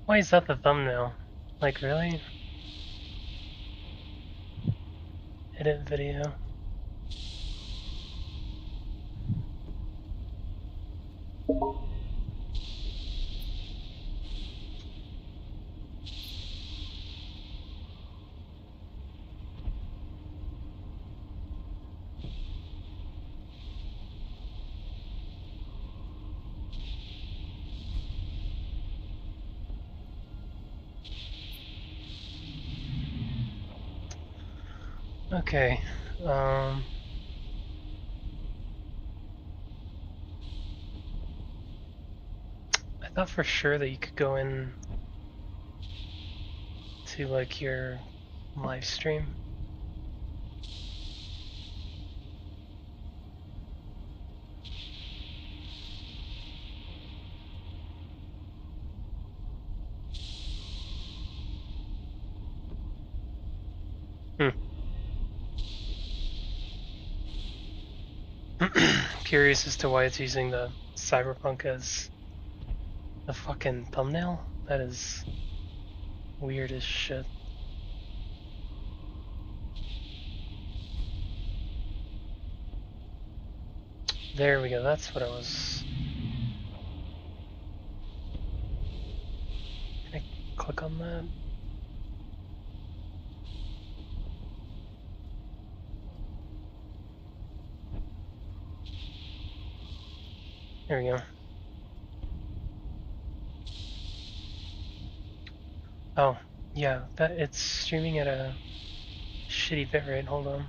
Why is that the thumbnail? Like, really? Edit video. Okay. I thought for sure that you could go in to like your live stream. Hmm. Curious as to why it's using the cyberpunk as the fucking thumbnail? That is weird as shit. There we go, that's what I was... Can I click on that? There we go. Oh, yeah, that it's streaming at a shitty bitrate, hold on.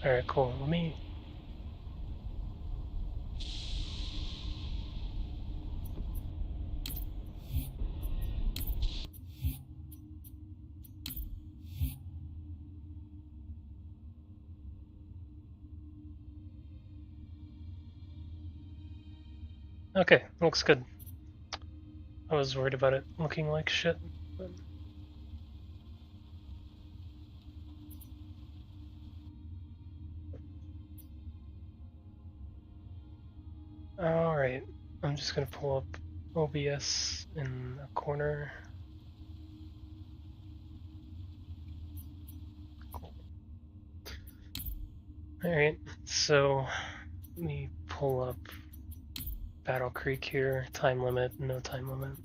Alright, cool. Let me... Okay, looks good. I was worried about it looking like shit. But... Alright, I'm just gonna pull up OBS in a corner. Cool. Alright, so let me pull up Battle Creek here. Time limit, no time limit.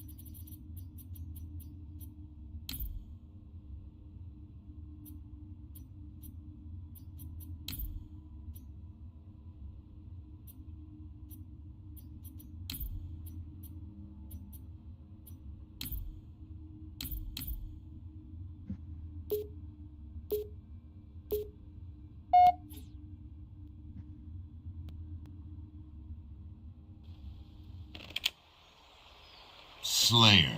Slayer.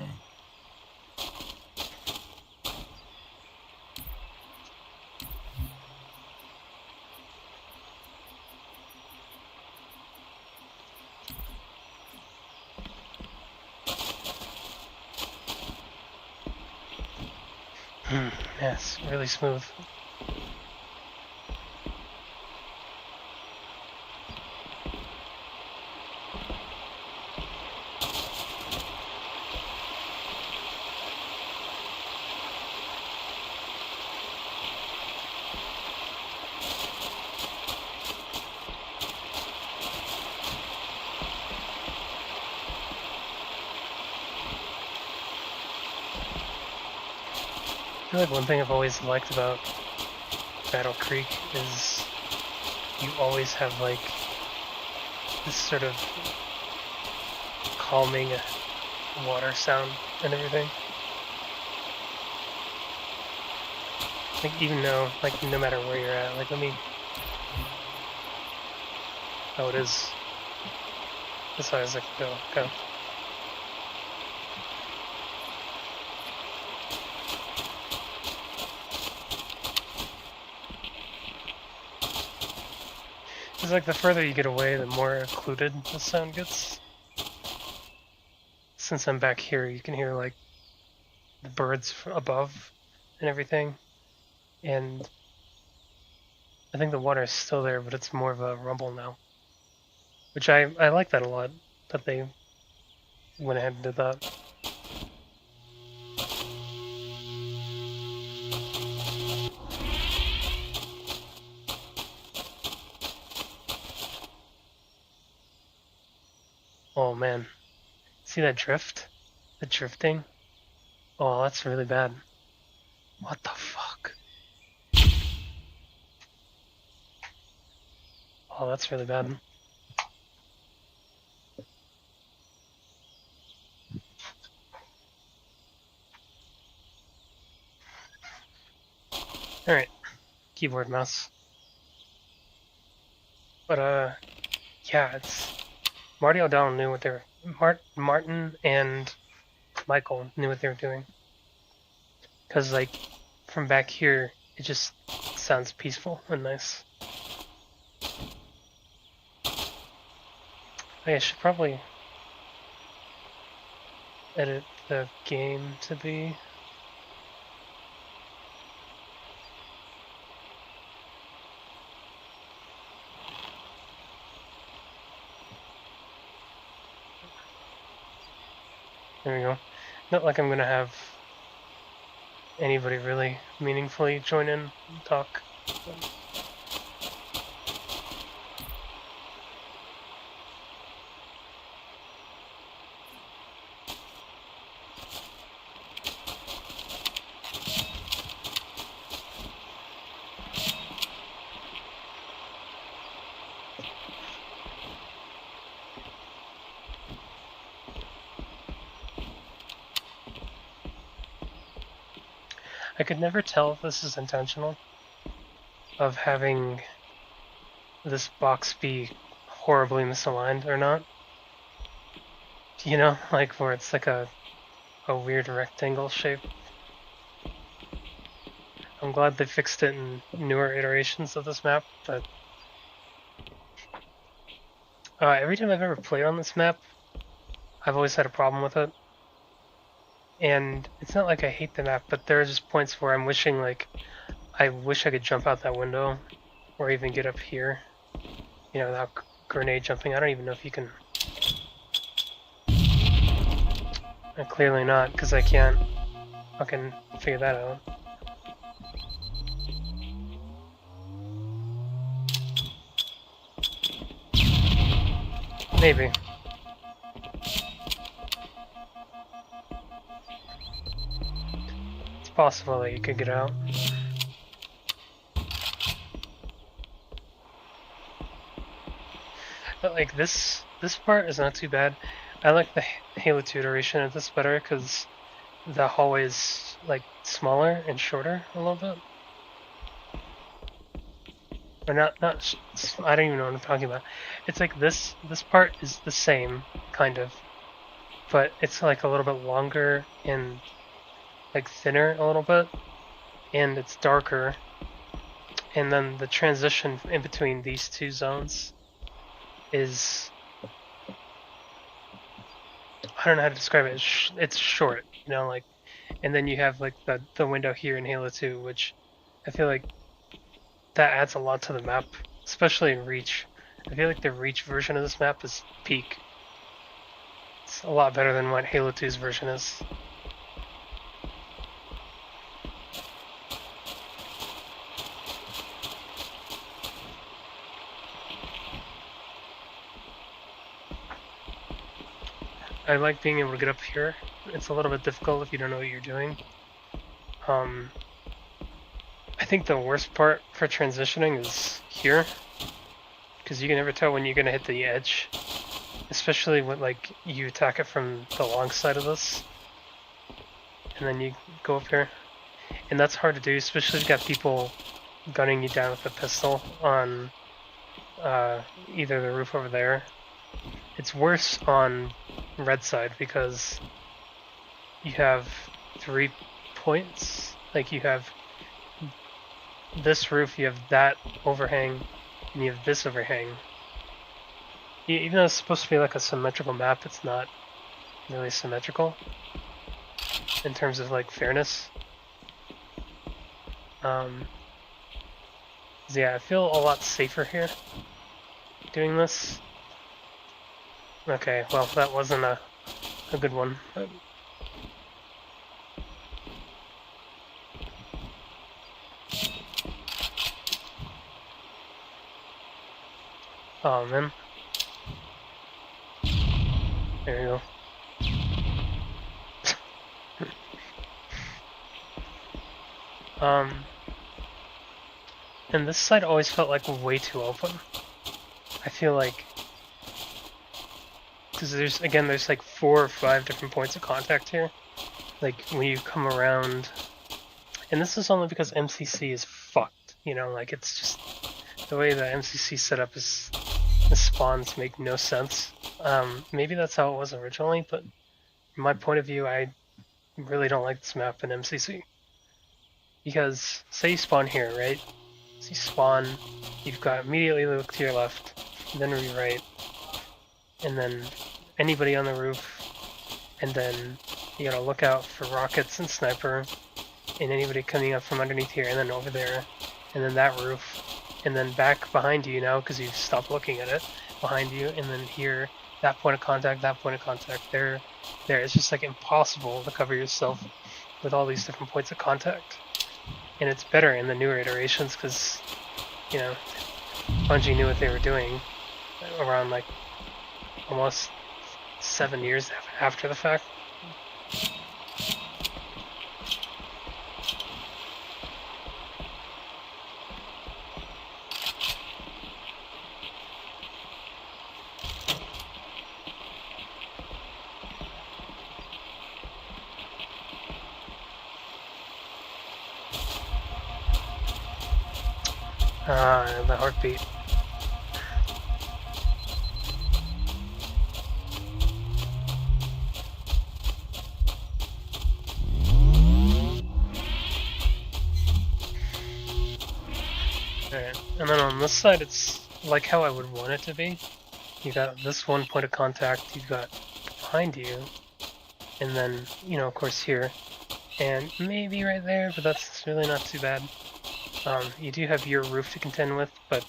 Yes, really smooth. I feel like one thing I've always liked about Battle Creek is you always have like this sort of calming water sound and everything. Like even though, like no matter where you're at, like let me... Oh, it is. As high as I can go. Because like the further you get away, the more occluded the sound gets. Since I'm back here, you can hear like the birds above and everything. And I think the water is still there, but it's more of a rumble now. Which I like that a lot, that they went ahead and did that. Oh man. See that drift? The drifting? Oh, that's really bad. What the fuck? Oh, that's really bad. Alright. Keyboard, mouse. But, yeah, it's... Marty O'Donnell knew what they were... Martin and Michael knew what they were doing. Because, like, from back here, it just sounds peaceful and nice. I should probably edit the game to be... There we go. Not like I'm gonna have anybody really meaningfully join in and talk. I could never tell if this is intentional, of having this box be horribly misaligned or not. You know, like where it's like a weird rectangle shape. I'm glad they fixed it in newer iterations of this map, but every time I've ever played on this map, I've always had a problem with it. And it's not like I hate the map, but there are just points where I'm wishing, like, I wish I could jump out that window, or even get up here, you know, without grenade jumping. I don't even know if you can... Clearly not, because I can't fucking figure that out. Maybe. It's possible that you could get out. But like this part is not too bad. I like the Halo 2 iteration of this better because the hallway is like smaller and shorter a little bit. Or not, I don't even know what I'm talking about. It's like this part is the same, kind of. But it's like a little bit longer and like thinner a little bit. And it's darker. And then the transition in between these two zones is... I don't know how to describe it. It's short, you know, like... And then you have like the window here in Halo 2, which I feel like that adds a lot to the map, especially in Reach. I feel like the Reach version of this map is peak. It's a lot better than what Halo 2's version is. I like being able to get up here. It's a little bit difficult if you don't know what you're doing. I think the worst part for transitioning is here, because you can never tell when you're gonna hit the edge, especially when like you attack it from the long side of this, and then you go up here, and that's hard to do, especially if you've got people gunning you down with a pistol on either the roof over there. It's worse on red side because you have 3 points. Like you have this roof, you have that overhang, and you have this overhang. Even though it's supposed to be like a symmetrical map, it's not really symmetrical in terms of like fairness. So yeah, I feel a lot safer here doing this. Okay, well that wasn't a good one. Oh man. There you go. And this side always felt like way too open. I feel like, because there's like 4 or 5 different points of contact here. Like when you come around, and this is only because MCC is fucked. You know, like it's just the way the MCC setup is. The spawns make no sense. Maybe that's how it was originally, but from my point of view, I really don't like this map in MCC. Because, say you spawn here, right? So you spawn, you've got immediately look to your left, then right, and then anybody on the roof, and then you gotta look out for rockets and sniper, and anybody coming up from underneath here, and then over there, and then that roof, and then back behind you now, because you've stopped looking at it, behind you, and then here, that point of contact, there. It's just like impossible to cover yourself with all these different points of contact. And it's better in the newer iterations because, you know, Bungie knew what they were doing around like almost 7 years after the fact. The heartbeat. Alright, and then on this side it's like how I would want it to be. You got this one point of contact, you've got behind you, and then, you know, of course here, and maybe right there, but that's really not too bad. You do have your roof to contend with, but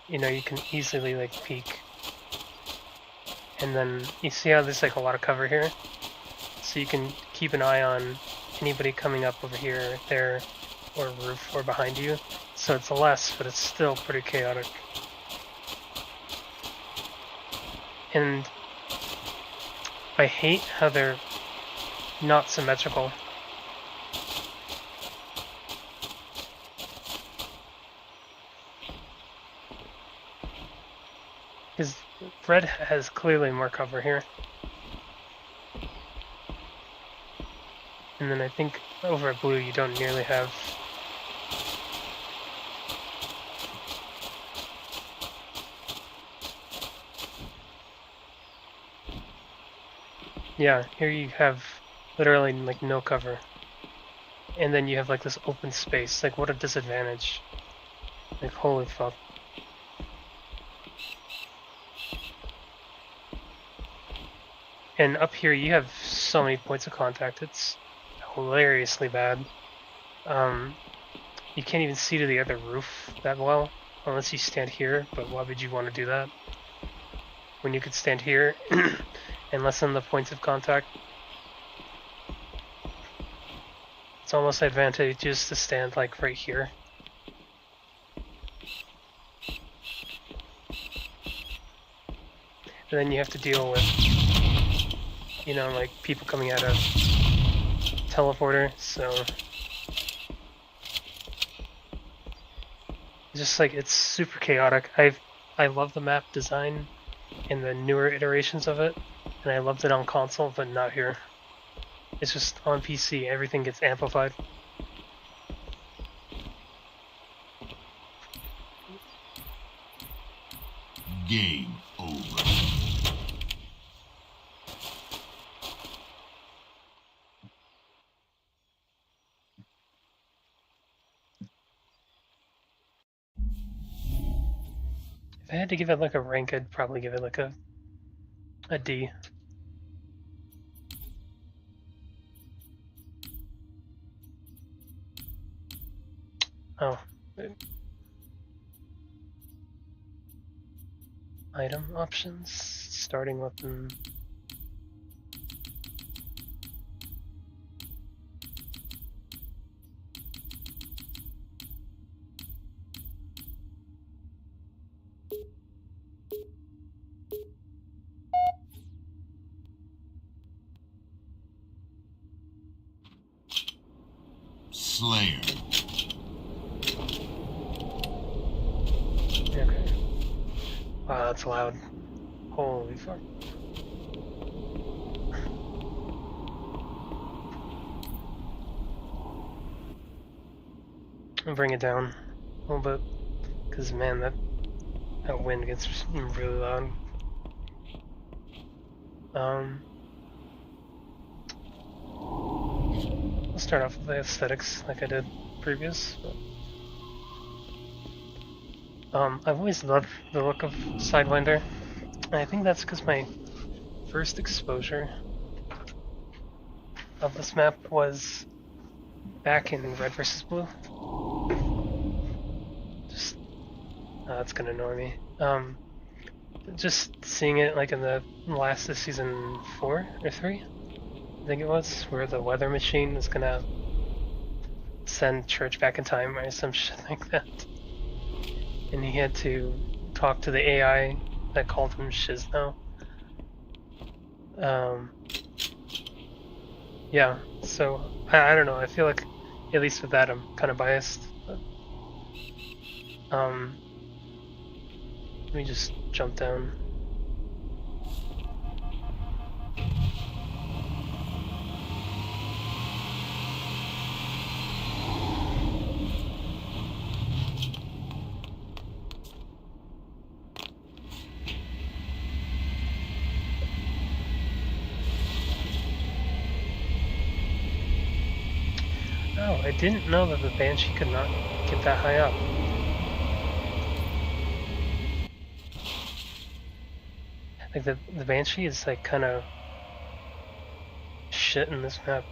you know, you can easily like peek. And then you see how there's like a lot of cover here? So you can keep an eye on anybody coming up over here, there, or roof, or behind you. So it's less, but it's still pretty chaotic. And I hate how they're not symmetrical. Because red has clearly more cover here. And then I think over at blue you don't nearly have... Yeah, here you have literally like no cover. And then you have like this open space. Like what a disadvantage. Like holy fuck. And up here you have so many points of contact, it's hilariously bad. You can't even see to the other roof that well, unless you stand here, but why would you want to do that? When you could stand here and lessen the points of contact. It's almost advantageous to stand like right here. And then you have to deal with, you know, like people coming out of teleporter, so just like it's super chaotic. I love the map design in the newer iterations of it, and I loved it on console, but not here. It's just on PC, everything gets amplified. Game over. If I had to give it like a rank, I'd probably give it like a D. Oh. Item options, starting weapon. Slayer. Okay. Wow, that's loud. Holy fuck. I'll bring it down a little bit, because man, that wind gets really loud. I'll start off with the aesthetics like I did previous. I've always loved the look of Sidewinder, and I think that's because my first exposure of this map was back in Red vs. Blue. Just that's gonna annoy me. Just seeing it like in the last of season 4 or 3, I think it was, where the weather machine is gonna send Church back in time or some shit like that. And he had to talk to the AI that called him Shizno. Yeah, so I don't know, I feel like, at least with that, I'm kind of biased. But, let me just jump down. Oh, I didn't know that the Banshee could not get that high up. Like the Banshee is like kind of shit in this map.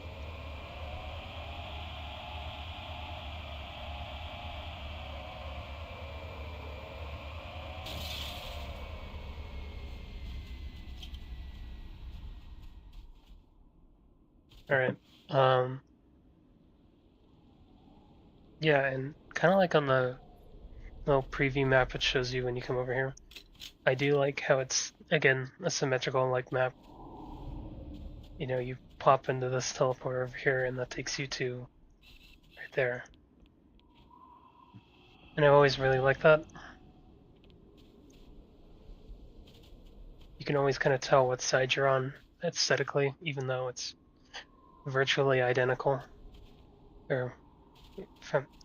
Alright. Yeah, and kind of like on the little preview map it shows you when you come over here. I do like how it's, again, a symmetrical like map. You know, you pop into this teleporter over here and that takes you to right there. And I've always really liked that. You can always kind of tell what side you're on aesthetically, even though it's virtually identical. Or,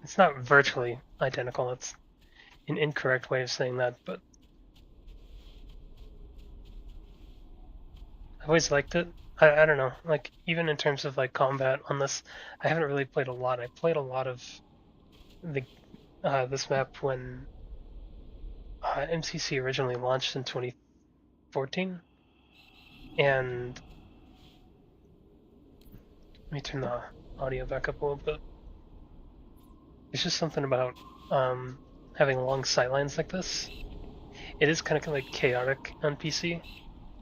it's not virtually identical, it's an incorrect way of saying that, but I've always liked it. I don't know, like, even in terms of like combat on this, I haven't really played a lot. I played a lot of the this map when MCC originally launched in 2014, and let me turn the audio back up a little bit. It's just something about having long sightlines like this. It is kind of like chaotic on PC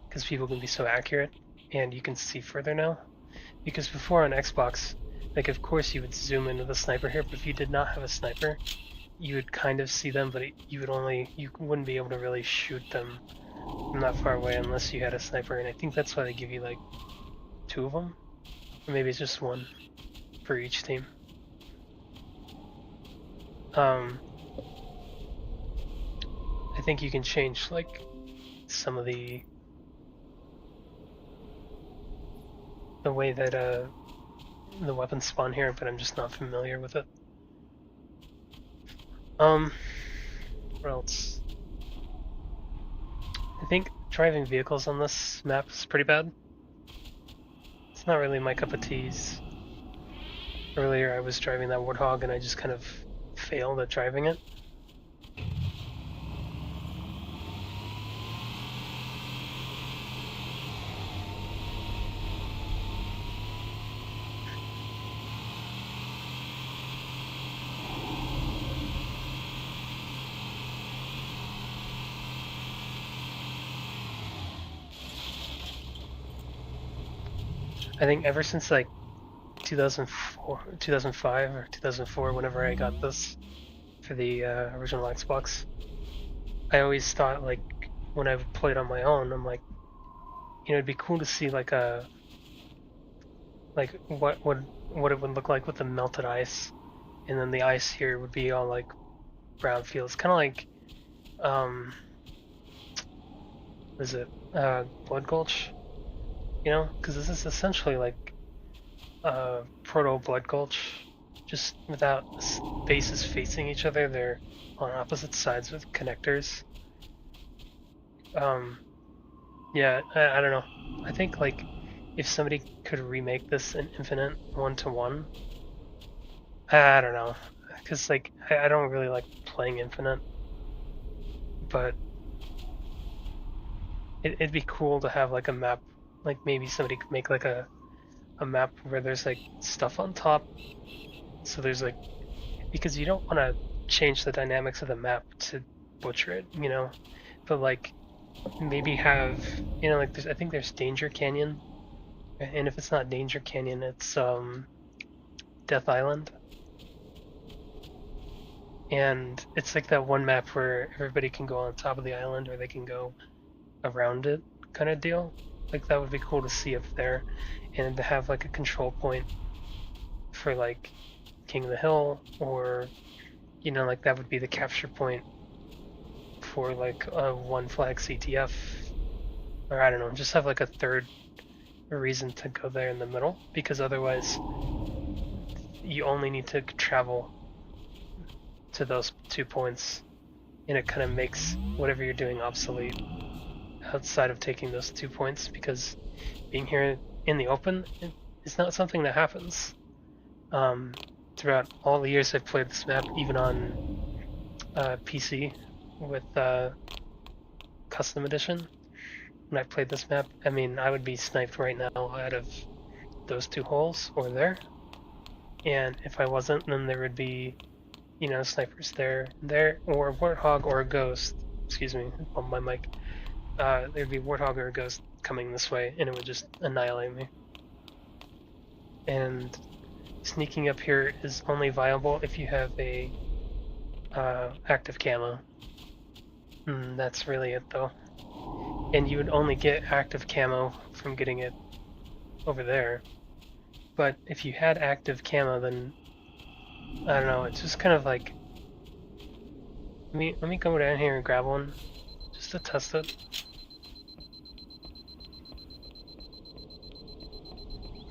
because people can be so accurate and you can see further now. Because before on Xbox, like of course you would zoom into the sniper here, but if you did not have a sniper, you would kind of see them, but you wouldn't be able to really shoot them from that far away unless you had a sniper. And I think that's why they give you like 2 of them, or maybe it's just 1 for each team. I think you can change like some of the way that the weapons spawn here, but I'm just not familiar with it. What else? I think driving vehicles on this map is pretty bad. It's not really my cup of teas. Earlier I was driving that Warthog and I just kind of failed at driving it. I think ever since like 2004, 2005 or 2004, whenever I got this for the original Xbox, I always thought like when I played on my own, I'm like, it'd be cool to see like what it would look like with the melted ice, and then the ice here would be all like brown fields, kind of like um, is it Blood Gulch? Because this is essentially like proto Blood Gulch, just without bases facing each other. They're on opposite sides with connectors. Um, yeah, I don't know. I think like if somebody could remake this in Infinite 1-to-1, I don't know, because like I don't really like playing Infinite, but it'd be cool to have like a map, like maybe somebody could make like a map where there's like stuff on top, so there's like, because you don't want to change the dynamics of the map to butcher it, but like maybe have, like I think there's Danger Canyon, and if it's not Danger Canyon, it's Death Island. And it's like that one map where everybody can go on top of the island or they can go around it kind of deal. Like that would be cool to see up there, and to have like a control point for like King of the Hill, or like that would be the capture point for like a one flag CTF, or I don't know, just have like a third reason to go there in the middle, because otherwise you only need to travel to those 2 points, and it kind of makes whatever you're doing obsolete outside of taking those 2 points, because being here in the open it's not something that happens. Throughout all the years I've played this map, even on PC with Custom Edition, when I played this map, I mean, I would be sniped right now out of those 2 holes or there, and if I wasn't, then there would be snipers there, or a Warthog or a Ghost. Excuse me, on my mic. There'd be Warthog or a Ghost coming this way, and it would just annihilate me. And sneaking up here is only viable if you have a active camo. That's really it, though. And you would only get active camo from getting it over there. But if you had active camo, then I don't know. It's just kind of like, let me go down here and grab one, just to test it.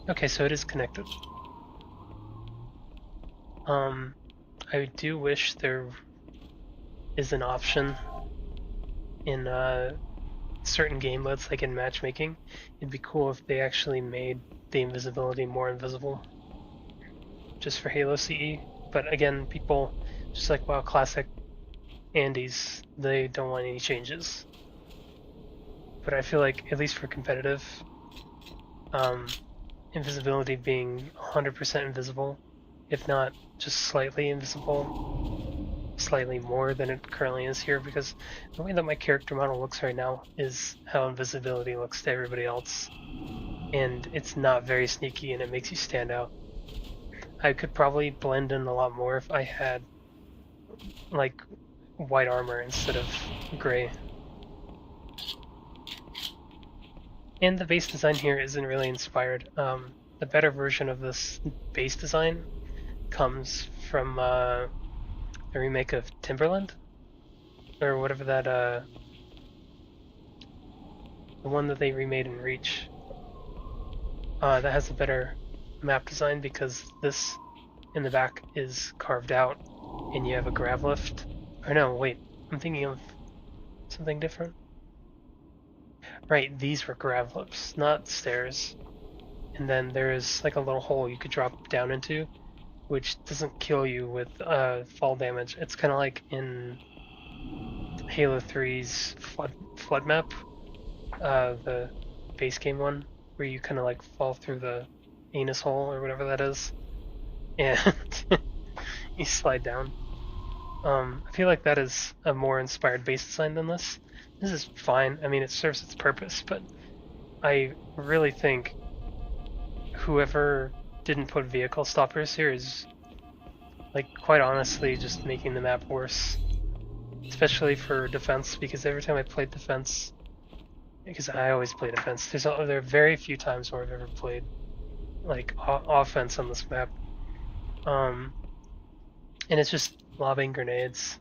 Okay, so it is connected. I do wish there is an option in certain game modes, like in matchmaking. It'd be cool if they actually made the invisibility more invisible, just for Halo CE. But again, people, just like WoW Classic Andes, they don't want any changes. But I feel like, at least for competitive, invisibility being 100% invisible, if not just slightly invisible, slightly more than it currently is here, because the way that my character model looks right now is how invisibility looks to everybody else, and it's not very sneaky, and it makes you stand out. I could probably blend in a lot more if I had like white armor instead of gray. And the base design here isn't really inspired. The better version of this base design comes from the remake of Timberland, or whatever that, the one that they remade in Reach. That has a better map design, because this in the back is carved out, and you have a grav lift. Or no, wait, I'm thinking of something different. Right, these were grav lifts, not stairs. And then there is like a little hole you could drop down into, which doesn't kill you with fall damage. It's kind of like in Halo 3's flood map, the base game one, where you kind of like fall through the anus hole or whatever that is, and you slide down. I feel like that is a more inspired base design than this. This is fine. I mean, it serves its purpose, but I really think whoever didn't put vehicle stoppers here is, like, quite honestly just making the map worse. Especially for defense, because every time I played defense, because I always play defense, there are very few times where I've ever played, like, offense on this map. And it's just lobbing grenades.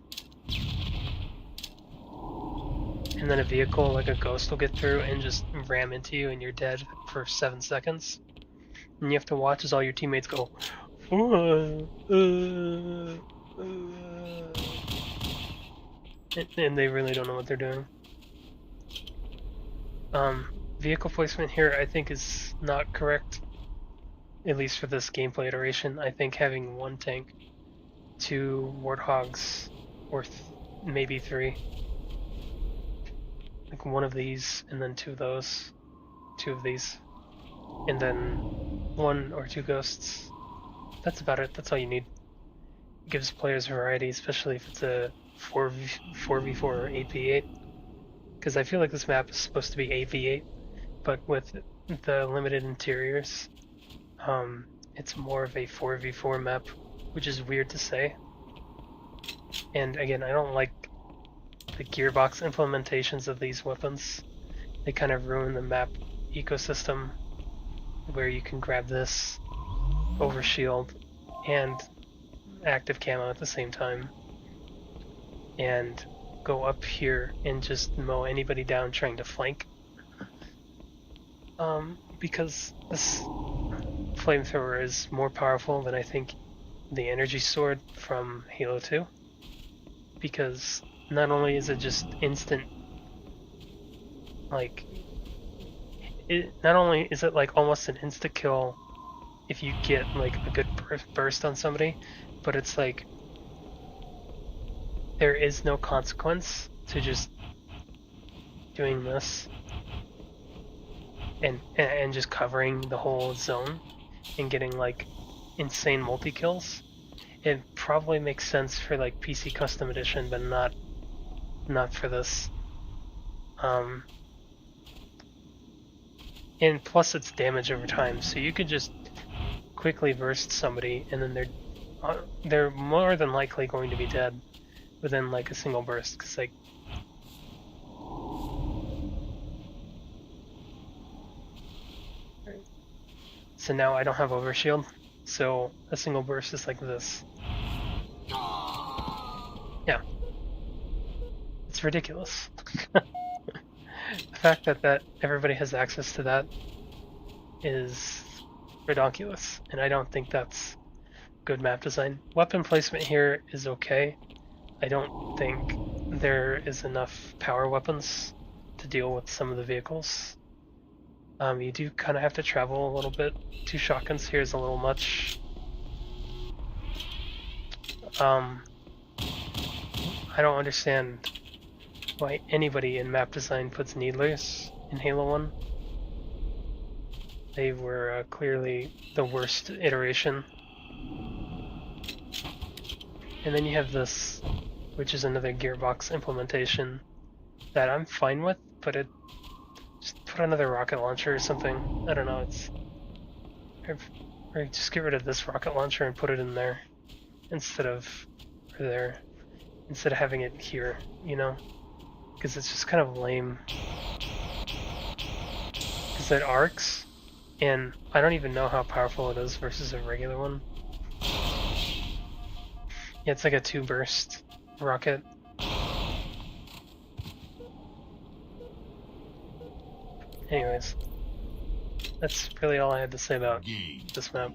And then a vehicle, like a ghost, will get through and just ram into you and you're dead for 7 seconds. And you have to watch as all your teammates go, and they really don't know what they're doing. Vehicle placement here I think is not correct, at least for this gameplay iteration. I think having 1 tank, 2 warthogs, or maybe 3. Like 1 of these, and then 2 of those, 2 of these, and then 1 or 2 ghosts. That's about it. That's all you need. It gives players variety, especially if it's a 4v4 or 8v8. Because I feel like this map is supposed to be 8v8, but with the limited interiors, it's more of a 4v4 map, which is weird to say. And again, I don't like the gearbox implementations of these weapons. They kind of ruin the map ecosystem, where you can grab this, overshield, and active camo at the same time, and go up here and just mow anybody down trying to flank. Because this flamethrower is more powerful than I think the energy sword from Halo 2, because not only is it just instant, like, not only is it like almost an insta kill if you get like a good burst on somebody, but it's like there is no consequence to just doing this and just covering the whole zone and getting like insane multi-kills. It probably makes sense for like PC Custom Edition, but not for this. And plus it's damage over time, so you could just quickly burst somebody and then they're more than likely going to be dead within like a single burst, because like so now I don't have overshield, so a single burst is like this. Yeah, it's ridiculous. The fact that everybody has access to that is redonkulous, and I don't think that's good map design. Weapon placement here is okay. I don't think there is enough power weapons to deal with some of the vehicles. You do kind of have to travel a little bit. 2 shotguns here is a little much. I don't understand why anybody in map design puts needlers in Halo 1. They were clearly the worst iteration. And then you have this, which is another gearbox implementation that I'm fine with, but it just put another rocket launcher or something. I don't know, or just get rid of this rocket launcher and put it in there instead of having it here, you know? Because it's just kind of lame. Because it arcs, and I don't even know how powerful it is versus a regular one. Yeah, it's like a 2 burst rocket. Anyways, that's really all I had to say about this map.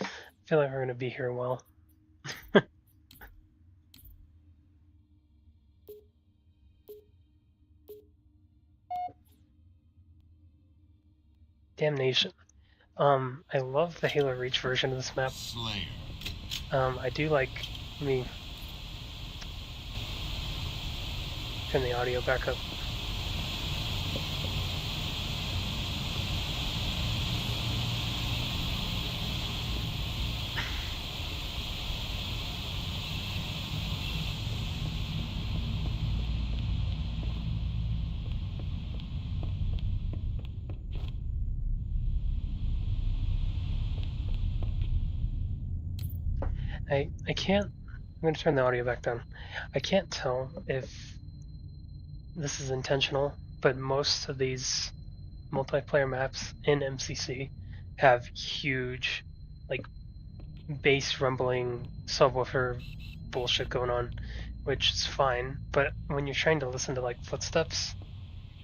I feel like we're gonna be here a while. Damnation. I love the Halo Reach version of this map. I do like, let me turn the audio back up. I can't. I'm gonna turn the audio back down. I can't tell if this is intentional, but most of these multiplayer maps in MCC have huge, like, bass rumbling subwoofer bullshit going on, which is fine. But when you're trying to listen to like footsteps,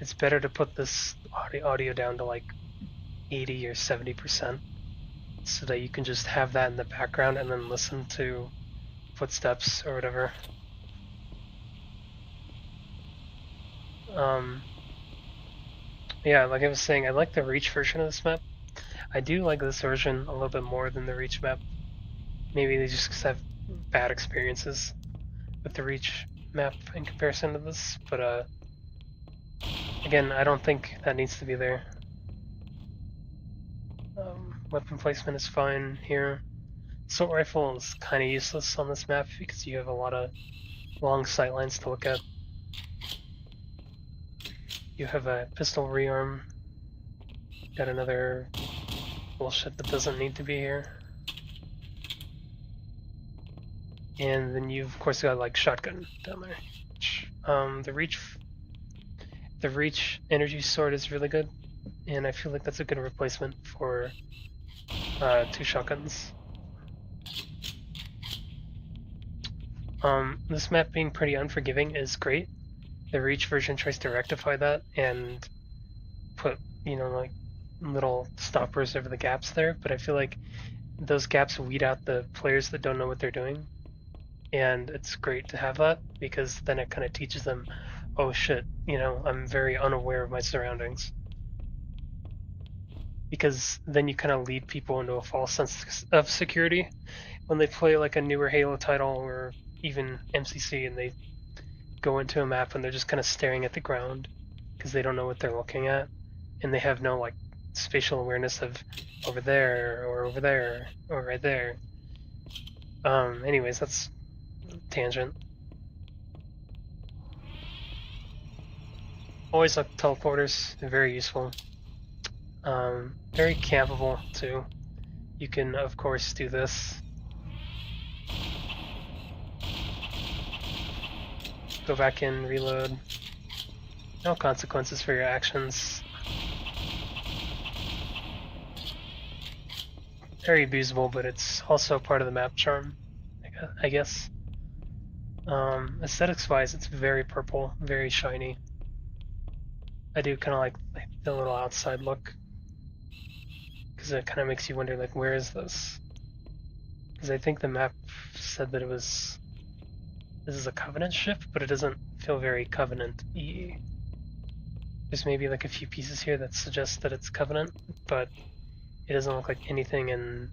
it's better to put this audio down to like 80 or 70% so that you can just have that in the background and then listen to footsteps or whatever. Yeah, like I was saying, I like the Reach version of this map. I do like this version a little bit more than the Reach map. Maybe they just have bad experiences with the Reach map in comparison to this, but again, I don't think that needs to be there. Weapon placement is fine here. Assault rifle is kind of useless on this map because you have a lot of long sight lines to look at. You have a pistol rearm. Got another bullshit that doesn't need to be here. And then you've of course got like shotgun down there. The reach energy sword is really good, and I feel like that's a good replacement for 2 shotguns. This map being pretty unforgiving is great. The Reach version tries to rectify that and put, like little stoppers over the gaps there, but I feel like those gaps weed out the players that don't know what they're doing. And it's great to have that because then it kind of teaches them, oh shit, I'm very unaware of my surroundings. Because then you kind of lead people into a false sense of security when they play like a newer Halo title or even MCC and they go into a map and they're just kind of staring at the ground because they don't know what they're looking at and they have no like spatial awareness of over there or over there or right there. Anyways, that's tangent. Always like teleporters, they're very useful. Very campable too. You can of course do this. Go back in, reload. No consequences for your actions. Very abusable, but it's also part of the map charm, I guess. Aesthetics-wise, it's very purple, very shiny. I do kind of like the little outside look, because it kind of makes you wonder, like, where is this? Because I think the map said that this is a Covenant ship, but it doesn't feel very Covenant-y. There's maybe like a few pieces here that suggest that it's Covenant, but it doesn't look like anything in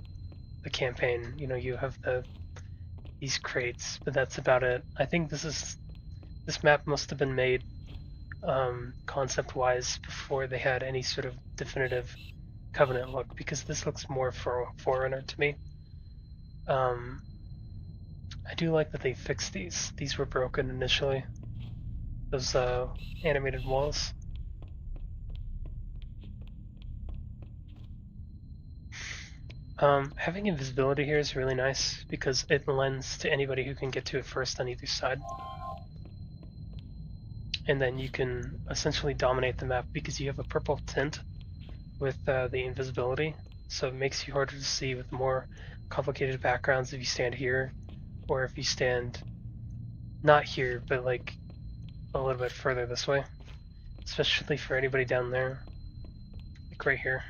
the campaign. You have these crates, but that's about it. I think this map must have been made concept-wise before they had any sort of definitive Covenant look, because this looks more Forerunner to me. I do like that they fixed these. These were broken initially. Those animated walls. Having invisibility here is really nice because it lends to anybody who can get to it first on either side. And then you can essentially dominate the map because you have a purple tint with the invisibility, so it makes you harder to see with more complicated backgrounds if you stand here, or if you stand not here, but like a little bit further this way, especially for anybody down there, like right here.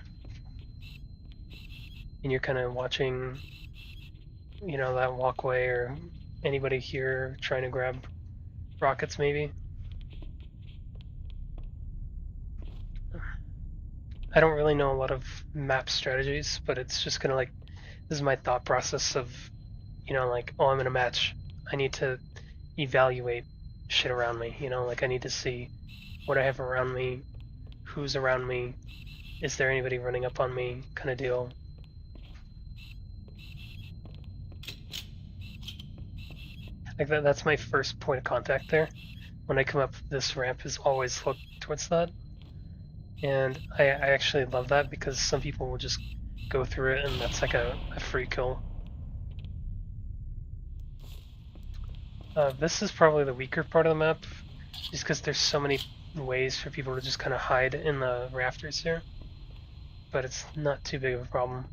And you're kind of watching, that walkway, or anybody here trying to grab rockets maybe. I don't really know a lot of map strategies, but it's just kind of like, this is my thought process of, like, oh, I'm in a match. I need to evaluate shit around me, like I need to see what I have around me, who's around me, is there anybody running up on me, kind of deal. Like that's my first point of contact there. When I come up this ramp is always look towards that. And I actually love that because some people will just go through it and that's like a free kill. This is probably the weaker part of the map, just because there's so many ways for people to just kind of hide in the rafters here. But it's not too big of a problem.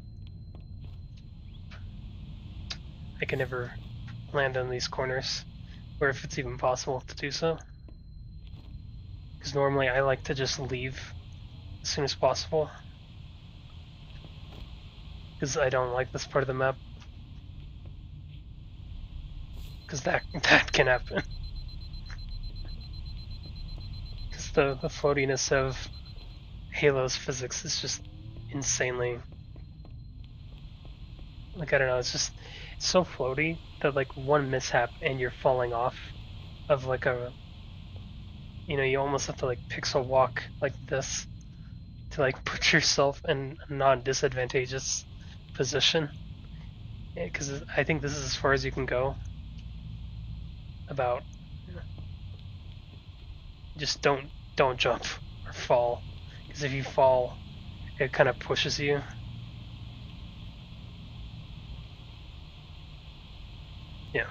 I can never land on these corners, or if it's even possible to do so. Because normally I like to just leave as soon as possible. Because I don't like this part of the map. Because that can happen. Because the floatiness of Halo's physics is just insanely, like, I don't know, it's so floaty that like one mishap and you're falling off of like a, you almost have to like pixel walk like this to like put yourself in a non-disadvantageous position. Because I think this is as far as you can go. About, just don't jump or fall, because if you fall, it kind of pushes you. Yeah.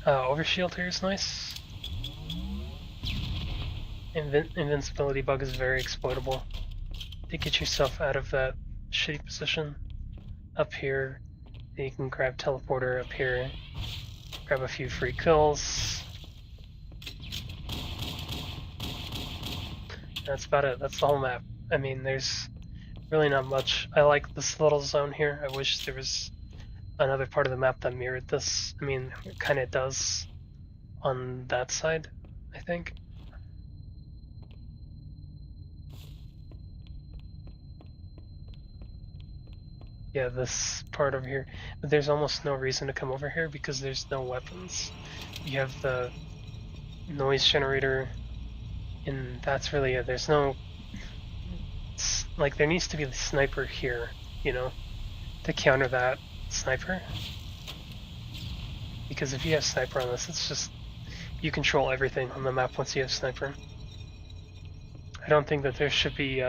Overshield here is nice. Invincibility bug is very exploitable to get yourself out of that shitty position. Up here, you can grab teleporter up here, grab a few free kills. That's about it. That's the whole map. I mean, there's really not much. I like this little zone here. I wish there was another part of the map that mirrored this. I mean, it kind of does on that side, I think. Yeah, this part over here. But there's almost no reason to come over here because there's no weapons. You have the noise generator, and that's really it. There's no, like, there needs to be the sniper here, to counter that sniper. Because if you have sniper on this, it's just, you control everything on the map once you have sniper. I don't think that there should be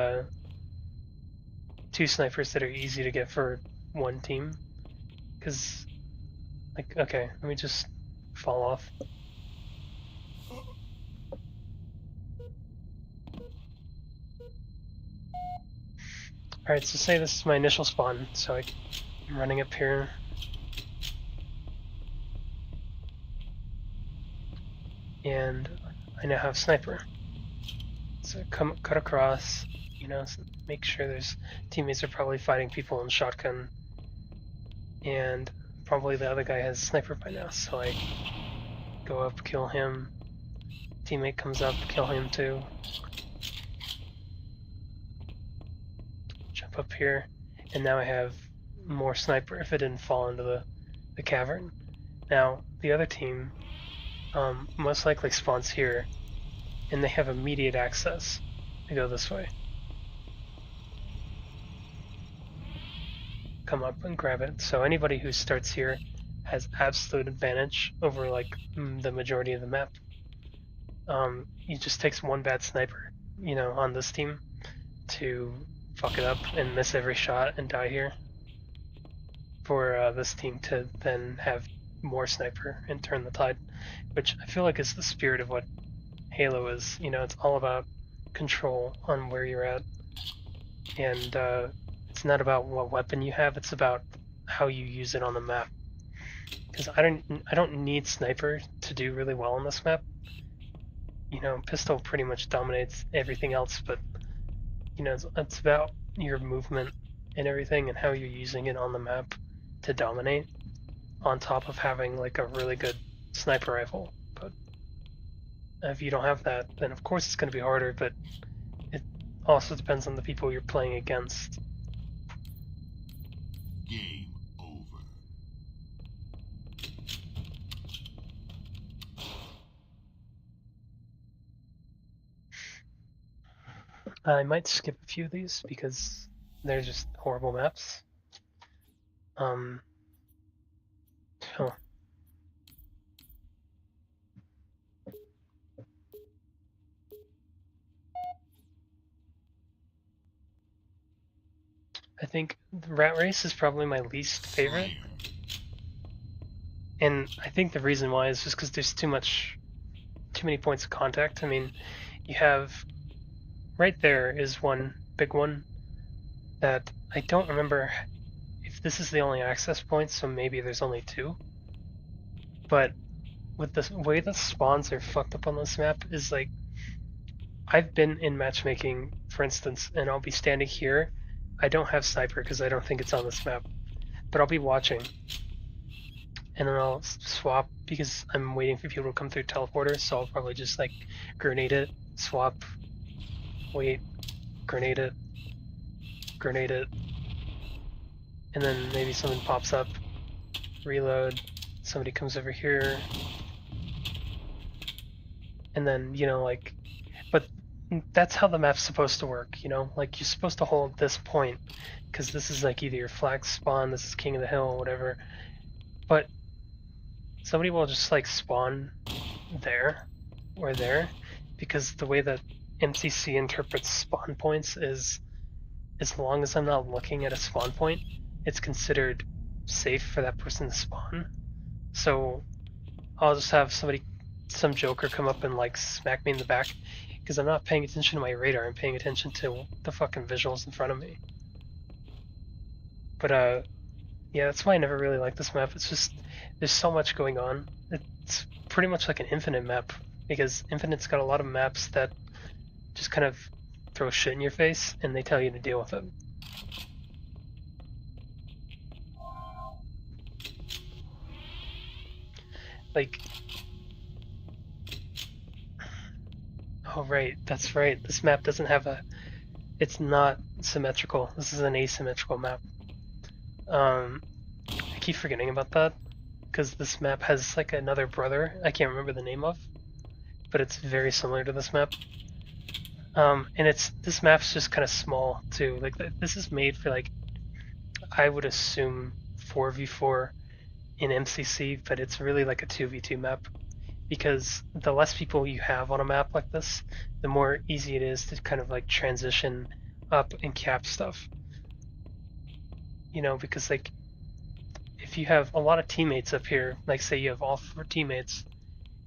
two snipers that are easy to get for one team. Because, like, okay, let me just fall off. Alright, so say this is my initial spawn, so I'm running up here. And I now have sniper. So cut across, make sure there's teammates are probably fighting people in shotgun. And probably the other guy has sniper by now, so I go up, kill him. Teammate comes up, kill him too. Jump up here, and now I have more sniper if it didn't fall into the cavern. Now, the other team most likely spawns here, and they have immediate access to go this way. Come up and grab it. So anybody who starts here has absolute advantage over like the majority of the map. It just takes one bad sniper, on this team to fuck it up and miss every shot and die here. For this team to then have more sniper and turn the tide, which I feel like is the spirit of what Halo is. It's all about control on where you're at, and it's not about what weapon you have. It's about how you use it on the map. Because I don't need sniper to do really well on this map. Pistol pretty much dominates everything else, but it's about your movement and everything and how you're using it on the map to dominate, on top of having like a really good sniper rifle. But if you don't have that, then of course it's going to be harder, but it also depends on the people you're playing against. Game over. I might skip a few of these because they're just horrible maps. Huh. I think Rat Race is probably my least favorite, Slayer. and I think the reason why is just because there's too many points of contact. I mean, you have right there is one big one that I don't remember if this is the only access point, so maybe there's only two. But with the way the spawns are fucked up on this map is like I've been in matchmaking, for instance, and I'll be standing here. I don't have sniper because I don't think it's on this map, but I'll be watching, and then I'll swap because I'm waiting for people to come through teleporter. So I'll probably just like grenade it, swap, wait, grenade it, and then maybe something pops up, reload, somebody comes over here, and then like, but that's how the map's supposed to work, like you're supposed to hold this point because this is like either your flag spawn, this is king of the hill, whatever, but somebody will just like spawn there or there because the way that MCC interprets spawn points is as long as I'm not looking at a spawn point, it's considered safe for that person to spawn. So I'll just have some joker come up and like smack me in the back because I'm not paying attention to my radar, I'm paying attention to the fucking visuals in front of me. But yeah, that's why I never really liked this map. It's just there's so much going on. It's pretty much like an Infinite map because Infinite's got a lot of maps that just kind of throw shit in your face and they tell you to deal with it. Like, oh right, that's right. This map doesn't have it's not symmetrical. This is an asymmetrical map. I keep forgetting about that because this map has like another brother I can't remember the name of, but it's very similar to this map. And this map's just kind of small too. Like this is made for like I would assume 4v4 in MCC, but it's really like a 2v2 map because the less people you have on a map like this, the more easy it is to kind of like transition up and cap stuff. Because like if you have a lot of teammates up here, like say you have all 4 teammates,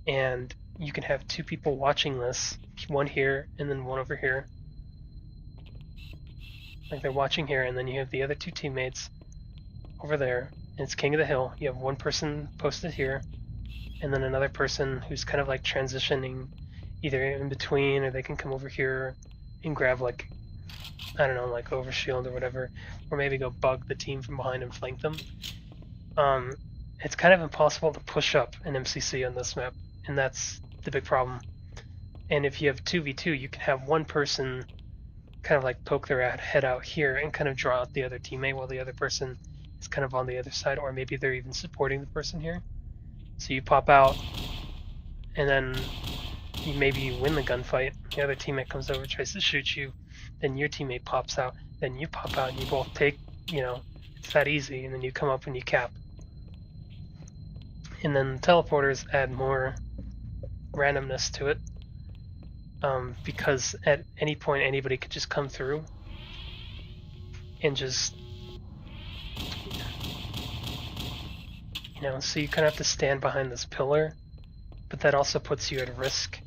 and you can have 2 people watching this, one here and then one over here. Like they're watching here, and then you have the other 2 teammates over there, and it's King of the Hill. You have one person posted here, and then another person who's kind of like transitioning either in between, or they can come over here and grab like, I don't know, like overshield or whatever, or maybe go bug the team from behind and flank them. It's kind of impossible to push up an MCC on this map, and that's the big problem. And if you have 2v2, you can have one person kind of like poke their head out here and kind of draw out the other teammate while the other person is kind of on the other side, or maybe they're even supporting the person here. So you pop out, and then maybe you win the gunfight, the other teammate comes over, tries to shoot you, then your teammate pops out, then you pop out, and you both take, it's that easy, and then you come up and you cap. And then teleporters add more randomness to it, because at any point anybody could just come through and just, so you kind of have to stand behind this pillar, but that also puts you at risk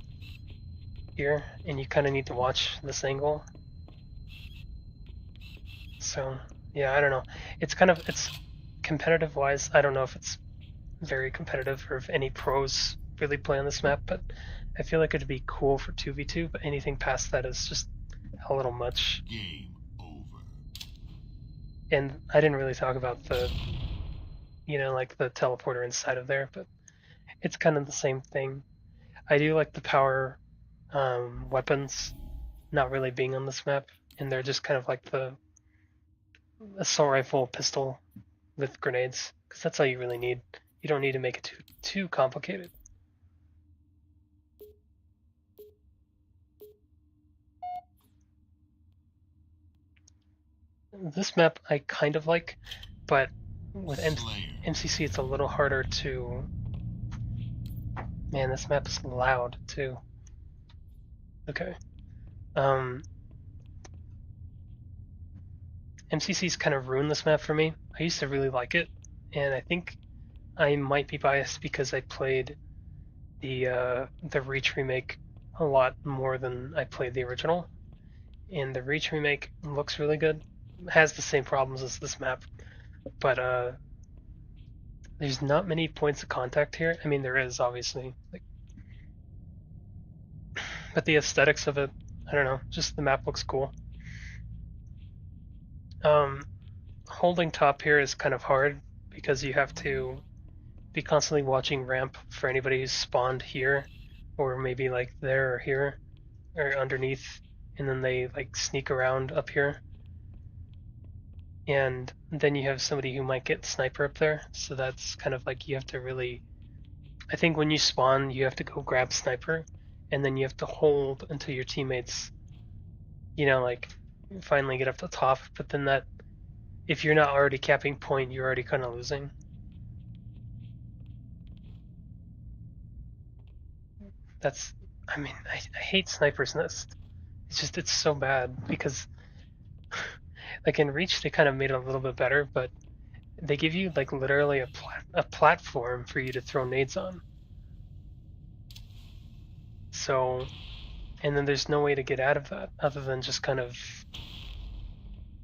here, and you kind of need to watch this angle. So yeah, I don't know. It's competitive wise, I don't know if it's very competitive or if any pros really play on this map, but I feel like it'd be cool for 2v2, but anything past that is just a little much. Game over. And I didn't really talk about the, like the teleporter inside of there, but it's kind of the same thing. I do like the power weapons not really being on this map, and they're just kind of like the assault rifle, pistol with grenades, because that's all you really need. You don't need to make it too complicated. This map I kind of like, but with MCC it's a little harder to... Man, this map is loud too. Okay. MCC's kind of ruined this map for me. I used to really like it, and I think I might be biased because I played the Reach remake a lot more than I played the original. And the Reach remake looks really good. It has the same problems as this map, but there's not many points of contact here. I mean, there is obviously, like, but the aesthetics of it, I don't know. Just the map looks cool. Um, Holding top here is kind of hard because you have to be constantly watching ramp for anybody who's spawned here, or maybe like there or here or underneath, and then they like sneak around up here. And then you have somebody who might get sniper up there, so that's kind of like you have to really. I think when you spawn, you have to go grab sniper, and then you have to hold until your teammates, like finally get up the top. But then that, if you're not already capping point, you're already kind of losing. That's, I mean, I hate Sniper's Nest. It's so bad because like in Reach they kind of made it a little bit better, but they give you like literally a platform for you to throw nades on. So, and then there's no way to get out of that other than just kind of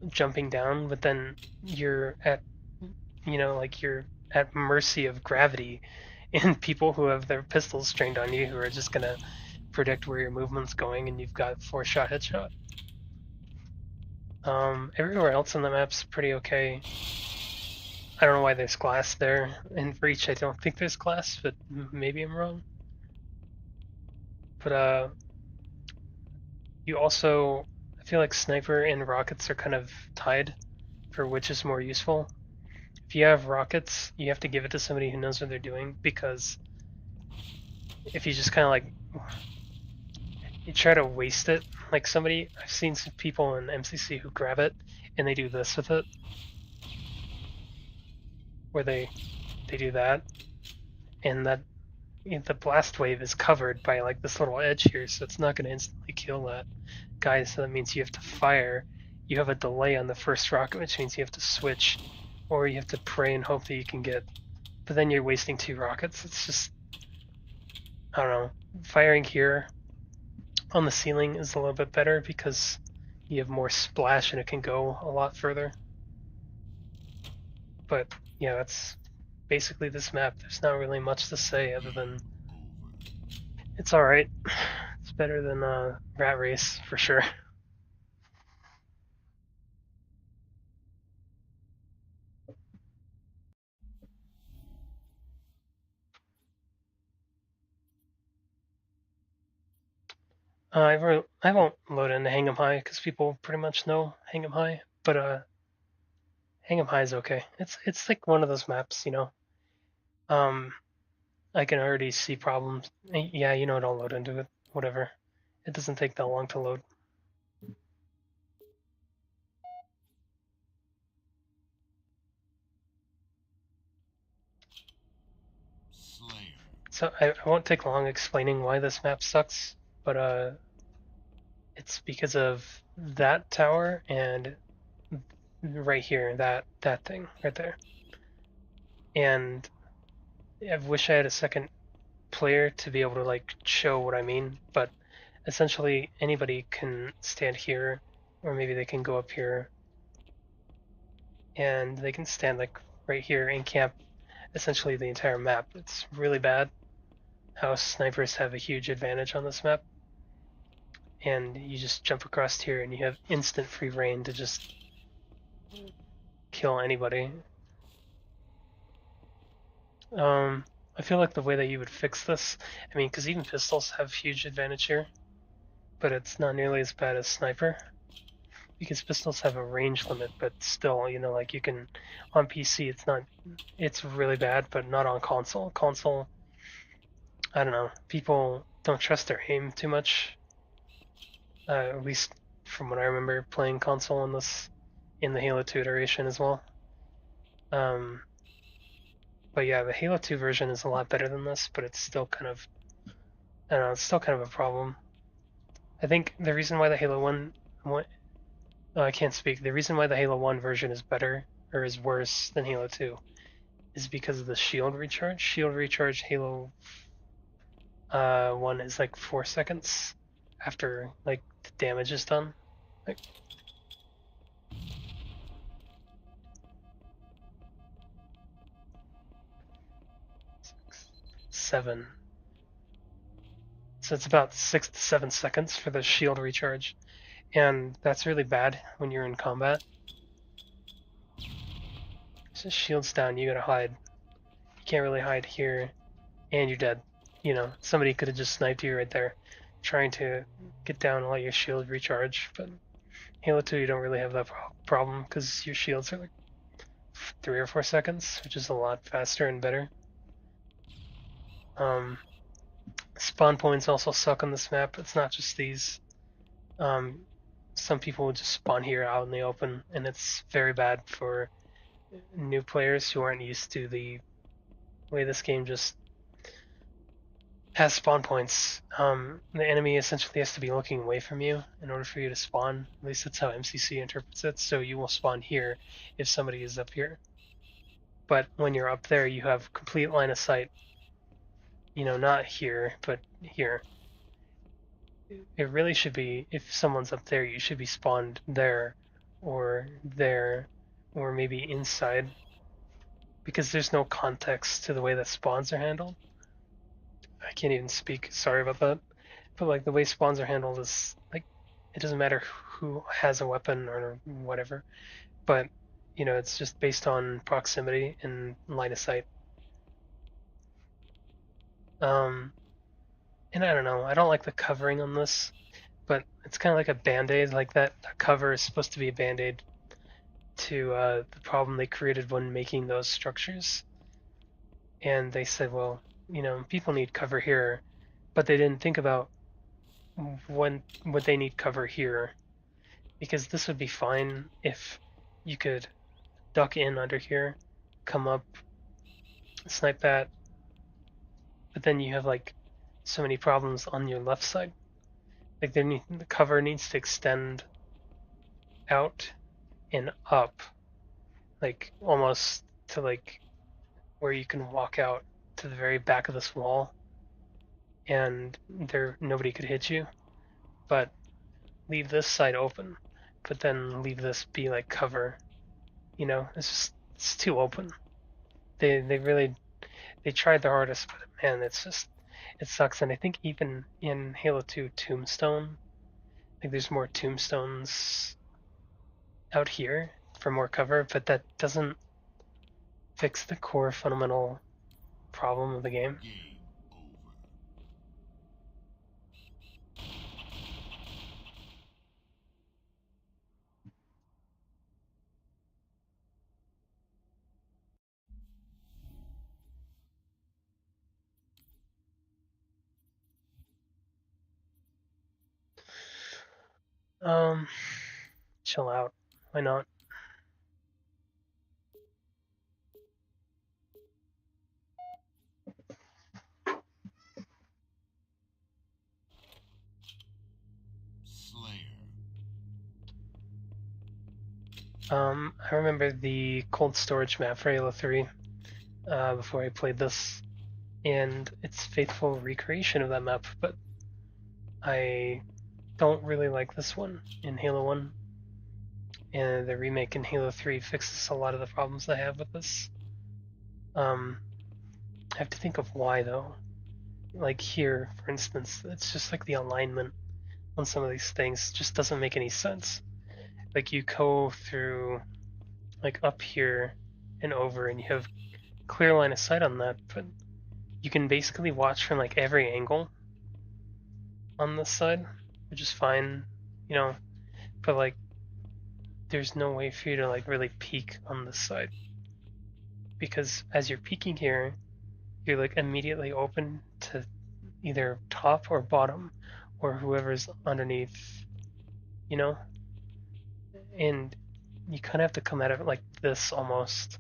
jumping down, but then you're at, like you're at mercy of gravity and people who have their pistols trained on you who are just gonna predict where your movement's going, and you've got 4-shot headshot. Everywhere else on the map's pretty okay. I don't know why there's glass there. In Reach, I don't think there's glass, but maybe I'm wrong. But you also, I feel like sniper and rockets are kind of tied for which is more useful. If you have rockets, you have to give it to somebody who knows what they're doing, because if you just kind of like you try to waste it, like I've seen some people in MCC who grab it and they do this with it, where they do that, and that the blast wave is covered by like this little edge here, so it's not going to instantly kill that guy. So that means you have to fire. You have a delay on the first rocket, which means you have to switch, or you have to pray and hope that you can get. But then you're wasting 2 rockets. It's just, I don't know. Firing here on the ceiling is a little bit better because you have more splash and it can go a lot further. But yeah, that's basically this map. There's not really much to say other than it's alright. It's better than Rat Race for sure. I won't load into Hang'em High because people pretty much know Hang'em High, but Hang'em High is okay. It's like one of those maps, Um, I can already see problems. Yeah, don't load into it. Whatever. It doesn't take that long to load. Slayer. So I won't take long explaining why this map sucks, but it's because of that tower and right here, that thing right there. And I wish I had a second player to be able to like show what I mean, but essentially anybody can stand here, or maybe they can go up here and they can stand like right here and camp essentially the entire map. It's really bad how snipers have a huge advantage on this map, and you just jump across here and you have instant free reign to just kill anybody. I feel like the way that you would fix this, I mean, because even pistols have huge advantage here, but it's not nearly as bad as sniper. Because pistols have a range limit, but still, like you can, on PC, it's really bad, but not on console. Console, I don't know, people don't trust their aim too much. At least from what I remember playing console in the Halo 2 iteration as well. But yeah, the Halo 2 version is a lot better than this, but it's still kind of, I don't know, it's still kind of a problem. I think the reason why the Halo 1 I can't speak. The reason why the Halo 1 version is better or is worse than Halo 2 is because of the shield recharge. Shield recharge Halo 1 is like 4 seconds after like the damage is done. Like 7. So it's about 6 to 7 seconds for the shield recharge. And that's really bad when you're in combat. So shield's down, you gotta hide. You can't really hide here, and you're dead. You know, somebody could have just sniped you right there, trying to get down while your shield recharge. But Halo 2, you don't really have that problem because your shields are like 3 or 4 seconds, which is a lot faster and better. Um, Spawn points also suck on this map. It's not just these. Some people will just spawn here out in the open, and it's very bad for new players who aren't used to the way this game just has spawn points. The enemy essentially has to be looking away from you in order for you to spawn. At least that's how MCC interprets it. So you will spawn here if somebody is up here. But when you're up there, you have complete line of sight. You know, not here, but here. It really should be, if someone's up there, you should be spawned there, or maybe inside. Because there's no context to the way that spawns are handled. I can't even speak. Sorry about that. But like the way spawns are handled is like it doesn't matter who has a weapon or whatever, but you know it's just based on proximity and line of sight. Um, and I don't know. I don't like the covering on this, but it's kind of like a band-aid. Like that cover is supposed to be a band-aid to the problem they created when making those structures. And they said, well, you know, people need cover here, but they didn't think about when would they need cover here, because this would be fine if you could duck in under here, come up, snipe that, but then you have like so many problems on your left side. Like the cover needs to extend out and up, like almost to like where you can walk out to the very back of this wall, and there nobody could hit you. But leave this side open, but then leave this be like cover. You know, it's too open. They really they tried their hardest, but man, it sucks. And I think even in Halo 2 Tombstone, like there's more tombstones out here for more cover, but that doesn't fix the core fundamental problem of the game. Game over. Um, Chill out. Why not? Slayer. I remember the cold storage map for Halo 3 before I played this, and it's faithful recreation of that map, but I don't really like this one in Halo 1, and the remake in Halo 3 fixes a lot of the problems I have with this. I have to think of why though. Like here, for instance, it's just like the alignment on some of these things just doesn't make any sense. Like you go through like up here and over and you have clear line of sight on that, but you can basically watch from like every angle on this side, which is fine, you know, but like there's no way for you to like really peek on this side. Because as you're peeking here, you're like immediately open to either top or bottom or whoever's underneath, you know? And you kind of have to come at it like this almost,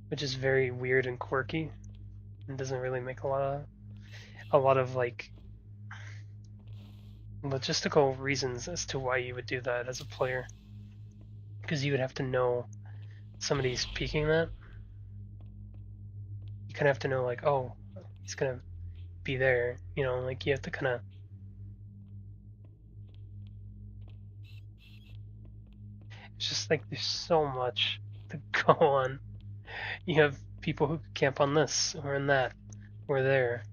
which is very weird and quirky and doesn't really make a lot of like logistical reasons as to why you would do that as a player. because you would have to know somebody's peeking that. You kind of have to know, like, oh, he's gonna be there, you know, like you have to kind of. It's just like there's so much to go on. You have people who camp on this or in that or there,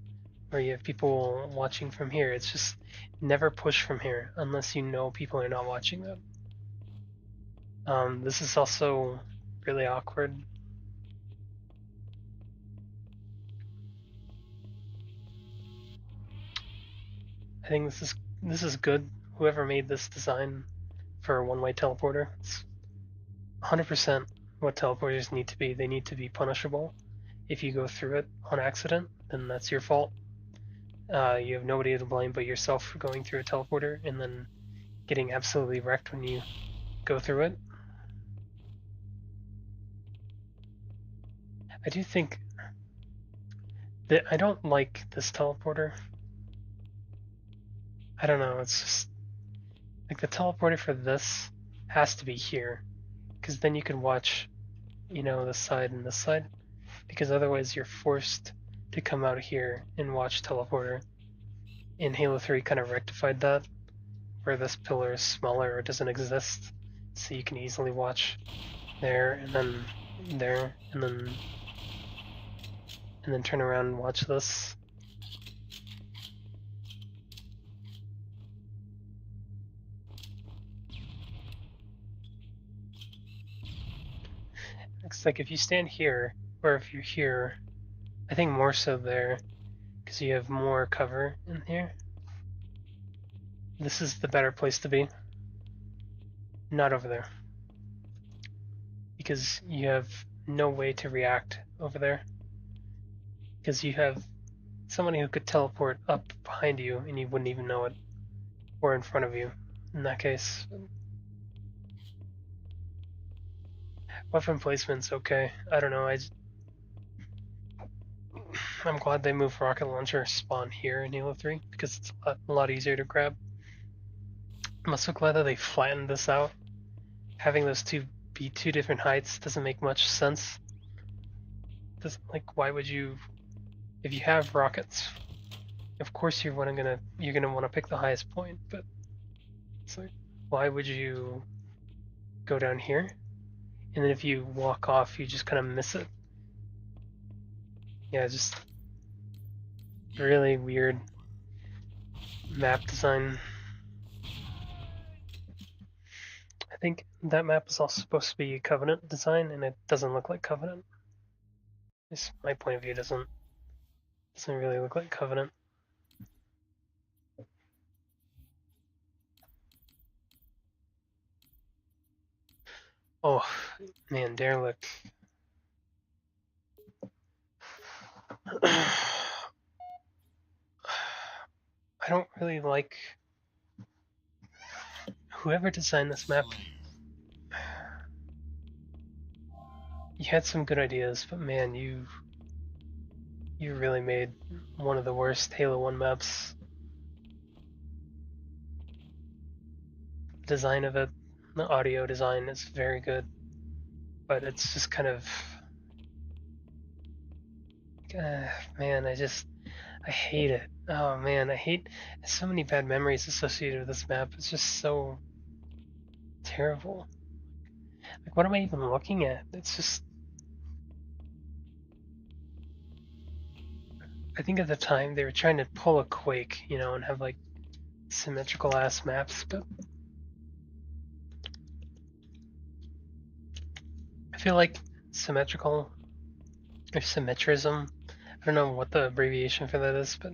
or you have people watching from here. It's just never push from here unless you know people are not watching them. This is also really awkward. I think this is good. Whoever made this design for a one-way teleporter, it's 100% what teleporters need to be. They need to be punishable. If you go through it on accident, then that's your fault. You have nobody to blame but yourself for going through a teleporter and then getting absolutely wrecked when you go through it. I do think that I don't like this teleporter. I don't know, it's just like the teleporter for this has to be here, because then you can watch, you know, this side and this side, because otherwise you're forced to come out here and watch teleporter. In Halo 3 kind of rectified that, where this pillar is smaller or doesn't exist, so you can easily watch there and then there and then turn around and watch this. Looks like if you stand here, or if you're here, I think more so there, because you have more cover in here. This is the better place to be. Not over there. Because you have no way to react over there. Because you have somebody who could teleport up behind you and you wouldn't even know it. Or in front of you, in that case. Weapon placement's okay. I don't know, I'm glad they moved rocket launcher spawn here in Halo 3 because it's a lot easier to grab. I'm also glad that they flattened this out. Having those two be two different heights doesn't make much sense. Like, why would you, if you have rockets, of course you're gonna want to pick the highest point, but it's like, why would you go down here? And then if you walk off, you just kind of miss it. Yeah, just really weird map design. I think that map is also supposed to be Covenant design, and it doesn't look like Covenant. At least my point of view doesn't really look like Covenant. Oh man, Derelict. I don't really like whoever designed this map. You had some good ideas, but man, you really made one of the worst Halo 1 maps. The design of it, the audio design is very good, but it's just kind of man, I hate it. Oh man, I hate so many bad memories associated with this map. It's just so terrible. Like, what am I even looking at? It's just. I think at the time they were trying to pull a Quake, you know, and have like symmetrical ass maps, but I feel like symmetrical or symmetrism, I don't know what the abbreviation for that is, but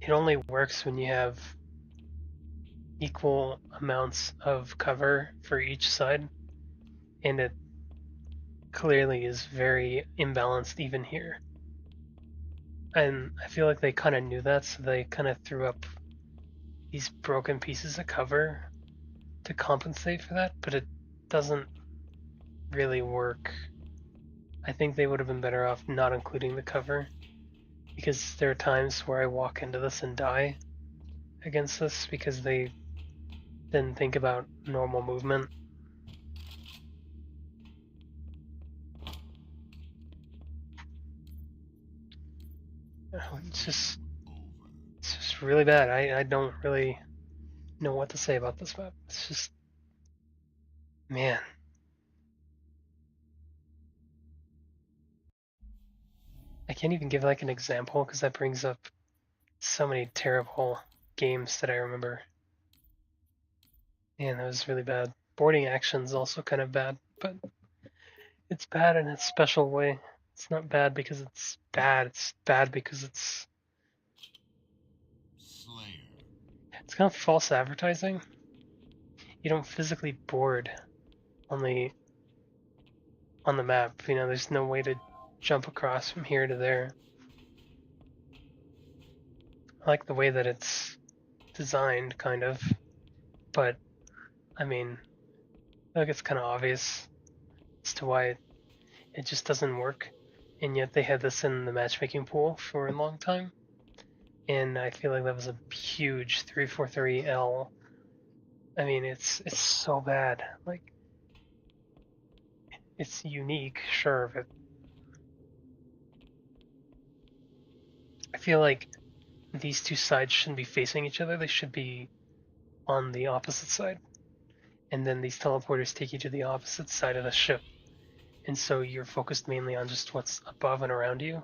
it only works when you have equal amounts of cover for each side, and it clearly is very imbalanced even here. And I feel like they kind of knew that, so they kind of threw up these broken pieces of cover to compensate for that, but it doesn't really work. I think they would have been better off not including the cover, because there are times where I walk into this and die against this because they didn't think about normal movement. it's just really bad. I don't really know what to say about this map. It's just, man. I can't even give like an example because that brings up so many terrible games that I remember. Man, that was really bad. Boarding action's also kind of bad, but it's bad in its special way. It's not bad because it's bad. It's bad because Slayer. it's kind of false advertising. You don't physically board on the map. You know, there's no way to jump across from here to there. I like the way that it's designed, kind of, but I mean, I think it's kind of obvious as to why it just doesn't work. And yet they had this in the matchmaking pool for a long time. And I feel like that was a huge 343L. I mean, it's so bad. Like, it's unique, sure, but I feel like these two sides shouldn't be facing each other. They should be on the opposite side. And then these teleporters take you to the opposite side of the ship. And so you're focused mainly on just what's above and around you.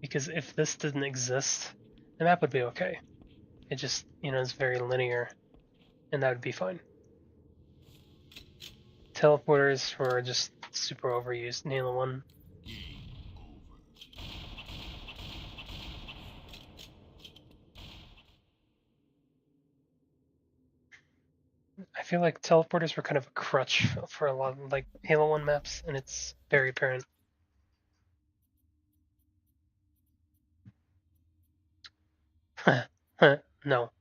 Because if this didn't exist, the map would be okay. It just, is very linear, and that would be fine. Teleporters were just super overused in Halo 1. Game over. I feel like teleporters were kind of a crutch for a lot of like Halo 1 maps, and it's very apparent. No,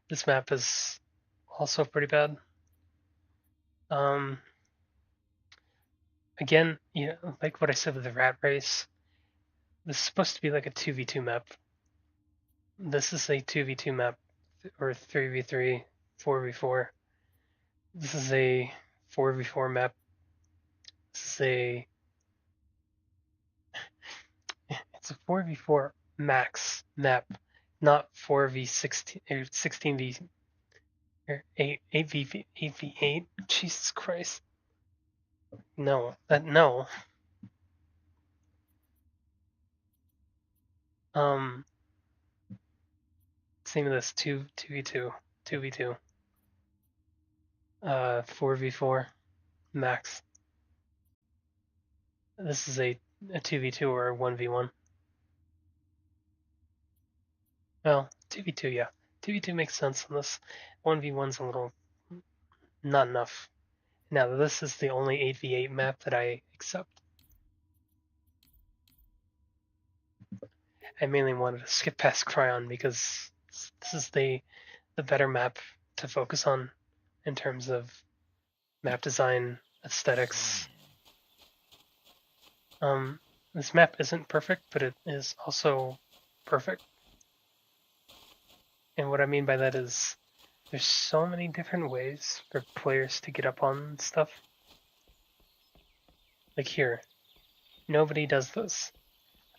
this map is also pretty bad. Um, Again, like what I said with the rat race, this is supposed to be like a 2v2 map. This is a 2v2 map, or 3v3, 4v4. This is a 4v4 map. This is it's a 4v4 max map, not 4v16 or 16v or 8v8. Jesus Christ. No. Um Same with this 2v2, 2v2. 4v4 max. This is a 2v2 or a 1v1. Well, 2v2, yeah. 2v2 makes sense on this. 1v1's a little not enough. Now, this is the only 8v8 map that I accept. I mainly wanted to skip past Cryon because this is the better map to focus on in terms of map design, aesthetics. This map isn't perfect, but it is also perfect. And what I mean by that is there's so many different ways for players to get up on stuff. Like here, nobody does this,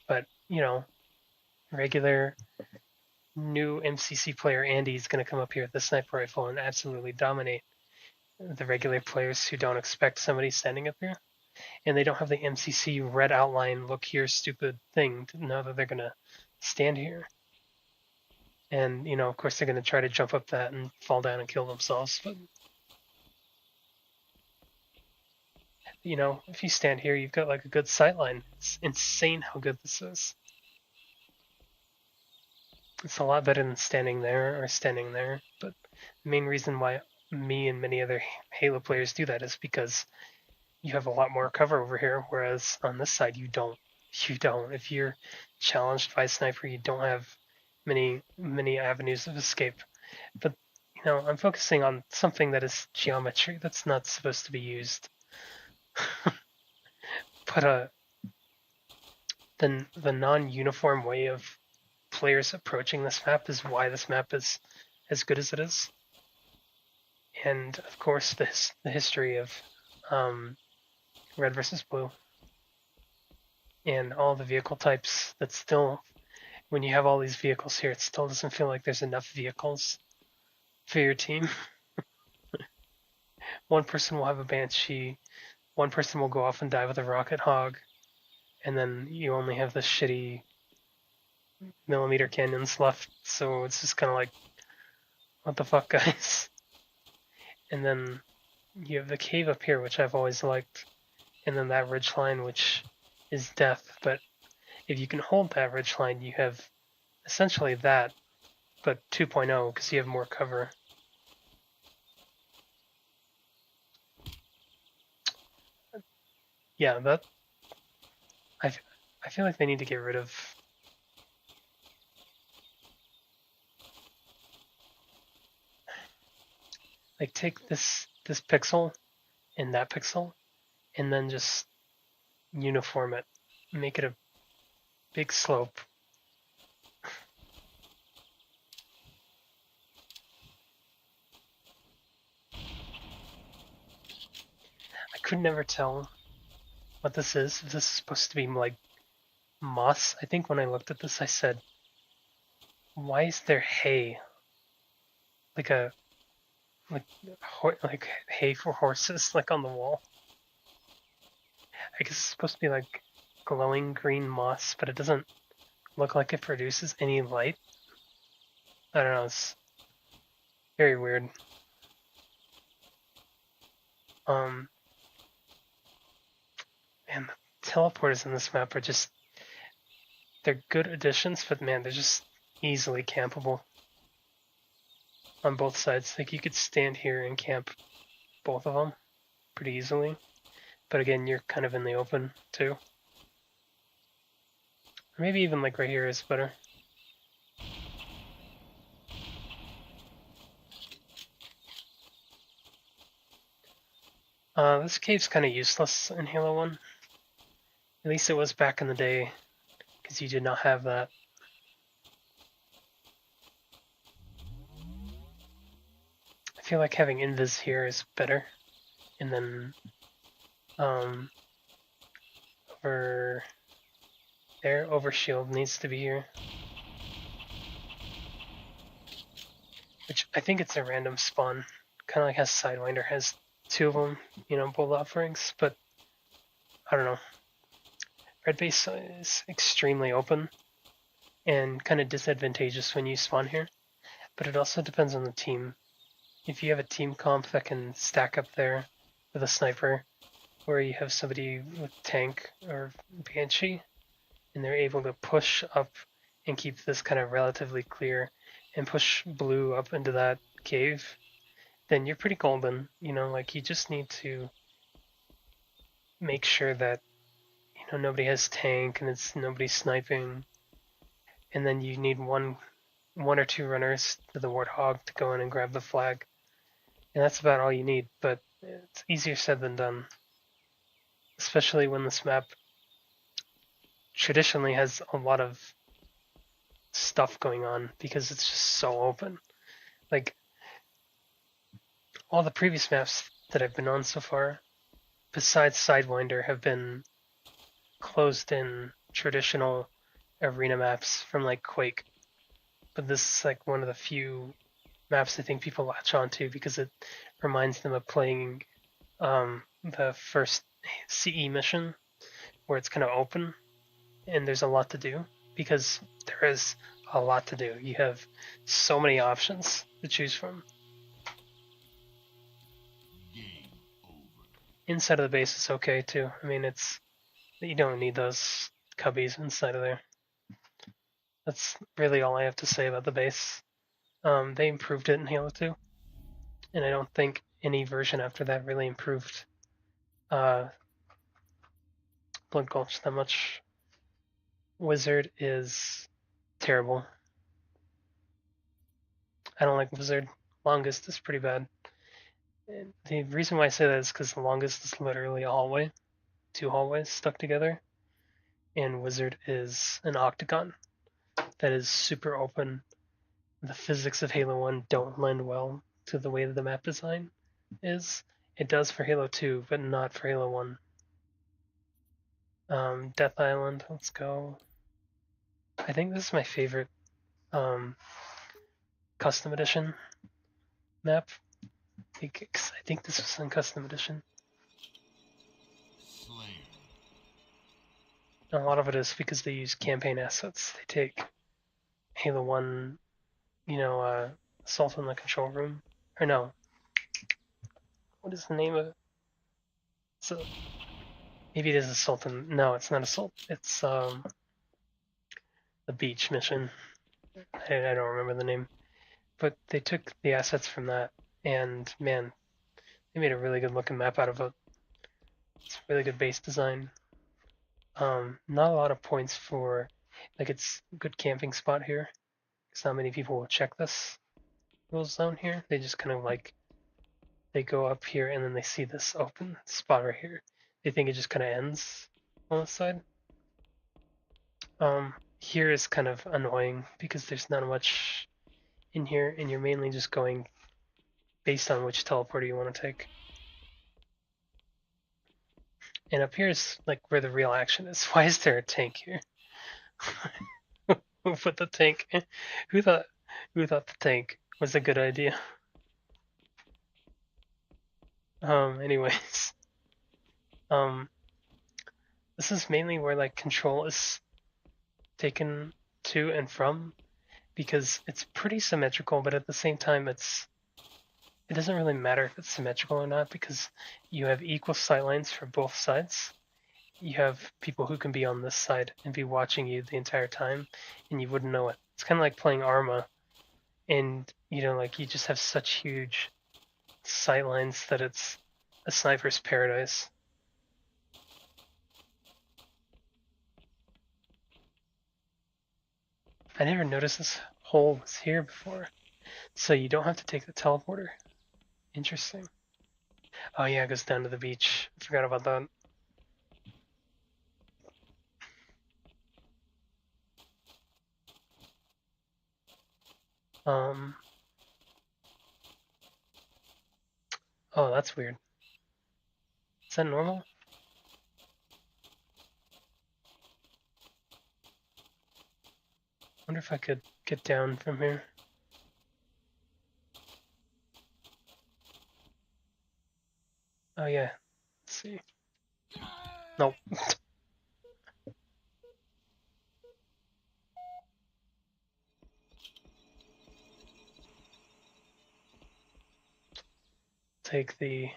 but regular new MCC player Andy is going to come up here with the sniper rifle and absolutely dominate the regular players who don't expect somebody standing up here. And they don't have the MCC red outline, look here, stupid thing to know that they're going to stand here. And, of course, they're going to try to jump up that and fall down and kill themselves. But, if you stand here, you've got like a good sightline. It's insane how good this is. It's a lot better than standing there or standing there. But the main reason why me and many other Halo players do that is because you have a lot more cover over here, whereas on this side you don't. If you're challenged by a sniper, you don't have many avenues of escape. But I'm focusing on something that is geometry that's not supposed to be used. But the non-uniform way of players approaching this map is why this map is as good as it is. And of course, the history of red versus blue and all the vehicle types that still when you have all these vehicles here, it still doesn't feel like there's enough vehicles for your team. One person will have a Banshee, one person will go off and die with a Rocket Hog, and then you only have the shitty millimeter cannons left, so it's just kind of like, what the fuck, guys? And then you have the cave up here, which I've always liked, and then that ridge line, which is death, but if you can hold that ridge line, you have essentially that, but 2.0, because you have more cover. Yeah, that I, I feel like they need to get rid of. Like take this pixel and that pixel, and then just uniform it, make it a big slope. I could never tell what this is. If this is supposed to be like moss. I think when I looked at this, I said, "Why is there hay? Like a like hay for horses, like on the wall?" I guess it's supposed to be like glowing green moss, but it doesn't look like it produces any light. I don't know. It's very weird. Um, and the teleporters in this map are just they're good additions, but man, they're just easily campable on both sides. Like you could stand here and camp both of them pretty easily. But again, you're kind of in the open too. Or maybe even like right here is better. This cave's kind of useless in Halo 1. At least it was back in the day, because you did not have that. I feel like having invis here is better. And then over there, overshield needs to be here. Which I think it's a random spawn. Kind of like how Sidewinder has two of them, both offerings, but I don't know. Red base is extremely open and kind of disadvantageous when you spawn here, but it also depends on the team. If you have a team comp that can stack up there with a sniper, or you have somebody with tank or Banshee, and they're able to push up and keep this kind of relatively clear and push blue up into that cave, then you're pretty golden. Like you just need to make sure that nobody has tank and it's nobody sniping, and then you need one or two runners to the Warthog to go in and grab the flag, and that's about all you need. But it's easier said than done, especially when this map traditionally has a lot of stuff going on because it's just so open. Like all the previous maps that I've been on so far, besides Sidewinder, have been closed in traditional arena maps from like Quake. But this is like one of the few maps I think people latch onto because it reminds them of playing the first CE mission where it's kind of open and there's a lot to do, because there is a lot to do. You have so many options to choose from. Game over. Inside of the base is okay too. I mean, you don't need those cubbies inside of there. That's really all I have to say about the base. They improved it in Halo 2, and I don't think any version after that really improved Blood Gulch that much. Wizard is terrible. I don't like Wizard. Longest is pretty bad. And the reason why I say that is because the longest is literally a hallway, two hallways stuck together, and Wizard is an octagon that is super open. The physics of Halo 1 don't lend well to the way that the map design is. It does for Halo 2, but not for Halo 1. Death Island, let's go. I think this is my favorite custom edition map. Because I think this was in custom edition. Slayer. And a lot of it is because they use campaign assets. They take Halo 1, Assault on the Control Room. Or no. What is the name of it? So maybe it is Assault on... No, it's not Assault. It's the beach mission. I don't remember the name. But they took the assets from that, and man, they made a really good looking map out of it. It's a really good base design. Not a lot of points for, like, it's a good camping spot here, because not many people will check this little zone here. They just kind of like, they go up here and then they see this open spot right here. They think it just kind of ends on this side. Here is kind of annoying because there's not much in here, and you're mainly just going based on which teleporter you want to take. And up here is like where the real action is. Why is there a tank here? Who put the tank? Who thought the tank was a good idea? Anyways. This is mainly where like control is taken to and from, because it's pretty symmetrical, but at the same time it doesn't really matter if it's symmetrical or not, because you have equal sightlines for both sides. You have people who can be on this side and be watching you the entire time, and you wouldn't know it. It's kind of like playing Arma, and like you just have such huge sightlines that it's a sniper's paradise. I never noticed this hole was here before. So you don't have to take the teleporter. Interesting. Oh yeah, it goes down to the beach. I forgot about that. Um. Oh, that's weird. Is that normal? Wonder if I could get down from here. Oh yeah. Let's see. Nope. Take the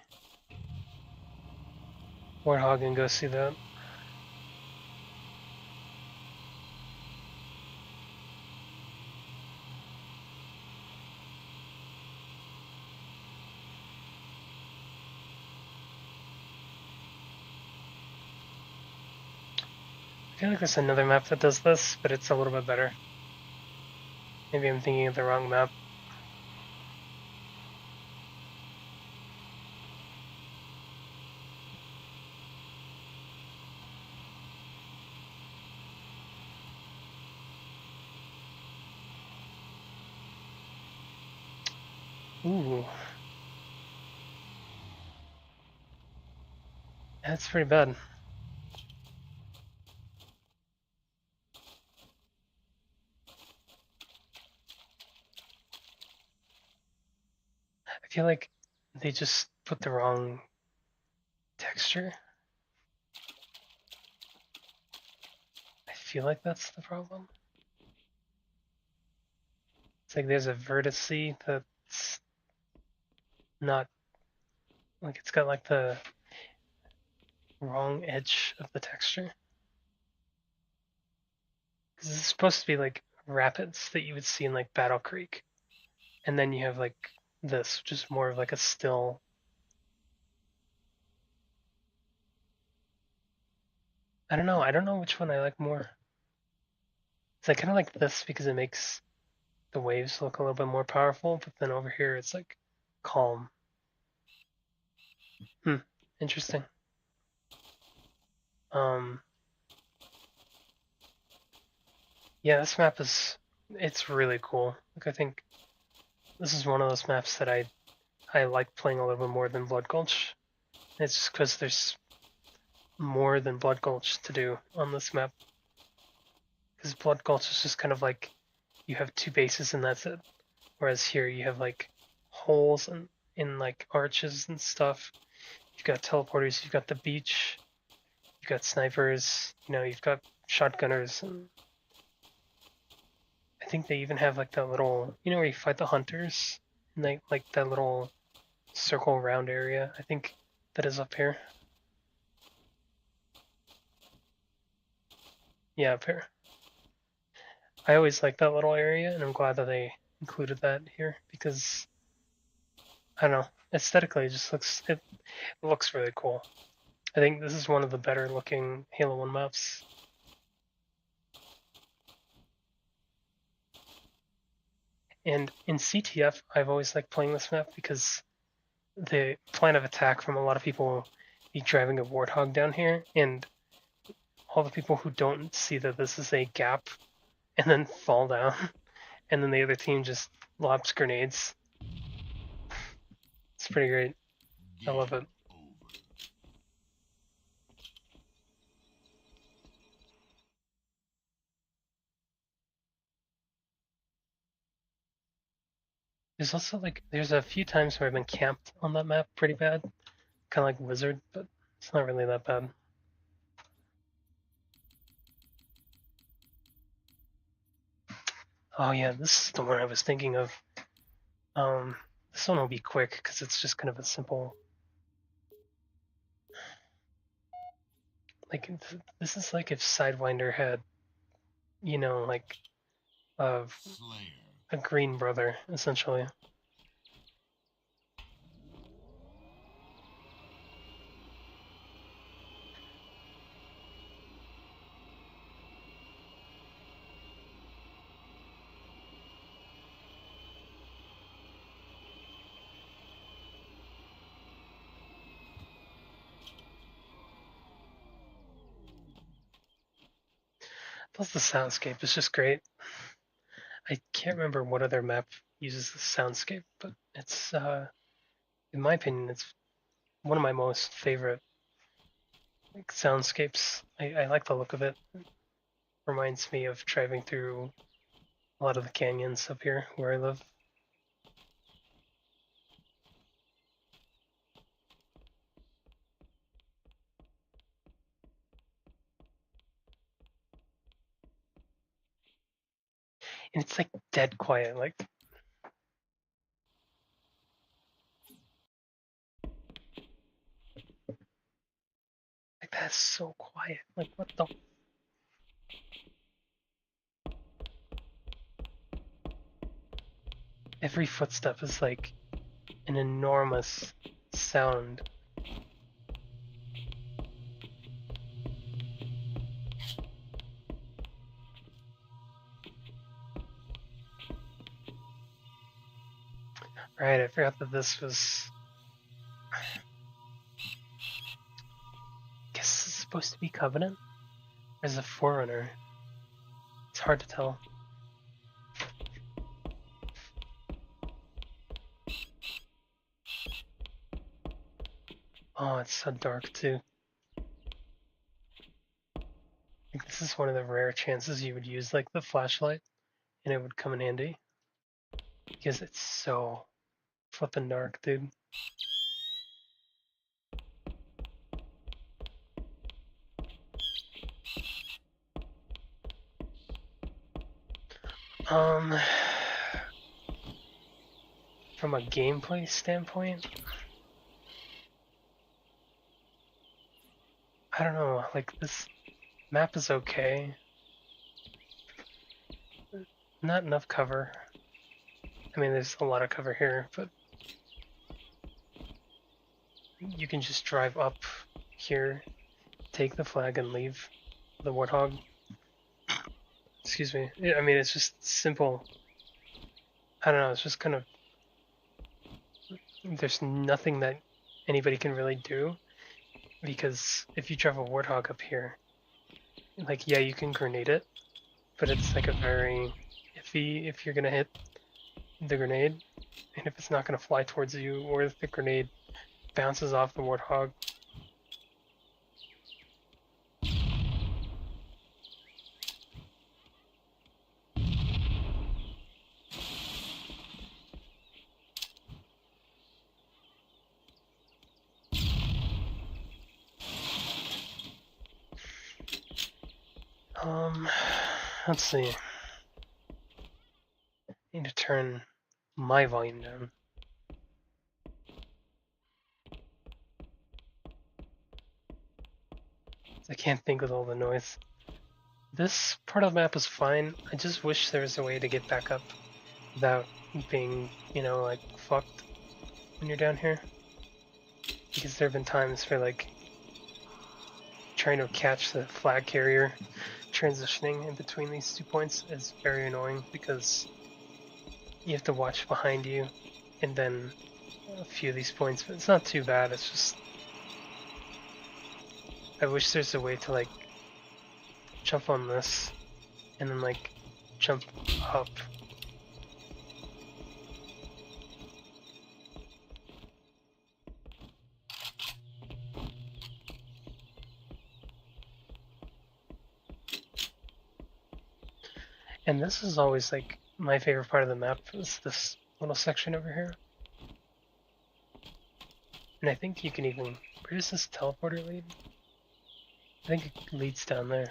Warthog and go see that. I feel like there's another map that does this, but it's a little bit better. Maybe I'm thinking of the wrong map. Ooh. That's pretty bad. I feel like they just put the wrong texture. I feel like that's the problem. It's like there's a vertice that's not, like, it's got like the wrong edge of the texture. Because it's supposed to be like rapids that you would see in like Battle Creek. And then you have like this, which is more of like a still. I don't know. I don't know which one I like more. I kind of like this because it makes the waves look a little bit more powerful, but then over here it's like calm. Interesting. Um, yeah, this map it's really cool. Like, I think this is one of those maps that I like playing a little bit more than Blood Gulch. It's just because there's more than Blood Gulch to do on this map. Because Blood Gulch is just kind of like you have two bases and that's it. Whereas here you have like holes and in like arches and stuff. You've got teleporters, you've got the beach, you've got snipers, you've got shotgunners, and I think they even have like that little, where you fight the hunters, and they like that little circle round area. I think that is up here. Yeah, up here. I always like that little area, and I'm glad that they included that here because I don't know, aesthetically, it looks really cool. I think this is one of the better looking Halo 1 maps. And in CTF, I've always liked playing this map because the plan of attack from a lot of people will be driving a Warthog down here, and all the people who don't see that this is a gap and then fall down, and then the other team just lobs grenades. It's pretty great. I love it. There's also there's a few times where I've been camped on that map pretty bad, kind of like Wizard, but it's not really that bad. Oh yeah, this is the one I was thinking of. This one will be quick because it's just kind of a simple. This is like if Sidewinder had, like a green brother essentially. Plus the soundscape is just great. I can't remember what other map uses the soundscape, but it's in my opinion, it's one of my most favorite soundscapes. I like the look of it. It reminds me of driving through a lot of the canyons up here where I live. And it's like dead quiet. Like that's so quiet. Like what the. Every footstep is like an enormous sound. Right, I forgot that this was. I guess this is supposed to be Covenant? Or is it Forerunner? It's hard to tell. Oh, it's so dark too. Like, this is one of the rare chances you would use like the flashlight and it would come in handy. Because it's so flippin' dark, dude. Um, from a gameplay standpoint, I don't know, like this map is okay. Not enough cover. I mean, there's a lot of cover here, but you can just drive up here, take the flag, and leave the Warthog. Excuse me. Yeah, I mean, it's just simple. I don't know, it's just kind of. There's nothing that anybody can really do, because if you drive a Warthog up here, like, yeah, you can grenade it, but it's like a very iffy if you're gonna hit the grenade, and if it's not gonna fly towards you, or if the grenade bounces off the Warthog. Let's see. Need to turn my volume down. I can't think with all the noise. This part of the map is fine. I just wish there was a way to get back up without being, you know, like fucked when you're down here. Because there have been times where like trying to catch the flag carrier transitioning in between these 2 points is very annoying because you have to watch behind you and then a few of these points, but it's not too bad. It's just I wish there's a way to like jump on this and then like jump up. And this is always like my favorite part of the map is this little section over here. And I think you can even, where does this teleporter lead? I think it leads down there.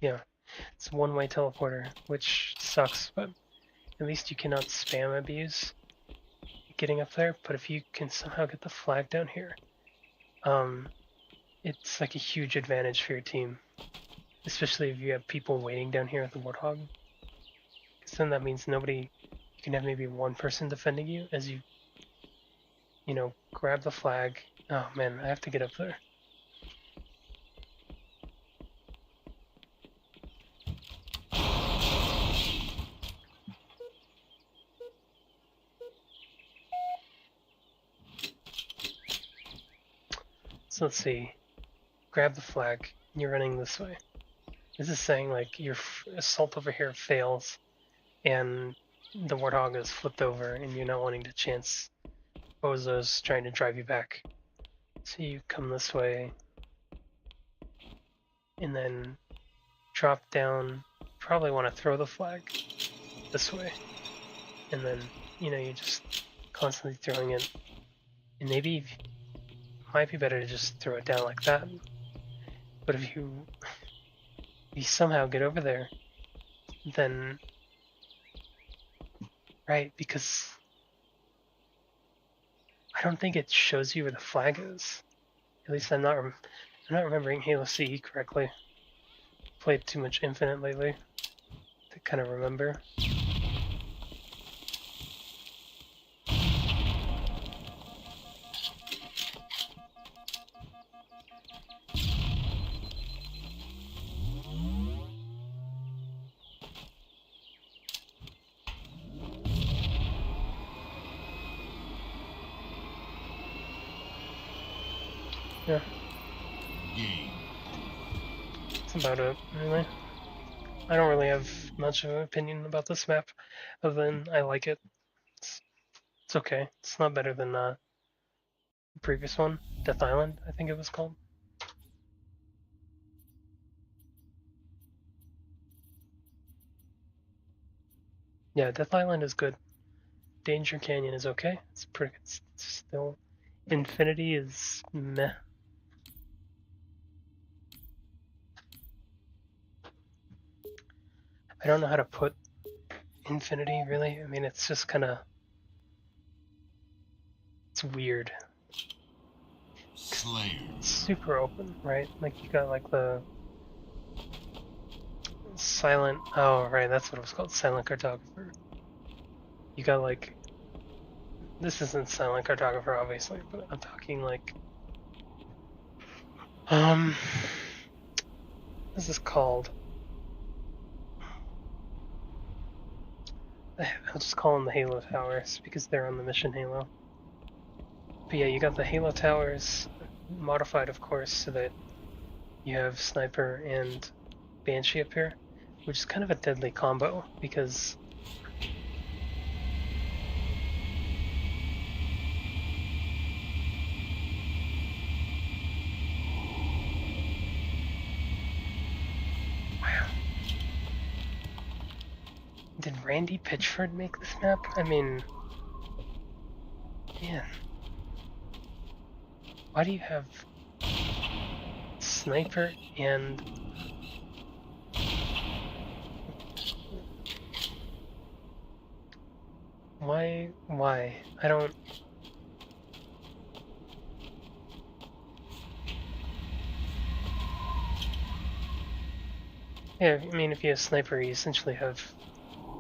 Yeah, it's a one-way teleporter, which sucks, but at least you cannot spam abuse getting up there. But if you can somehow get the flag down here, it's like a huge advantage for your team, especially if you have people waiting down here at the Warthog. Because then that means nobody, you can have maybe one person defending you as you know, grab the flag. Oh man, I have to get up there. So let's see. Grab the flag. You're running this way. This is saying like your assault over here fails, and the Warthog is flipped over, and you're not wanting to chance bozos trying to drive you back. So you come this way, and then drop down. Probably want to throw the flag this way, and then you know you're just constantly throwing it. And maybe it might be better to just throw it down like that. But if you somehow get over there, then right, because I don't think it shows you where the flag is. At least I'm not remembering Halo CE correctly. Played too much Infinite lately to kind of remember. Yeah. That's about it, really. I don't really have much of an opinion about this map, other than I like it. It's okay. It's not better than the previous one, Death Island, I think it was called. Yeah, Death Island is good. Danger Canyon is okay. It's pretty. It's still. Infinity is meh. I don't know how to put Infinity really. I mean, it's just kind of. It's weird. Slayer. It's super open, right? Like you got like the silent. Oh, right, that's what it was called. Silent Cartographer. You got like. This isn't Silent Cartographer, obviously, but I'm talking like. What's this called? I'll just call them the Halo Towers because they're on the mission Halo. But yeah, you got the Halo Towers modified, of course, so that you have Sniper and Banshee up here, which is kind of a deadly combo because wow. Did Randy Pitchford make this map? I mean, man. Why do you have sniper and why? I don't. Yeah, I mean, if you have sniper, you essentially have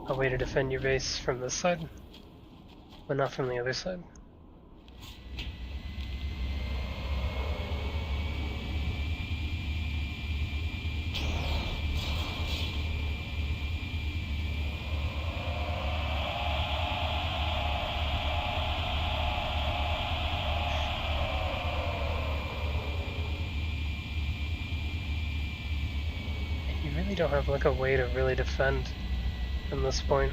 a way to defend your base from this side, but not from the other side. And you really don't have like a way to really defend from this point.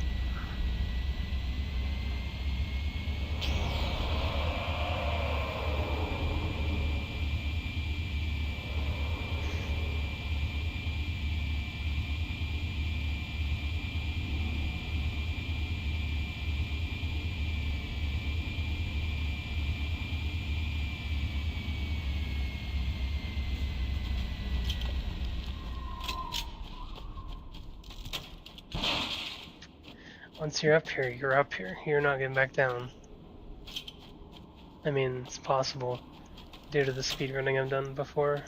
Once you're up here, you're up here. You're not getting back down. I mean, it's possible due to the speedrunning I've done before.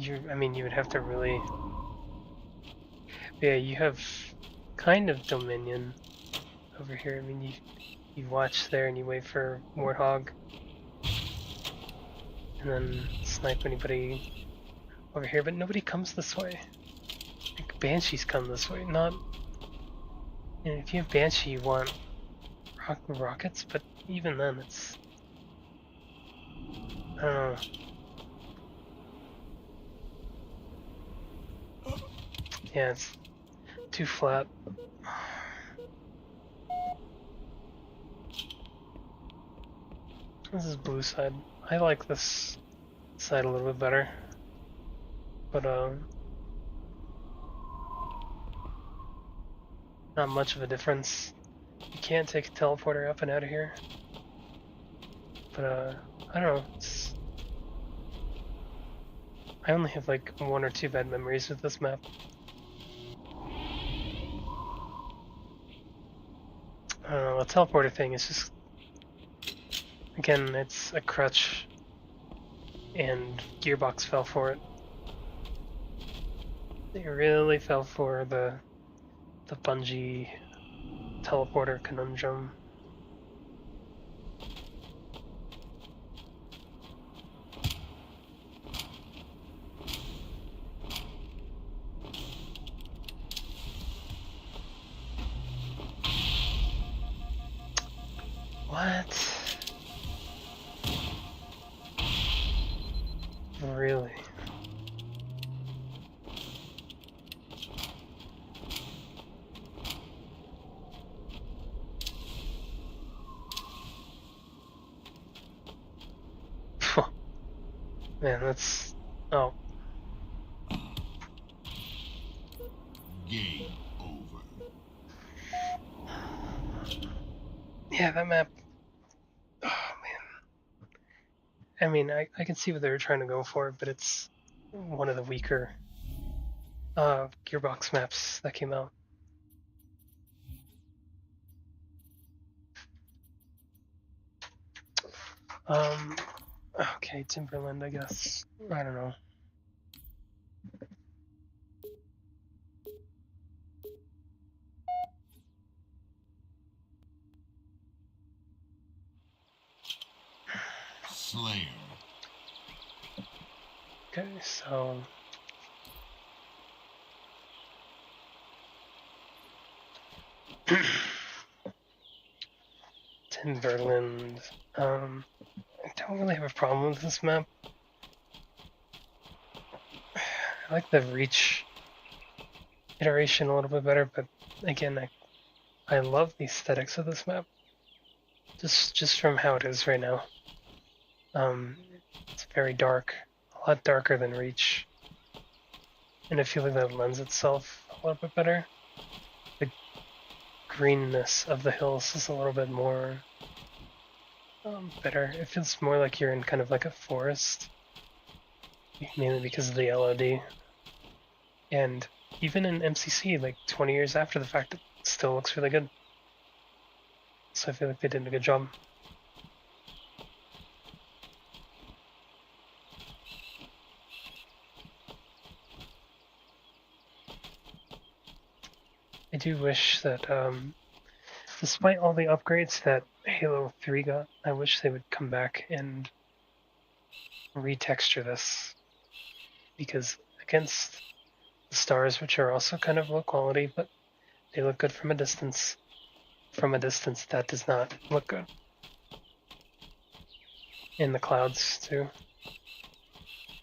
I mean, you would have to really. Yeah, you have kind of dominion over here. I mean, you watch there and you wait for Warthog, and then snipe anybody over here. But nobody comes this way. Like Banshees come this way, not. And if you have Banshee, you want rockets, but even then, it's. I don't know. Yeah, it's too flat. This is blue side. I like this side a little bit better, but not much of a difference. You can't take a teleporter up and out of here, but I don't know. I only have like 1 or 2 bad memories with this map. I don't know, the teleporter thing is just, again, it's a crutch, and Gearbox fell for it. They really fell for the Bungie teleporter conundrum. What? Really? Man, that's... Oh. Game over. Yeah, that map... Oh, man. I mean, I can see what they were trying to go for, but it's one of the weaker Gearbox maps that came out. Okay, Timberland, I guess. I don't know. Slayer. Okay, so... Timberland. I don't really have a problem with this map. I like the Reach iteration a little bit better, but again, I love the aesthetics of this map. Just from how it is right now. It's very dark, a lot darker than Reach, and I feel like that lends itself a little bit better. The greenness of the hills is a little bit more better. It feels more like you're in kind of like a forest, mainly because of the LOD. And even in MCC, like 20 years after the fact, it still looks really good. So I feel like they did a good job. I do wish that, despite all the upgrades that Halo 3 got, I wish they would come back and retexture this. Because against the stars, which are also kind of low quality, but they look good from a distance, that does not look good. In the clouds, too.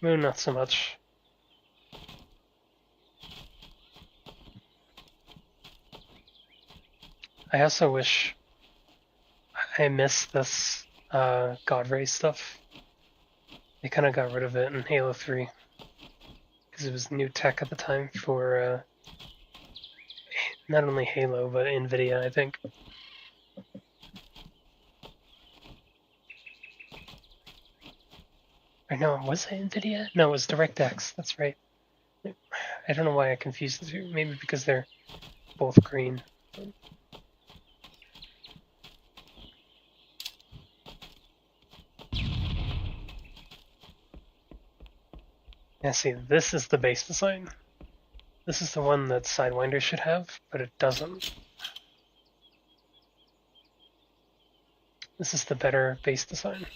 Moon, not so much. I also wish I missed this God Ray stuff. They kind of got rid of it in Halo 3 because it was new tech at the time for not only Halo but NVIDIA, I think. Or no, was it NVIDIA? No, it was DirectX. That's right. I don't know why I confused the two. Maybe because they're both green. Yeah, see, this is the base design. This is the one that Sidewinder should have, but it doesn't. This is the better base design.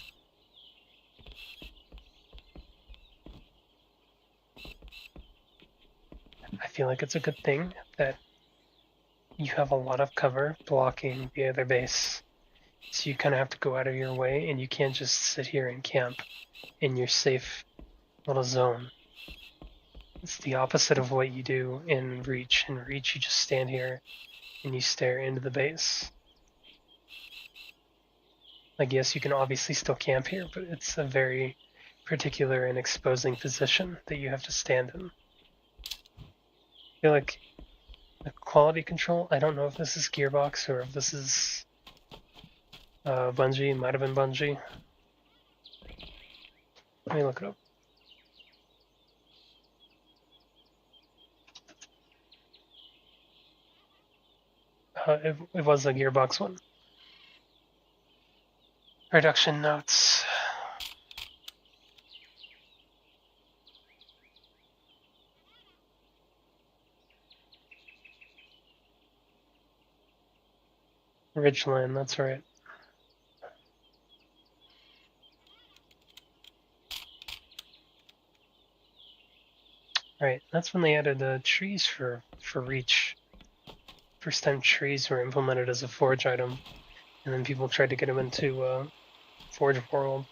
I feel like it's a good thing that you have a lot of cover blocking the other base. So you kind of have to go out of your way, and you can't just sit here and camp in your safe little zone. It's the opposite of what you do in Reach. In Reach, you just stand here and you stare into the base. Like, yes, you can obviously still camp here, but it's a very particular and exposing position that you have to stand in. I feel like the quality control, I don't know if this is Gearbox or if this is Bungie. It might have been Bungie. Let me look it up. It was a Gearbox one. Production notes. Ridgeline, that's right. Right, that's when they added trees for Reach. First time trees were implemented as a Forge item, and then people tried to get them into Forge World.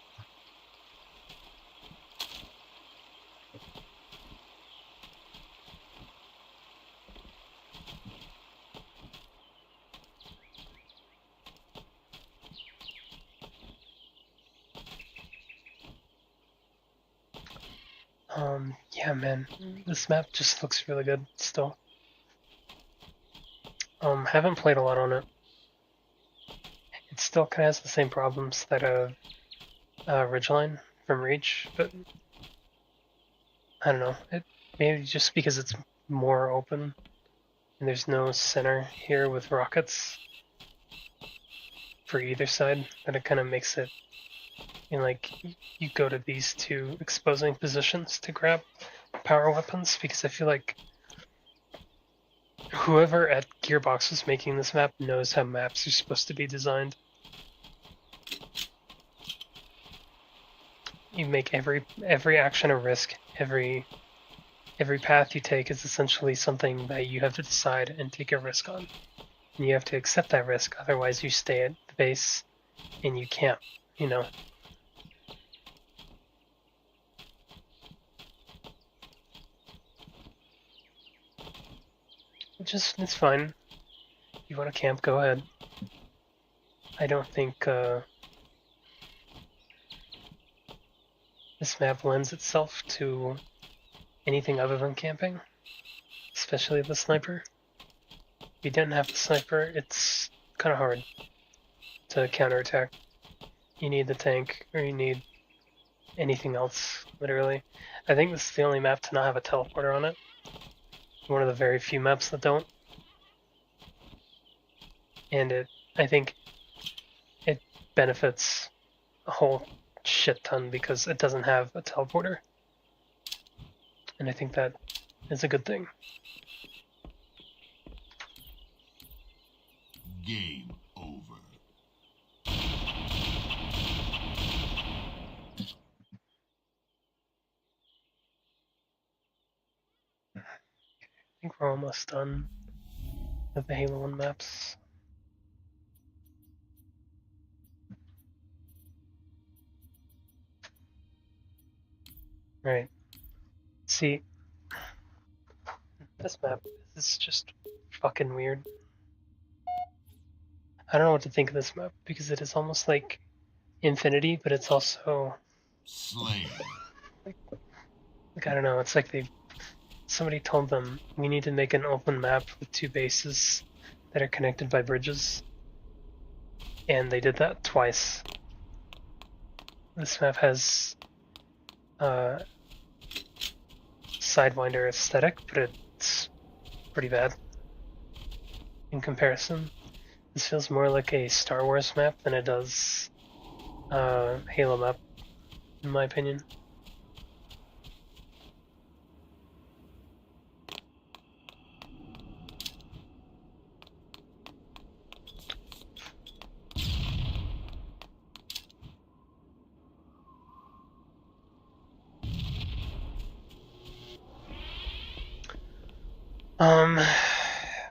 Yeah, man, this map just looks really good still. Haven't played a lot on it. It still kind of has the same problems that Ridgeline from Reach, but I don't know. It maybe just because it's more open and there's no center here with rockets for either side, that it kind of makes it, you know, like you go to these two exposing positions to grab power weapons, because I feel like whoever at Gearbox is making this map knows how maps are supposed to be designed. You make every action a risk. Every path you take is essentially something that you have to decide and take a risk on. And you have to accept that risk, otherwise you stay at the base and you can't, you know. It's fine. If you want to camp, go ahead. I don't think this map lends itself to anything other than camping, especially the sniper. If you didn't have the sniper, it's kind of hard to counterattack. you need the tank, or you need anything else, literally. I think this is the only map to not have a teleporter on it. One of the very few maps that don't. And I think it benefits a whole shit ton because it doesn't have a teleporter. And I think that is a good thing. Game over. I think we're almost done with the Halo 1 maps. Right. See, this map is just fucking weird. I don't know what to think of this map because it is almost like Infinity, but it's also Slain. like I don't know. It's like somebody told them we need to make an open map with two bases that are connected by bridges, and they did that twice. This map has Sidewinder aesthetic, but it's pretty bad in comparison. This feels more like a Star Wars map than it does Halo map, in my opinion.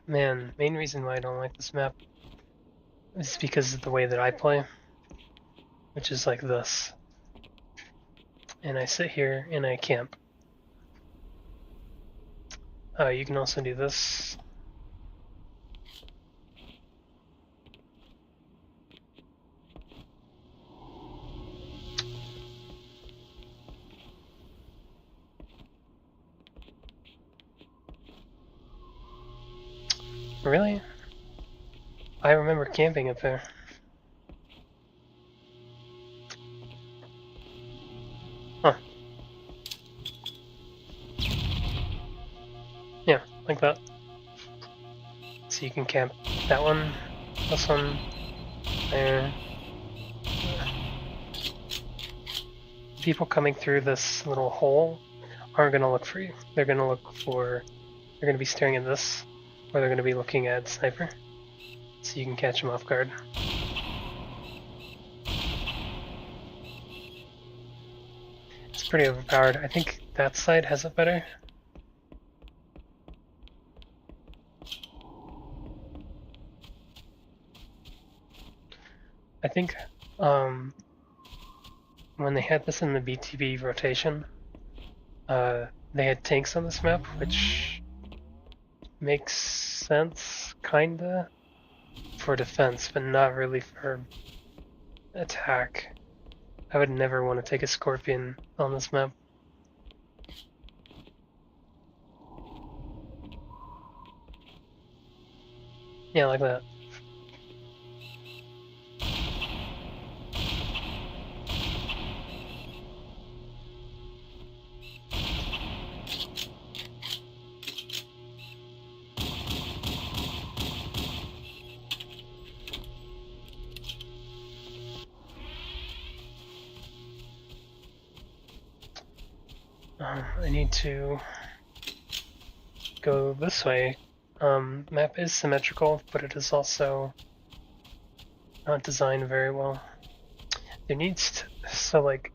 Man, main reason why I don't like this map is because of the way that I play, which is like this. And I sit here and I camp. You can also do this. Really? I remember camping up there. Huh. Yeah, like that. So you can camp that one, this one, there. People coming through this little hole aren't gonna look for you. They're gonna be staring at this, or they're gonna be looking at sniper. So you can catch them off guard. It's pretty overpowered. I think that side has it better. I think when they had this in the BTB rotation, they had tanks on this map, which makes sense, kinda, for defense, but not really for attack. I would never want to take a Scorpion on this map. Yeah, like that. I need to go this way. Map is symmetrical, but it is also not designed very well. There needs to, so like,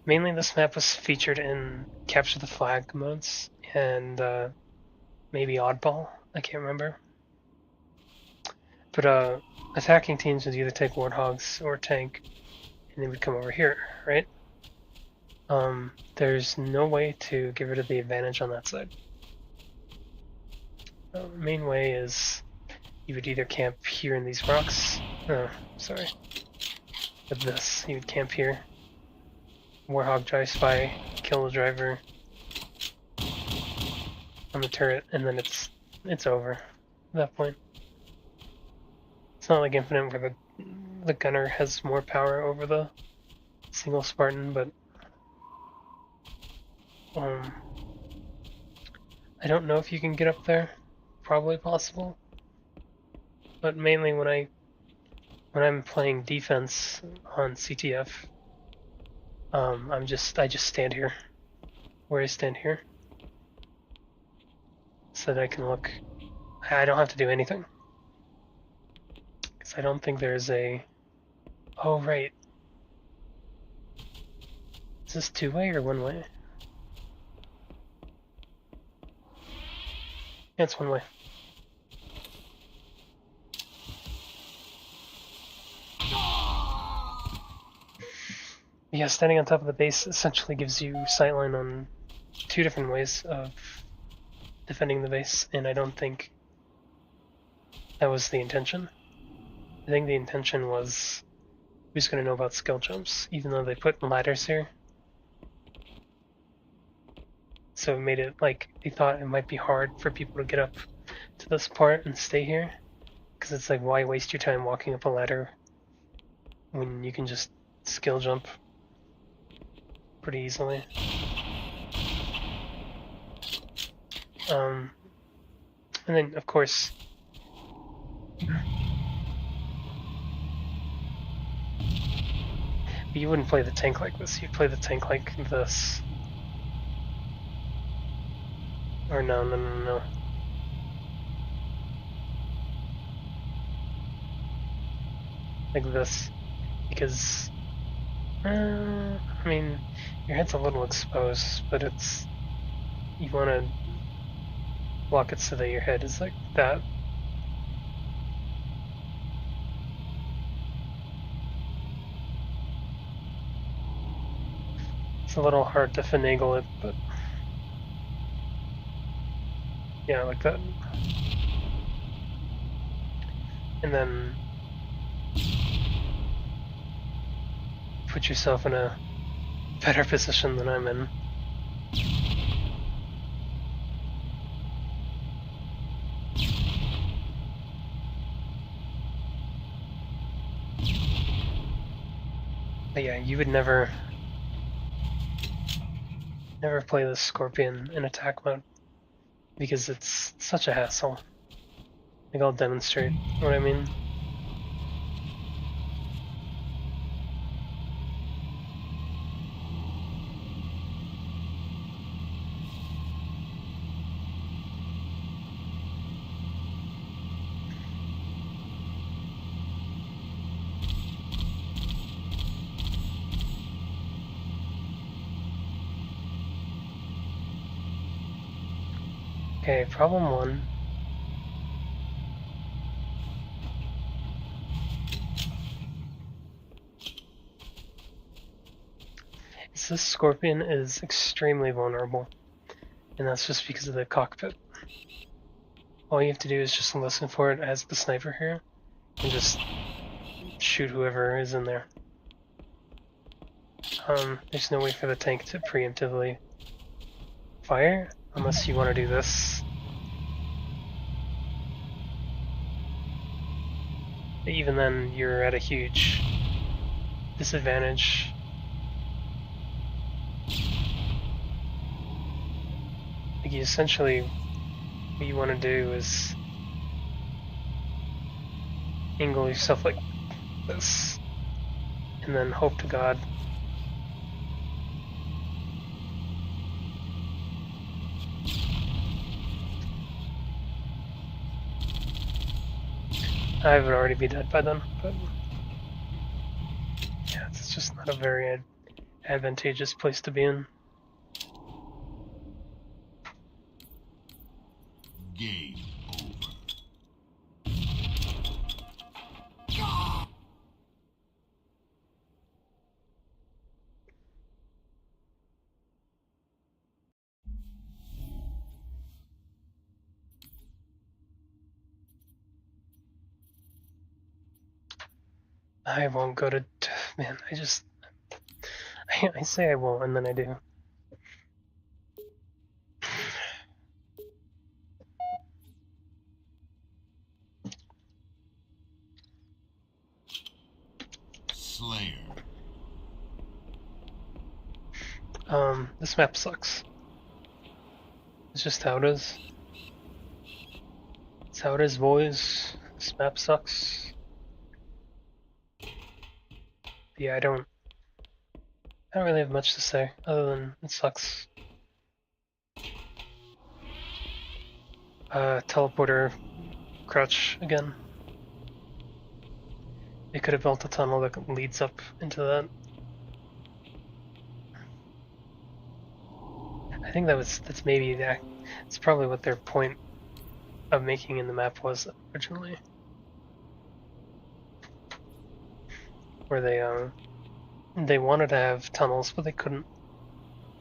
mainly this map was featured in Capture the Flag modes and maybe Oddball, I can't remember. But attacking teams would either take Warthogs or tank, and they would come over here, right? There's no way to get rid of the advantage on that side. The main way is you would either camp here in these rocks. Oh, sorry. With this, you would camp here. Warthog drives by, kill the driver on the turret, and then it's over at that point. It's not like Infinite where the gunner has more power over the single Spartan, but um, I don't know if you can get up there. Probably possible, but mainly when I'm playing defense on CTF, I just stand here, where I stand here, so that I can look. I don't have to do anything, because I don't think there's a. Oh right, is this two-way or one-way? Yeah, it's one-way. Yeah, standing on top of the base essentially gives you sightline on two different ways of defending the base, and I don't think that was the intention. I think the intention was who's going to know about skill jumps, even though they put ladders here. So it made it like they thought it might be hard for people to get up to this part and stay here. Because it's like, why waste your time walking up a ladder when you can just skill jump pretty easily? And then, of course, you wouldn't play the tank like this. You'd play the tank like this. Or no, no, no, no. Like this. Because, I mean, your head's a little exposed, but it's, you want to block it so that your head is like that. It's a little hard to finagle it, but yeah, like that. And then put yourself in a better position than I'm in. But yeah, you would never play the Scorpion in attack mode because it's such a hassle. Like, I'll demonstrate what I mean. Okay, problem one. Is this Scorpion is extremely vulnerable, and that's just because of the cockpit. All you have to do is just listen for it as the sniper here, and just shoot whoever is in there. There's no way for the tank to preemptively fire, unless you want to do this. But even then, you're at a huge disadvantage. Like, you essentially, what you want to do is angle yourself like this, and then hope to God. I would already be dead by then, but yeah, it's just not a very advantageous place to be in. Game over. I won't go to. Man, I say I won't, and then I do. Slayer. This map sucks. It's just how it is. It's how it is, boys. This map sucks. But yeah, I don't really have much to say other than it sucks. Teleporter crouch again. They could have built a tunnel that leads up into that. I think that's maybe it's probably what their point of making in the map was originally, where they wanted to have tunnels but they couldn't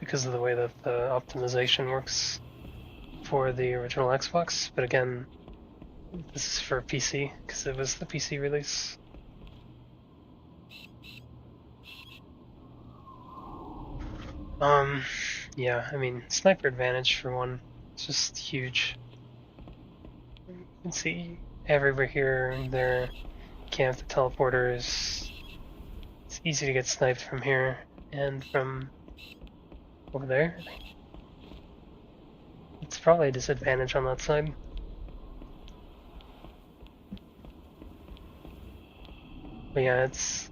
because of the way that the optimization works for the original Xbox. But again, this is for PC because it was the PC release. Yeah, I mean, sniper advantage for one, it's just huge. You can see everywhere here and there. Camp the teleporters. It's easy to get sniped from here and from over there. It's probably a disadvantage on that side. But yeah, it's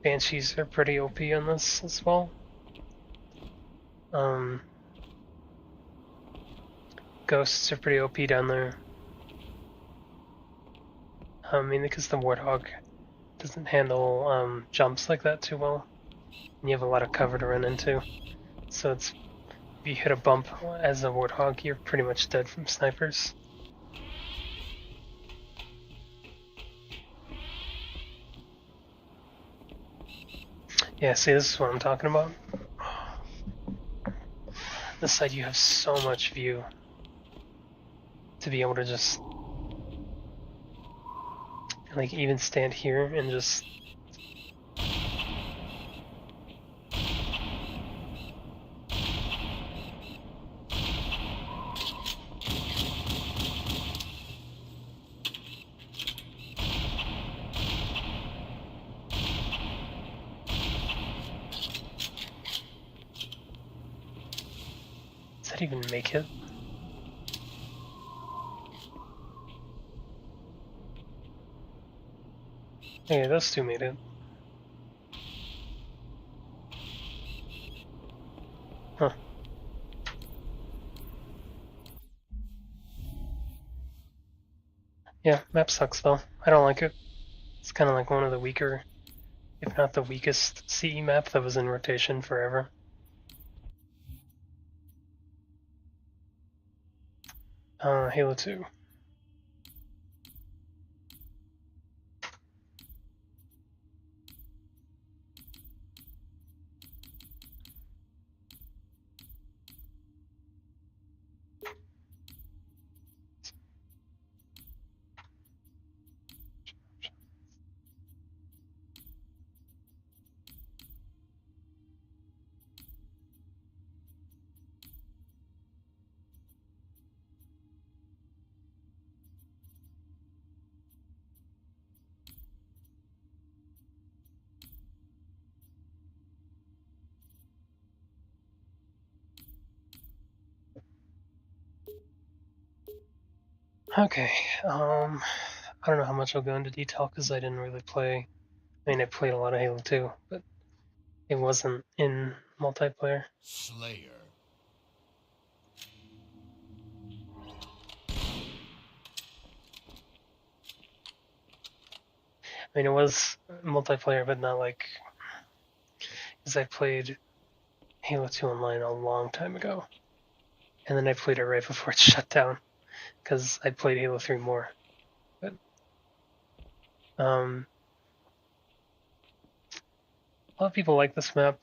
Banshees are pretty OP on this as well. Ghosts are pretty OP down there. Mainly because the Warthog doesn't handle jumps like that too well, and you have a lot of cover to run into. So it's if you hit a bump as a Warthog, you're pretty much dead from snipers. Yeah, see, this is what I'm talking about. This side you have so much view to be able to just like even stand here and just does that even make it? Okay, those two made it. Huh. Yeah, map sucks though. I don't like it. It's kind of like one of the weaker, if not the weakest CE map that was in rotation forever. Halo 2. Okay, I don't know how much I'll go into detail because I didn't really play. I mean, I played a lot of Halo 2, but it wasn't in multiplayer. Slayer. I mean, it was multiplayer, but not like because I played Halo 2 online a long time ago, and then I played it right before it shut down because I played Halo 3 more. But a lot of people like this map.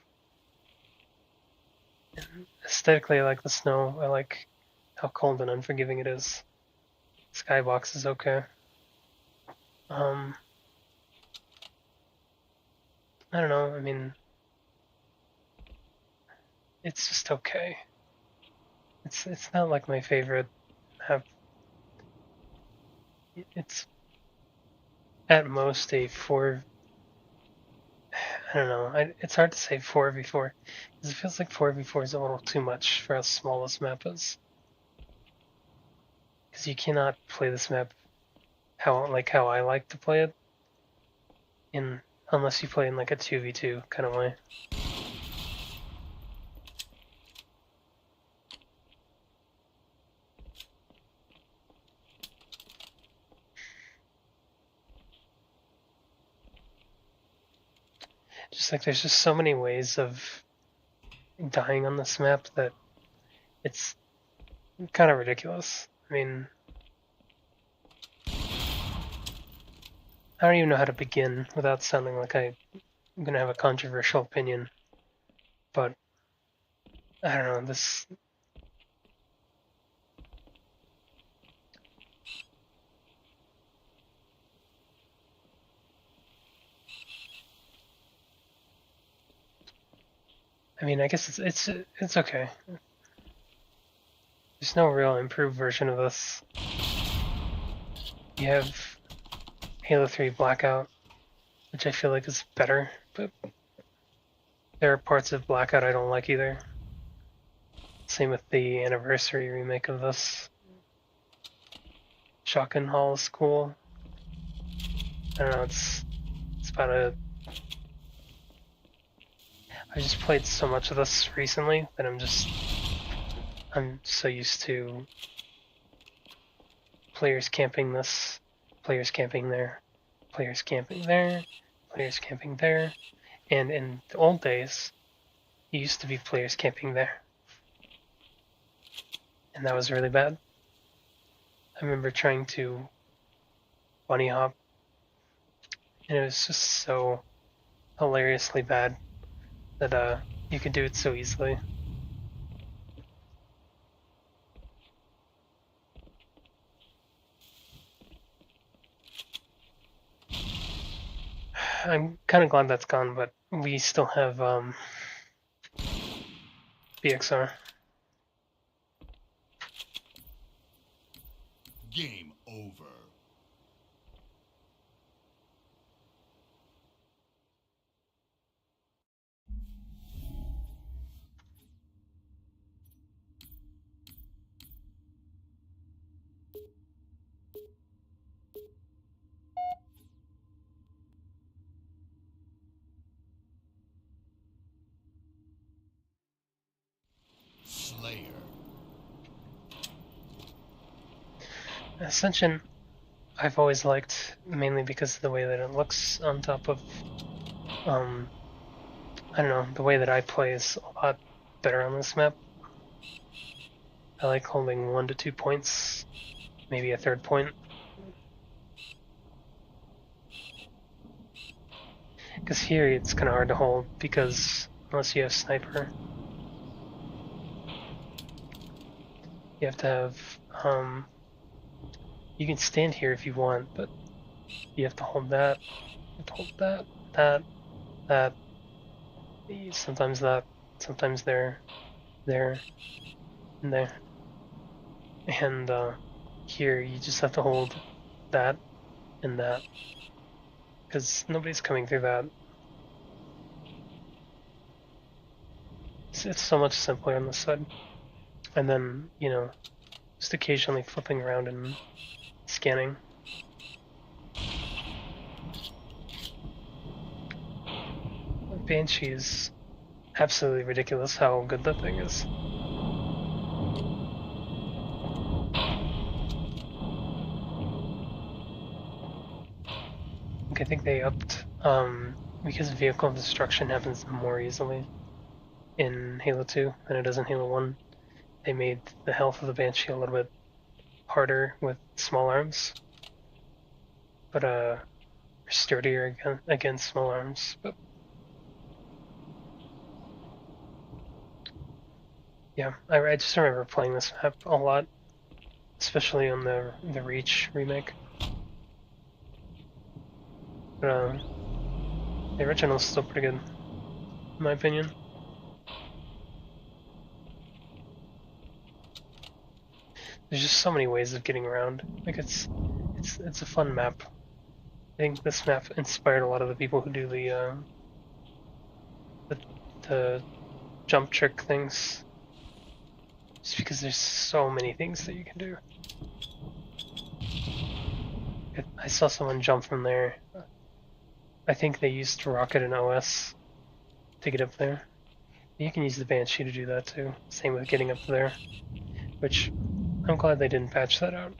Aesthetically, I like the snow. I like how cold and unforgiving it is. Skybox is okay. I don't know. I mean, it's just okay. It's not like my favorite map. It's at most a 4 I don't know. It's hard to say 4v4 because it feels like 4v4 is a little too much for how small this map is. Because you cannot play this map how I like to play it in unless you play in like a 2v2 kind of way. Just like there's just so many ways of dying on this map that it's kind of ridiculous. I mean, I don't even know how to begin without sounding like I'm gonna have a controversial opinion, but I don't know, this. I mean, I guess it's okay. There's no real improved version of this. You have Halo 3 Blackout, which I feel like is better, but there are parts of Blackout I don't like either. Same with the Anniversary remake of this. Shotgun Hall is cool. I don't know, it's about a... I just played so much of this recently that I'm so used to players camping this, players camping there, players camping there, players camping there, and in the old days, it used to be players camping there. And that was really bad. I remember trying to bunny hop, and it was just so hilariously bad that you could do it so easily. I'm kind of glad that's gone, but we still have BXR. Game over. Slayer. Ascension, I've always liked mainly because of the way that it looks on top of, I don't know, the way that I play is a lot better on this map. I like holding 1 to 2 points, maybe a third point. Because here it's kind of hard to hold because unless you have sniper, you have to have, you can stand here if you want, but you have to hold that, you have to hold that, sometimes that, sometimes there, and there. And here you just have to hold that and that, because nobody's coming through that. It's so much simpler on this side. And then, you know, just occasionally flipping around and scanning. Banshee is absolutely ridiculous how good that thing is. I think they upped, because vehicle destruction happens more easily in Halo 2 than it does in Halo 1. They made the health of the Banshee a little bit harder with small arms, but sturdier against small arms. But yeah, I just remember playing this map a lot, especially on the Reach remake. But the original's still pretty good, in my opinion. There's just so many ways of getting around. Like it's a fun map. I think this map inspired a lot of the people who do the jump trick things. Just because there's so many things that you can do. I saw someone jump from there. I think they used Rocket and OS to get up there. You can use the Banshee to do that too. Same with getting up there, which I'm glad they didn't patch that out.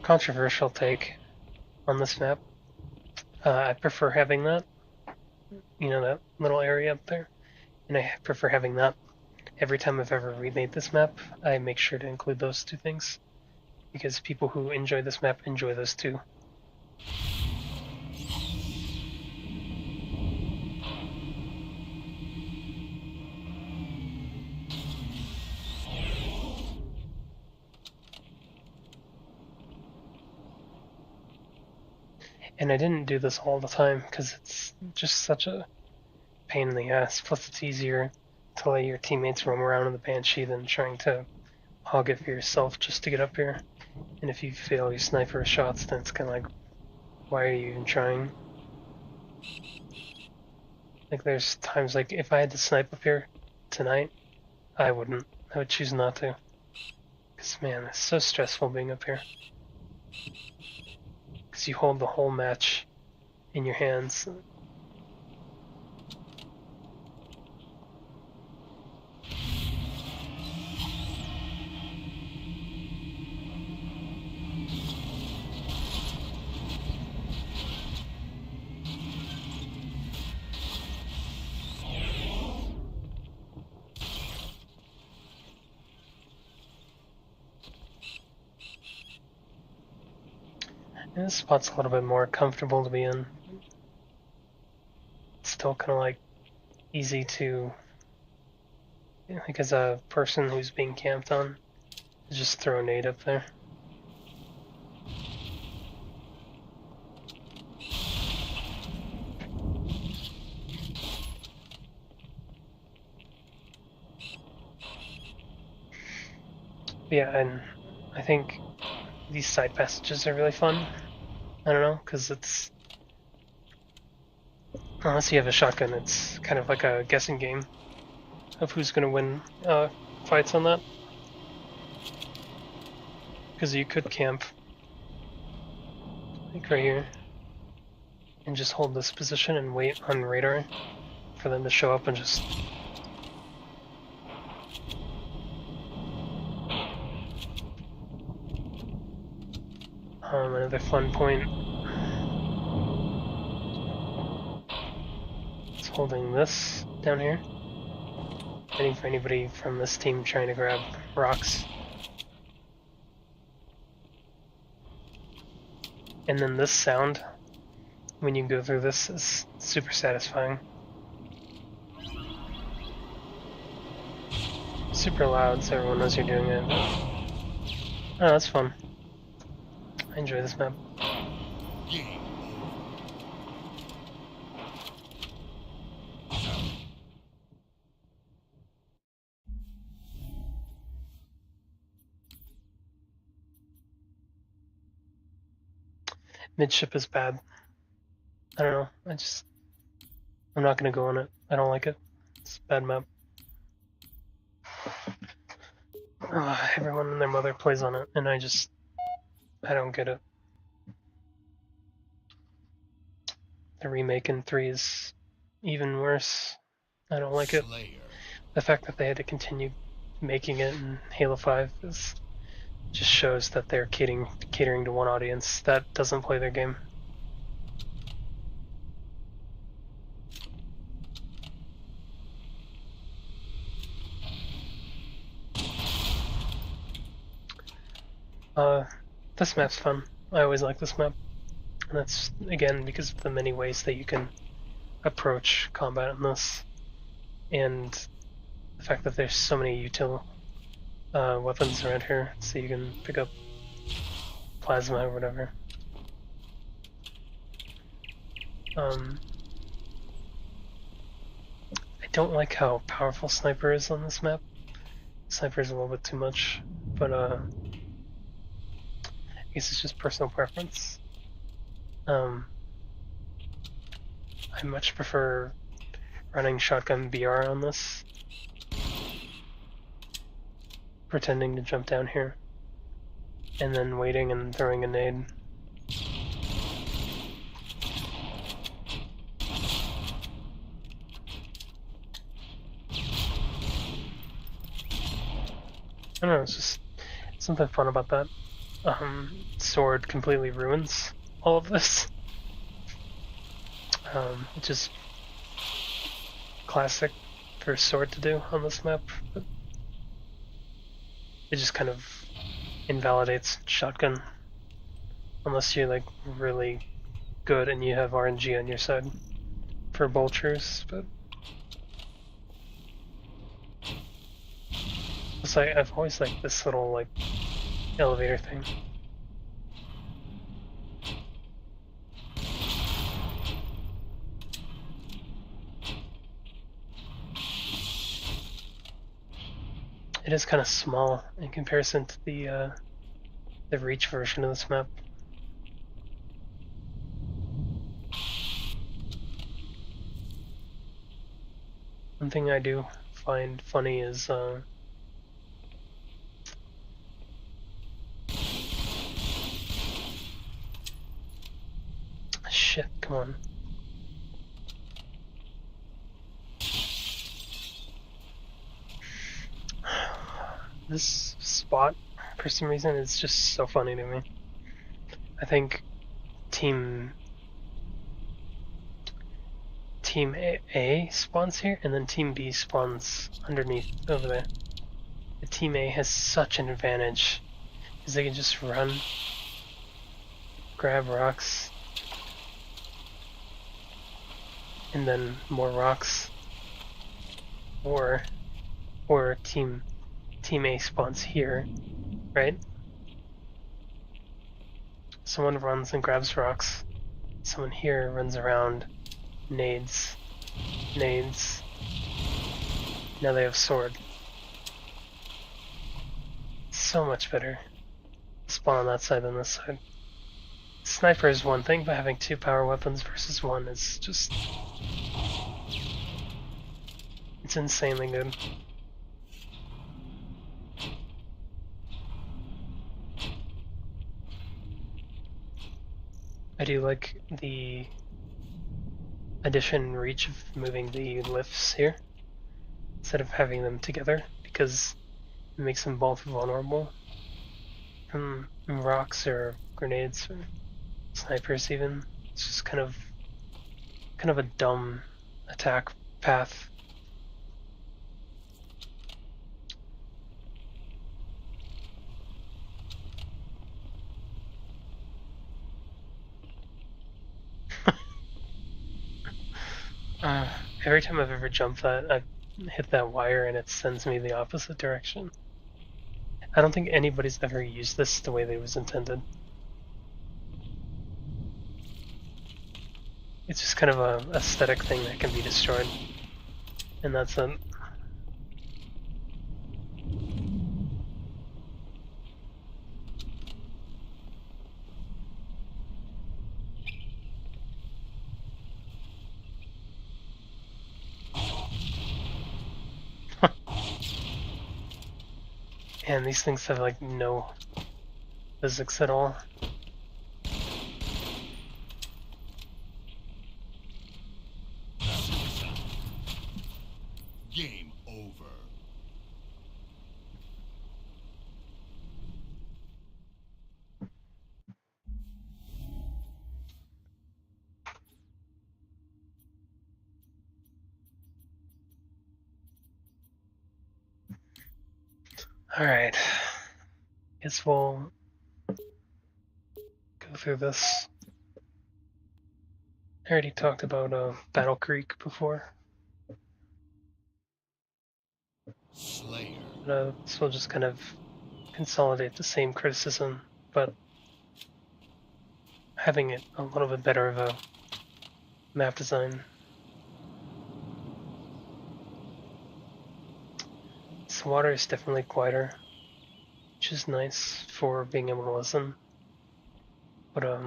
Controversial take on this map. I prefer having that, that little area up there, and I prefer having that. Every time I've ever remade this map, I make sure to include those two things, because people who enjoy this map enjoy those too. And I didn't do this all the time because it's just such a pain in the ass. Plus, it's easier to let your teammates roam around in the Banshee than trying to hog it for yourself just to get up here. And if you fail your sniper shots, then it's kind of like, why are you even trying? Like, there's times like if I had to snipe up here tonight, I wouldn't. I would choose not to. Because, man, it's so stressful being up here. Because you hold the whole match in your hands. And this spot's a little bit more comfortable to be in. It's still kind of like easy to, like as a person who's being camped on, just throw a nade up there. Yeah, and I think these side passages are really fun. I don't know, because it's, unless you have a shotgun, it's kind of like a guessing game of who's going to win fights on that. Because you could camp, like right here, and just hold this position and wait on radar for them to show up and just... another fun point is holding this down here, waiting for anybody from this team trying to grab rocks. And then this sound, when you go through this, is super satisfying. Super loud so everyone knows you're doing it. Oh, that's fun. I enjoy this map. Midship is bad. I don't know. I'm not gonna go on it. I don't like it. It's a bad map. Everyone and their mother plays on it, and I don't get it. The remake in 3 is even worse. I don't like it. The fact that they had to continue making it in Halo 5 just shows that they're catering to one audience that doesn't play their game. This map's fun. I always like this map. And that's, again, because of the many ways that you can approach combat in this. And the fact that there's so many util weapons around here, so you can pick up plasma or whatever. I don't like how powerful Sniper is on this map. Sniper is a little bit too much, but guess it's just personal preference. I much prefer running shotgun BR on this, pretending to jump down here, and then waiting and throwing a nade. I don't know, it's just something fun about that. Sword completely ruins all of this. Which is classic for sword to do on this map, but it just kind of invalidates shotgun unless you're like really good and you have RNG on your side for bolters. But it's like I've always liked this little like elevator thing. It is kind of small in comparison to the Reach version of this map. One thing I do find funny is shit, come on. This spot, for some reason, is just so funny to me. I think Team A spawns here, and then Team B spawns underneath over there. The Team A has such an advantage, because they can just run, grab rocks, and then more rocks. Or Team A spawns here, right? Someone runs and grabs rocks. Someone here runs around, nades. Now they have sword. So much better spawn on that side than this side. Sniper is one thing, but having two power weapons versus one is just... it's insanely good. I do like the addition and reach of moving the lifts here instead of having them together, because it makes them both vulnerable from rocks or grenades or snipers even. It's just kind of a dumb attack path. Every time I've ever jumped that, I've hit that wire and it sends me the opposite direction. I don't think anybody's ever used this the way that it was intended. It's just kind of a aesthetic thing that can be destroyed. And that's it. And these things have like no physics at all. Game over. Alright. Guess we'll go through this. I already talked about Battle Creek before. Slayer. This will just kind of consolidate the same criticism, but having it a little bit better of a map design. This water is definitely quieter, which is nice for being able to listen. But I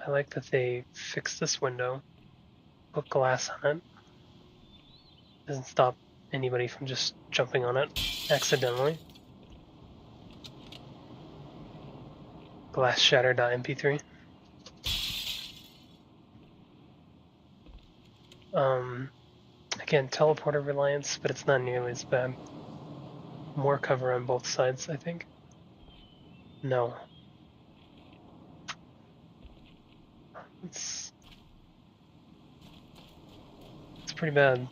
like that they fixed this window, put glass on it. Doesn't stop anybody from just jumping on it accidentally. Glass shatter.mp3. Again, teleporter reliance, but it's not nearly as bad. More cover on both sides, I think. No. It's pretty bad.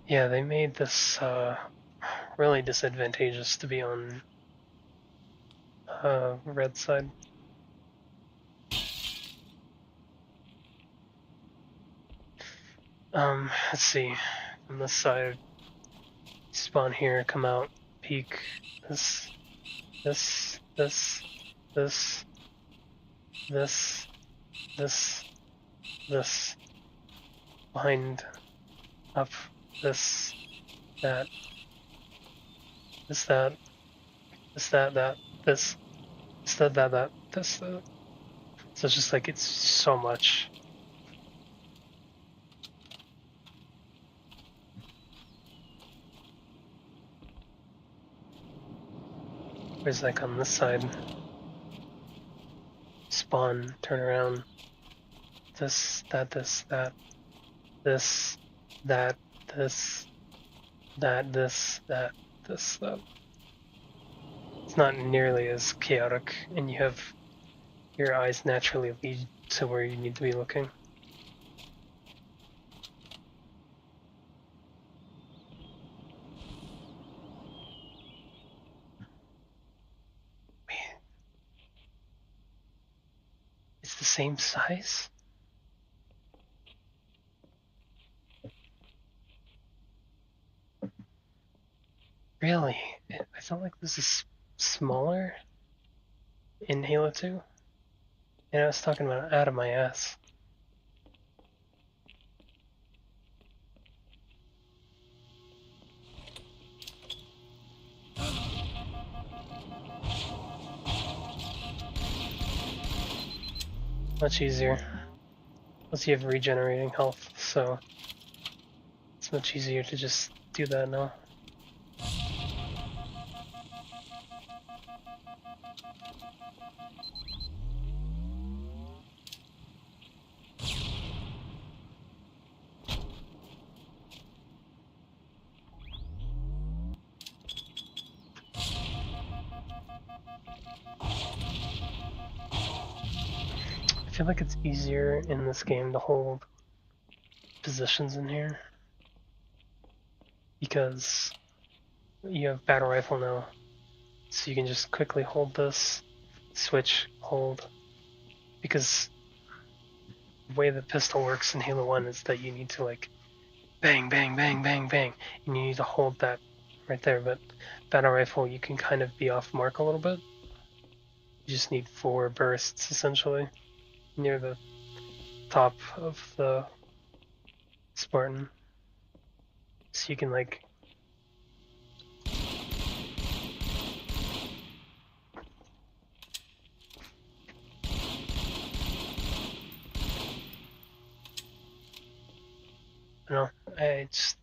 Yeah, they made this really disadvantageous to be on red side. Let's see. On this side, spawn here, come out, peek. This, this, this, this, this, this. Behind, up, this, that, this, that, this, that, this, that, this, that. So it's just like, it's so much. Whereas like on this side, spawn, turn around, this, that, this, that, this, that, this, that, this, that, this, that. It's not nearly as chaotic, and you have your eyes naturally lead to where you need to be looking. Man, it's the same size? Really? I felt like this is smaller in Halo 2. And I was talking about out of my ass. Much easier. Plus you have regenerating health, so it's much easier to just do that now. I feel like it's easier in this game to hold positions in here because you have battle rifle now, so you can just quickly hold this, switch, hold, because the way the pistol works in Halo 1 is that you need to like bang, bang, bang, bang, bang, and you need to hold that right there, but battle rifle you can kind of be off mark a little bit. You just need 4 bursts essentially near the top of the Spartan, so you can like I don't know, I just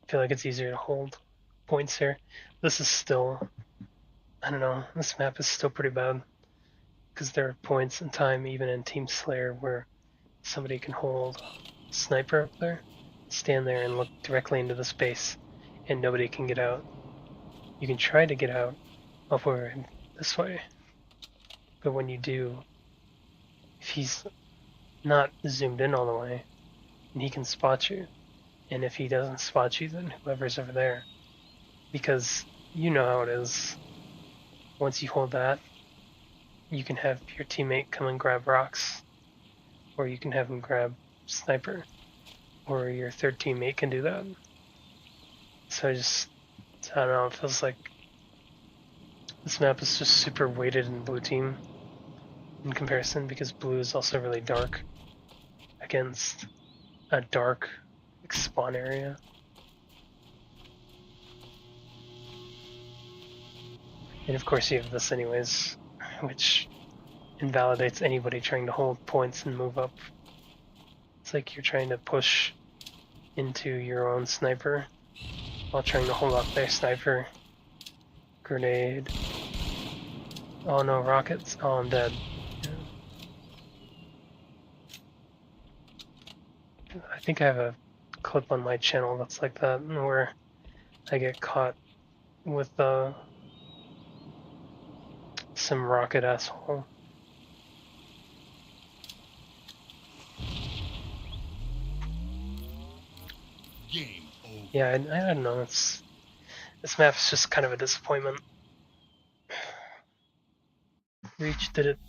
feel like it's easier to hold points here. This is still, I don't know, this map is still pretty bad because there are points in time even in Team Slayer where somebody can hold a sniper up there, stand there and look directly into the space and nobody can get out. You can try to get out over this way, but when you do, if he's not zoomed in all the way, and he can spot you, and if he doesn't spot you, then whoever's over there, because you know how it is. Once you hold that, you can have your teammate come and grab rocks, or you can have him grab sniper, or your third teammate can do that. So I don't know, it feels like this map is just super weighted in blue team. in comparison, because blue is also really dark against a dark spawn area. And of course you have this anyways, which invalidates anybody trying to hold points and move up. It's like you're trying to push into your own sniper while trying to hold up their sniper. Grenade. Oh no, rockets. Oh, I'm dead. Yeah. I think I have a clip on my channel that's like that, where I get caught with some rocket asshole. Game over. Yeah, I don't know. This map's just kind of a disappointment. Reach did it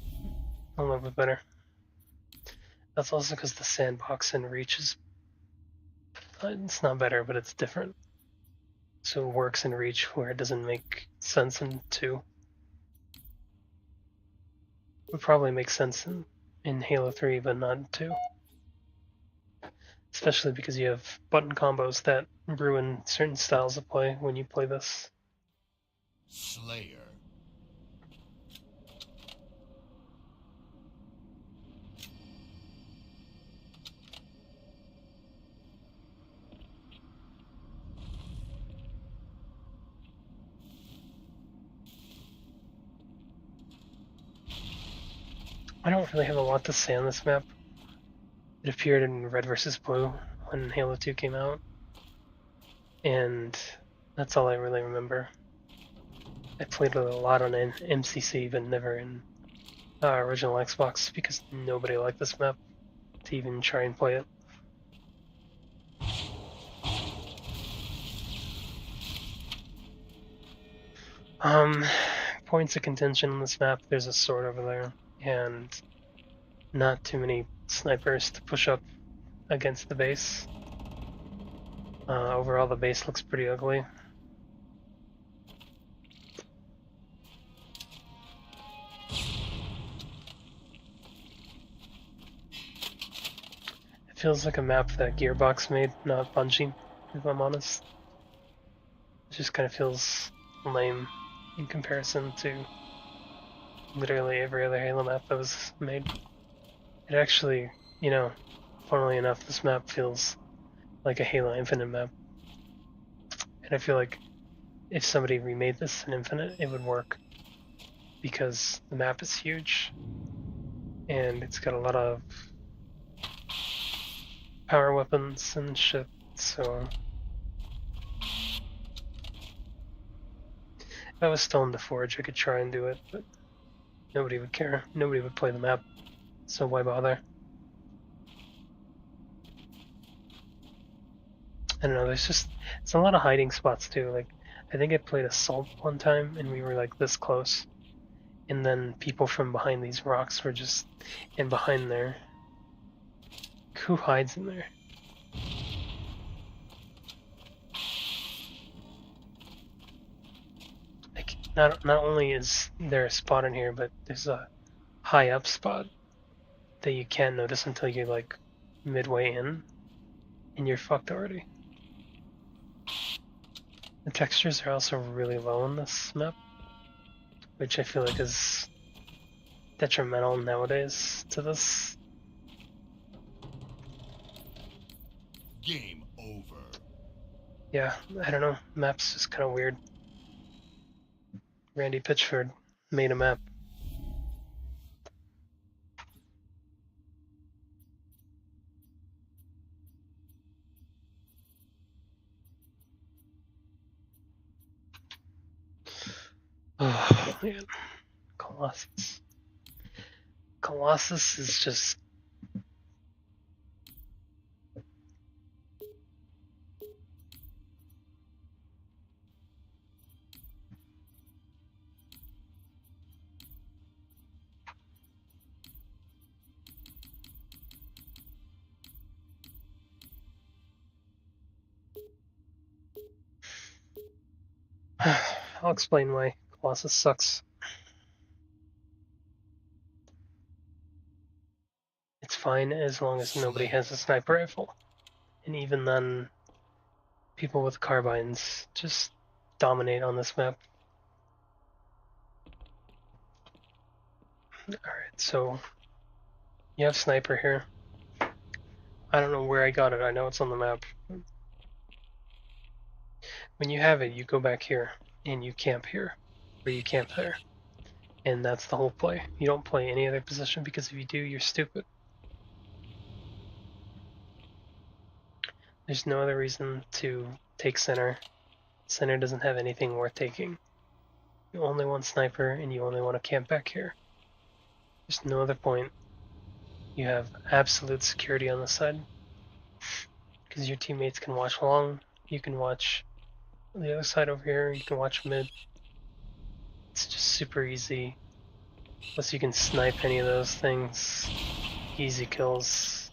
a little bit better. That's also because the sandbox in Reach is it's not better, but it's different. So it works in Reach where it doesn't make sense in 2. It would probably make sense in Halo 3, but not in 2. Especially because you have button combos that ruin certain styles of play when you play this. Slayer. I don't really have a lot to say on this map. It appeared in Red vs. Blue when Halo 2 came out, and that's all I really remember. I played it a lot on MCC, but never in original Xbox because nobody liked this map to even try and play it. Points of contention on this map, there's a sword over there, and not too many snipers to push up against the base. Overall, the base looks pretty ugly. It feels like a map that Gearbox made, not Bungie, if I'm honest. It just kind of feels lame in comparison to literally every other Halo map that was made. It actually, funnily enough, this map feels like a Halo Infinite map. And I feel like if somebody remade this in Infinite, it would work. Because the map is huge, and it's got a lot of power weapons and shit, so... If I was still in the Forge, I could try and do it, but nobody would care. Nobody would play the map, so why bother? I don't know, it's a lot of hiding spots too. Like, I think I played Assault one time, and we were like this close, and then people from behind these rocks were just in behind there. Who hides in there? Like, not only is there a spot in here, but there's a high up spot that you can't notice until you're like midway in, and you're fucked already. The textures are also really low on this map, which I feel like is detrimental nowadays to this. Game over. Yeah, I don't know. Map's just kind of weird. Randy Pitchford made a map. Oh man, Colossus. Colossus is just... I'll explain why Colossus sucks. fine as long as nobody has a sniper rifle. And even then, people with carbines just dominate on this map. Alright, so you have sniper here. I don't know where I got it, I know it's on the map. When you have it, you go back here, and you camp here, or you camp there. And that's the whole play. You don't play any other position, because if you do, you're stupid. There's no other reason to take center. Center doesn't have anything worth taking. You only want sniper, and you only want to camp back here. There's no other point. You have absolute security on this side, because your teammates can watch long, you can watch the other side over here, you can watch mid. It's just super easy. Plus you can snipe any of those things. Easy kills.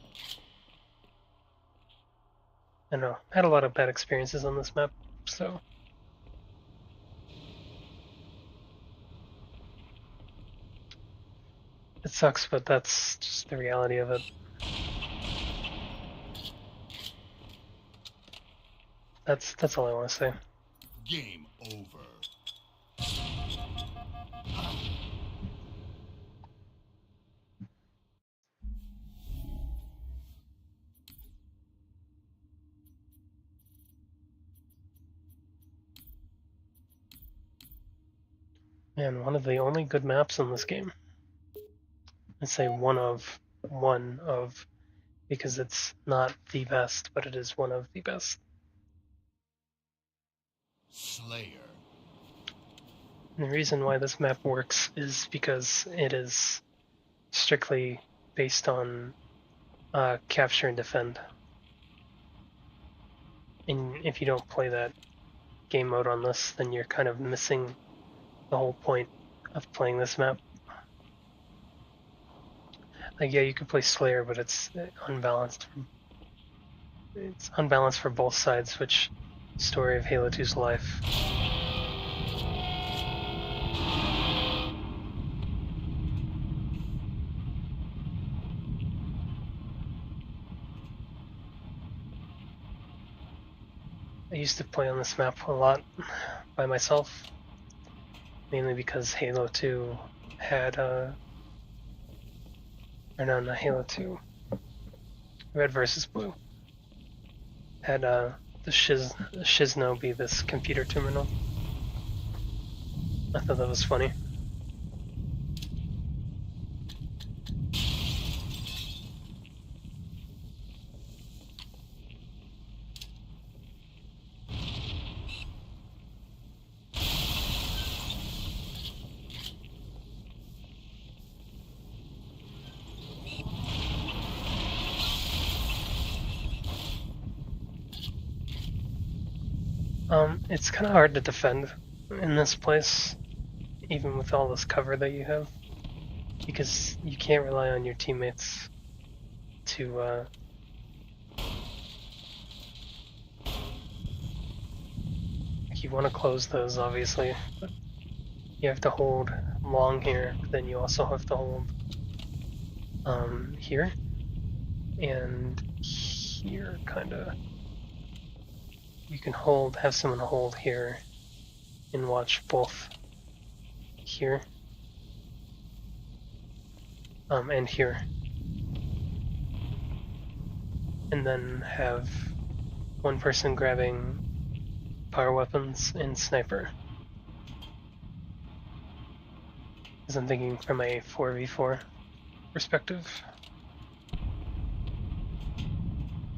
I don't know, I had a lot of bad experiences on this map, so. It sucks, but that's just the reality of it. That's all I want to say. Game over. Man, one of the only good maps in this game. I'd say one of, because it's not the best, but it is one of the best. Slayer. And the reason why this map works is because it is strictly based on capture and defend. And if you don't play that game mode on this, then you're kind of missing the whole point of playing this map. Like, yeah, you can play Slayer, but it's unbalanced. It's unbalanced for both sides, which story of Halo 2's life. I used to play on this map a lot by myself, mainly because Halo 2 had or no, not Halo 2. Red vs. Blue had the Shizno be this computer terminal. I thought that was funny. It's kind of hard to defend in this place, even with all this cover that you have, because you can't rely on your teammates to you want to close those, obviously, but you have to hold long here, but then you also have to hold here and here, kind of. You can have someone hold here and watch both here and here, and then have one person grabbing power weapons and sniper. Because I'm thinking from a 4v4 perspective,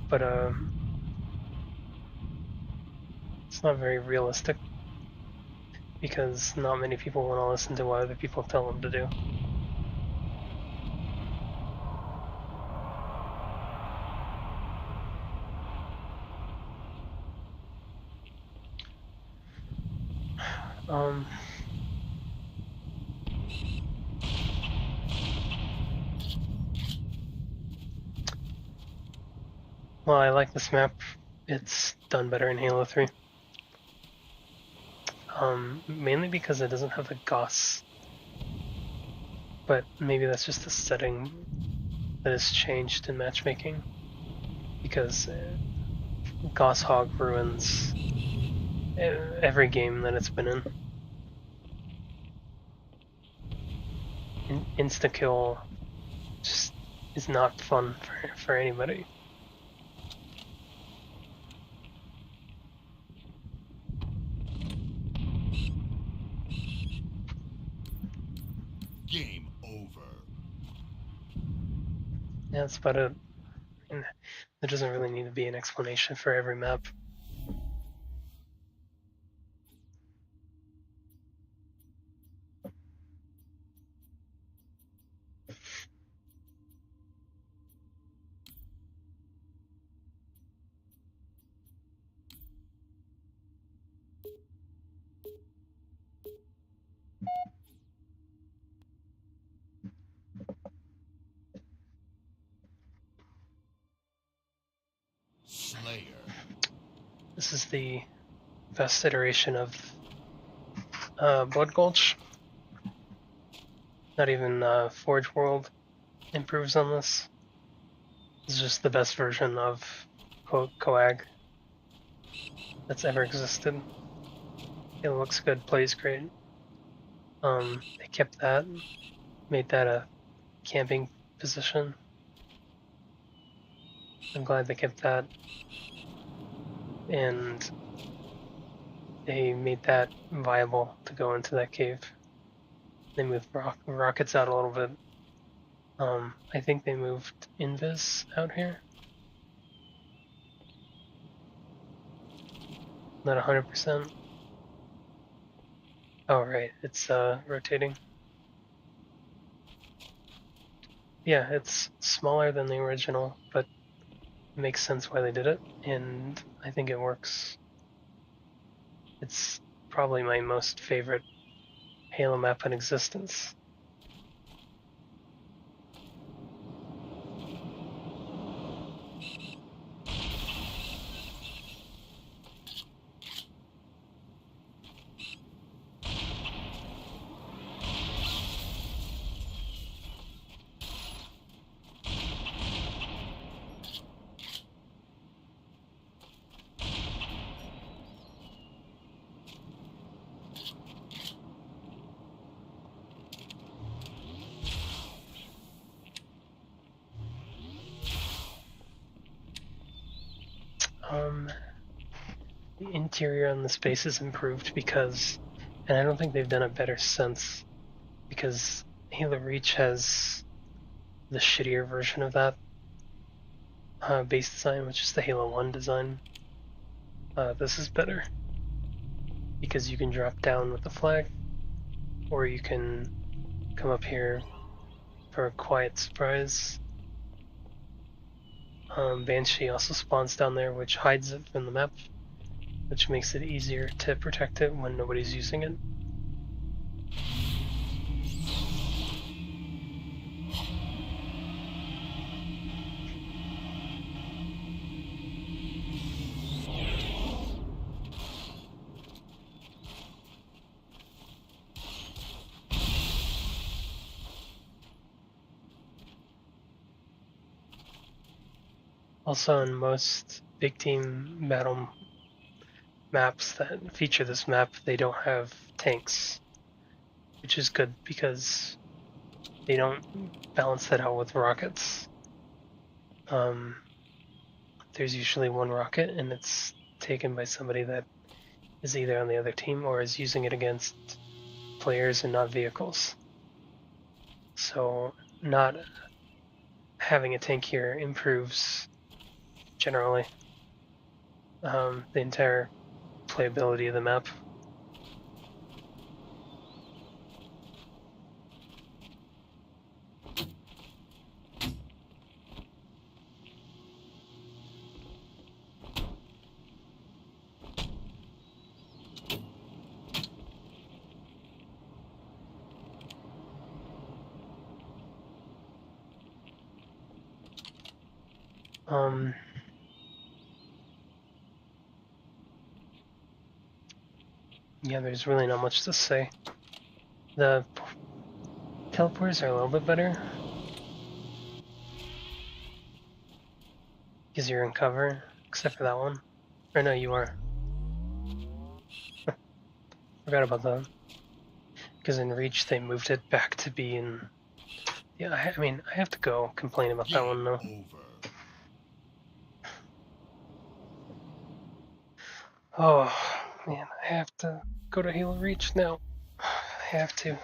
but it's not very realistic, because not many people want to listen to what other people tell them to do. Well, I like this map. It's done better in Halo 3. Mainly because it doesn't have the Gauss. But maybe that's just a setting. that has changed in matchmaking, because Goshawk ruins every game that it's been in. Insta-kill just is not fun for anybody. Game over. Yeah, that's about it. And there doesn't really need to be an explanation for every map. Slayer. This is the best iteration of Blood Gulch. Not even Forge World improves on this. It's just the best version of Coag that's ever existed. It looks good, plays great. They kept that, made that a camping position. I'm glad they kept that. And they made that viable to go into that cave. They moved rockets out a little bit. I think they moved Invis out here. Not 100%. Oh, right, it's rotating. Yeah, it's smaller than the original, but it makes sense why they did it, and I think it works. It's probably my most favorite Halo map in existence. The interior on the space is improved because, and I don't think they've done it better since, because Halo Reach has the shittier version of that base design, which is the Halo 1 design. This is better because you can drop down with the flag, or you can come up here for a quiet surprise. Banshee also spawns down there, which hides it from the map, which makes it easier to protect it when nobody's using it. Also, in most big team battle maps that feature this map, they don't have tanks, which is good because they don't balance that out with rockets. There's usually one rocket, and it's taken by somebody that is either on the other team or is using it against players and not vehicles. So not having a tank here improves generally the entire playability of the map. Yeah, there's really not much to say. The teleporters are a little bit better. Because you're in cover, except for that one. Or no, you are. Forgot about that. Because in Reach they moved it back to be in. Yeah, I mean, I have to go complain about that one Game though. over. Oh, man, I have to go to Halo Reach now. I have to.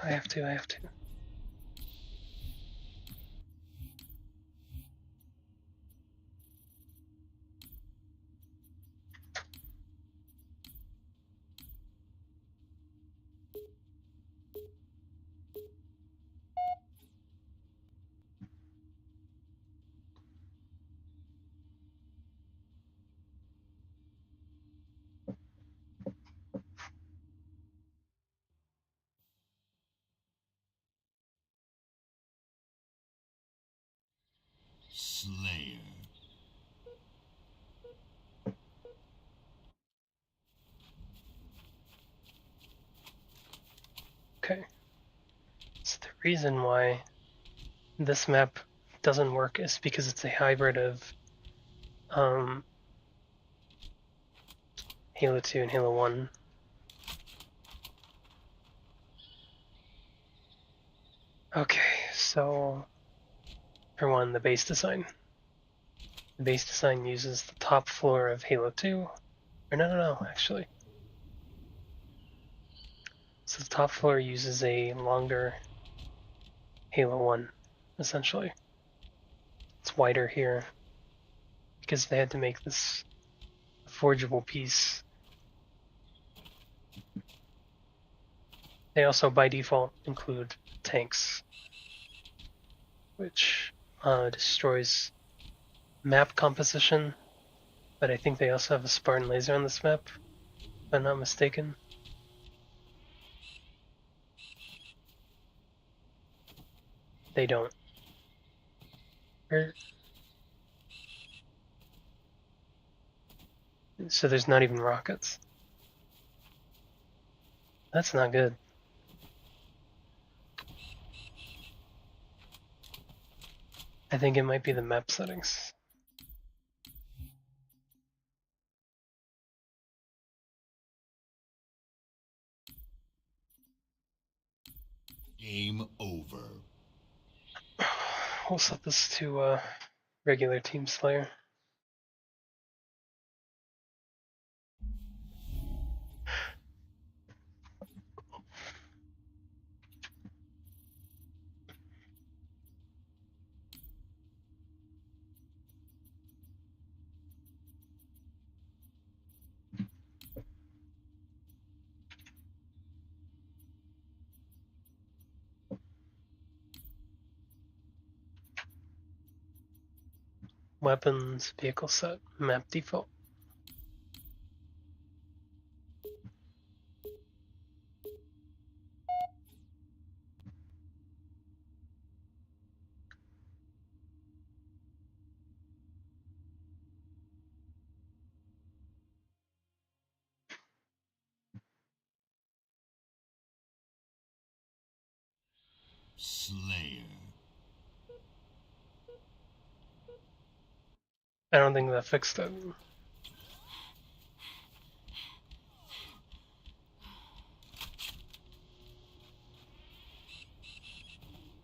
Slayer. Okay. So the reason why this map doesn't work is because it's a hybrid of um, Halo 2 and Halo 1. Okay, so for one, the base design. The base design uses the top floor of Halo 2. Or no, actually. So the top floor uses a longer Halo 1, essentially. It's wider here because they had to make this a forgeable piece. They also, by default, include tanks, which destroys map composition, but I think they also have a Spartan laser on this map, if I'm not mistaken. They don't. So there's not even rockets. That's not good. I think it might be the map settings. Game over. We'll set this to regular Team Slayer. Weapons, vehicle set, map default. Slayer. I don't think that fixed it.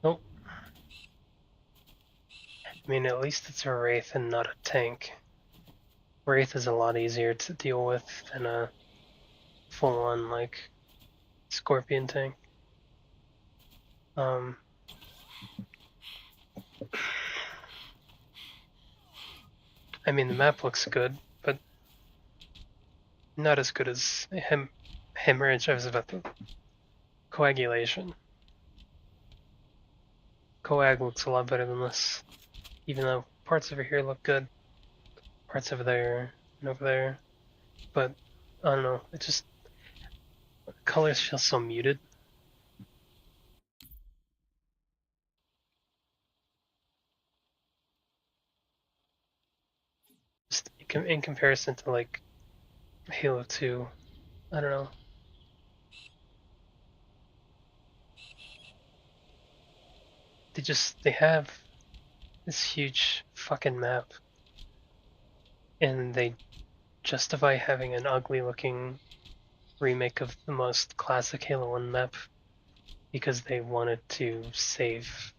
Nope. I mean, at least it's a Wraith and not a tank. Wraith is a lot easier to deal with than a full-on, like, Scorpion tank. I mean, the map looks good, but not as good as Hemorrhage. I was about to. Coagulation. Coag looks a lot better than this, even though parts over here look good, parts over there and over there. But I don't know. It just colors feel so muted. Just in comparison to like Halo 2, I don't know. They have this huge fucking map. and they justify having an ugly looking remake of the most classic Halo 1 map because they wanted to save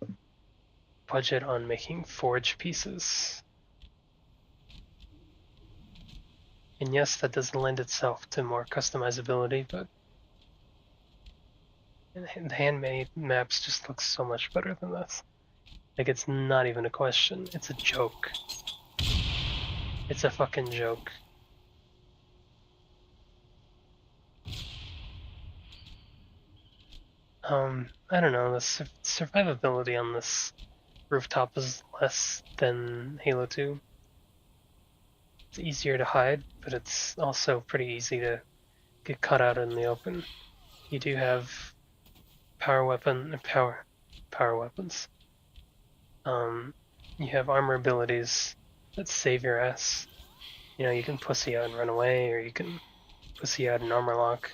budget on making forge pieces. And yes, that does lend itself to more customizability, but the handmade maps just look so much better than this. Like, it's not even a question. It's a joke. It's a fucking joke. I don't know, the survivability on this rooftop is less than Halo 2. It's easier to hide, but it's also pretty easy to get caught out in the open. You do have power weapons. You have armor abilities that save your ass. You know, you can pussy out and run away, or you can pussy out and armor lock.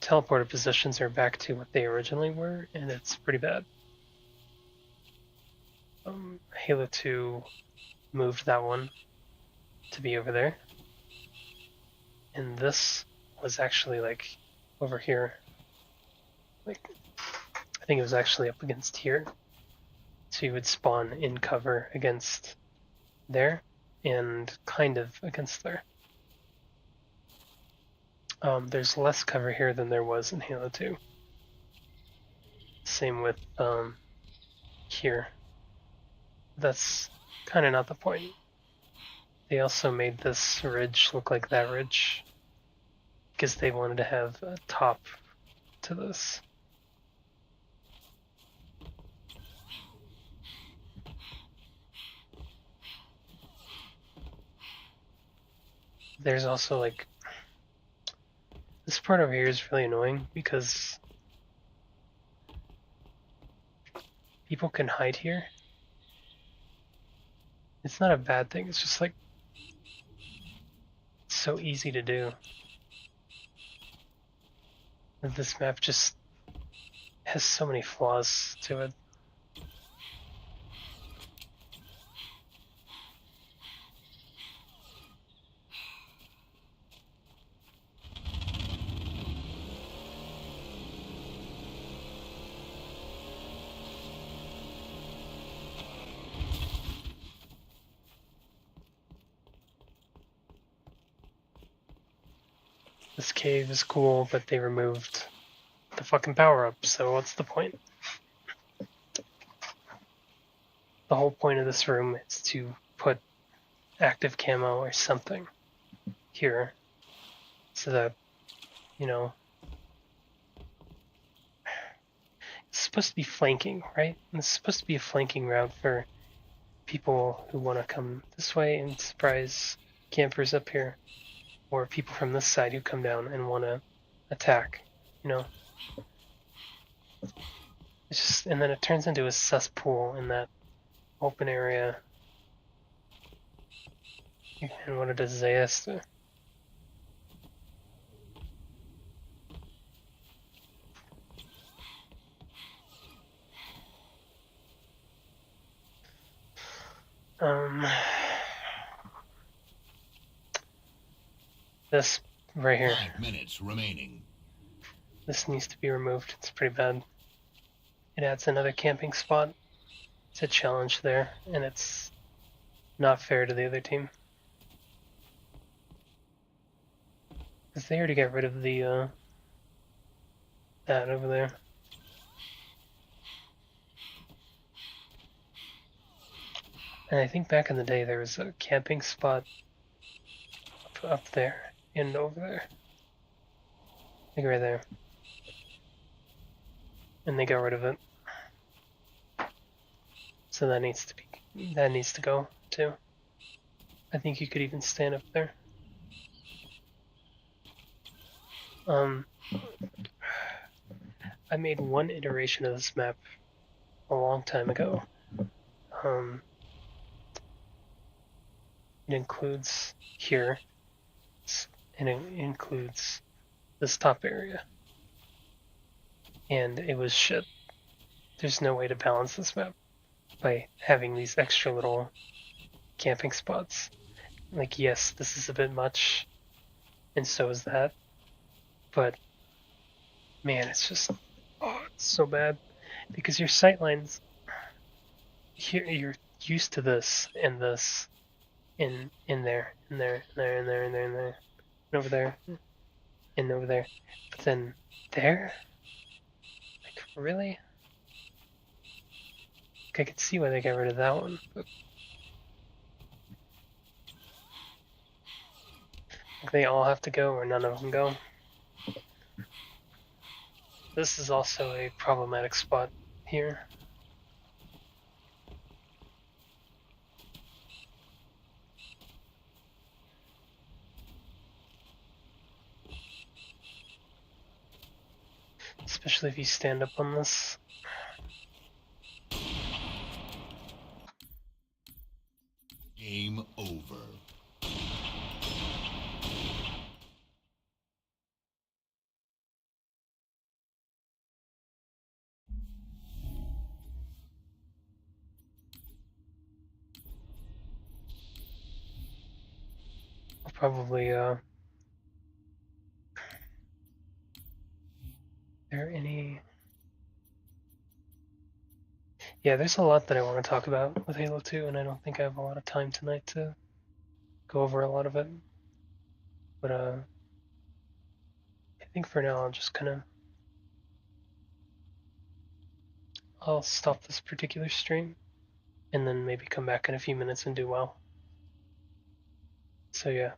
Teleporter positions are back to what they originally were, and it's pretty bad. Halo 2 moved that one to be over there, and this was actually like over here. Like, I think it was actually up against here. So you would spawn in cover against there, and kind of against there. There's less cover here than there was in Halo 2. Same with here. That's kind of not the point. They also made this ridge look like that ridge because they wanted to have a top to this. There's also like this part over here is really annoying because people can hide here. It's not a bad thing, it's just like it's so easy to do. And this map just has so many flaws to it. This cave is cool, but they removed the fucking power-up, so what's the point? The whole point of this room is to put active camo or something here, so that, you know, it's supposed to be flanking, right? And it's supposed to be a flanking route for people who want to come this way and surprise campers up here, or people from this side who come down and want to attack, you know? It's just, and then it turns into a cesspool in that open area. And what a disaster. This right here. 5 minutes remaining. This needs to be removed. It's pretty bad. It adds another camping spot. It's a challenge there, and it's not fair to the other team. Because they already got rid of the, that over there. And I think back in the day there was a camping spot up there and over there. I think right there. And they got rid of it. So that needs to go too. I think you could even stand up there. I made one iteration of this map a long time ago. It includes here, and it includes this top area. And it was shit. There's no way to balance this map by having these extra little camping spots. Like, yes, this is a bit much, and so is that. But man, it's just it's so bad because your sightlines here you're used to this and this in there, in there, in there, in there, in there, in there, and over there, and over there. But then there, like really, like, I could see why they got rid of that one. But like, they all have to go, or none of them go. This is also a problematic spot here. Especially if you stand up on this. Game over. I'll probably there any yeah, there's a lot that I want to talk about with Halo 2, and I don't think I have a lot of time tonight to go over a lot of it. But I think for now I'll just kind of I'll stop this particular stream and then maybe come back in a few minutes and do well. So yeah.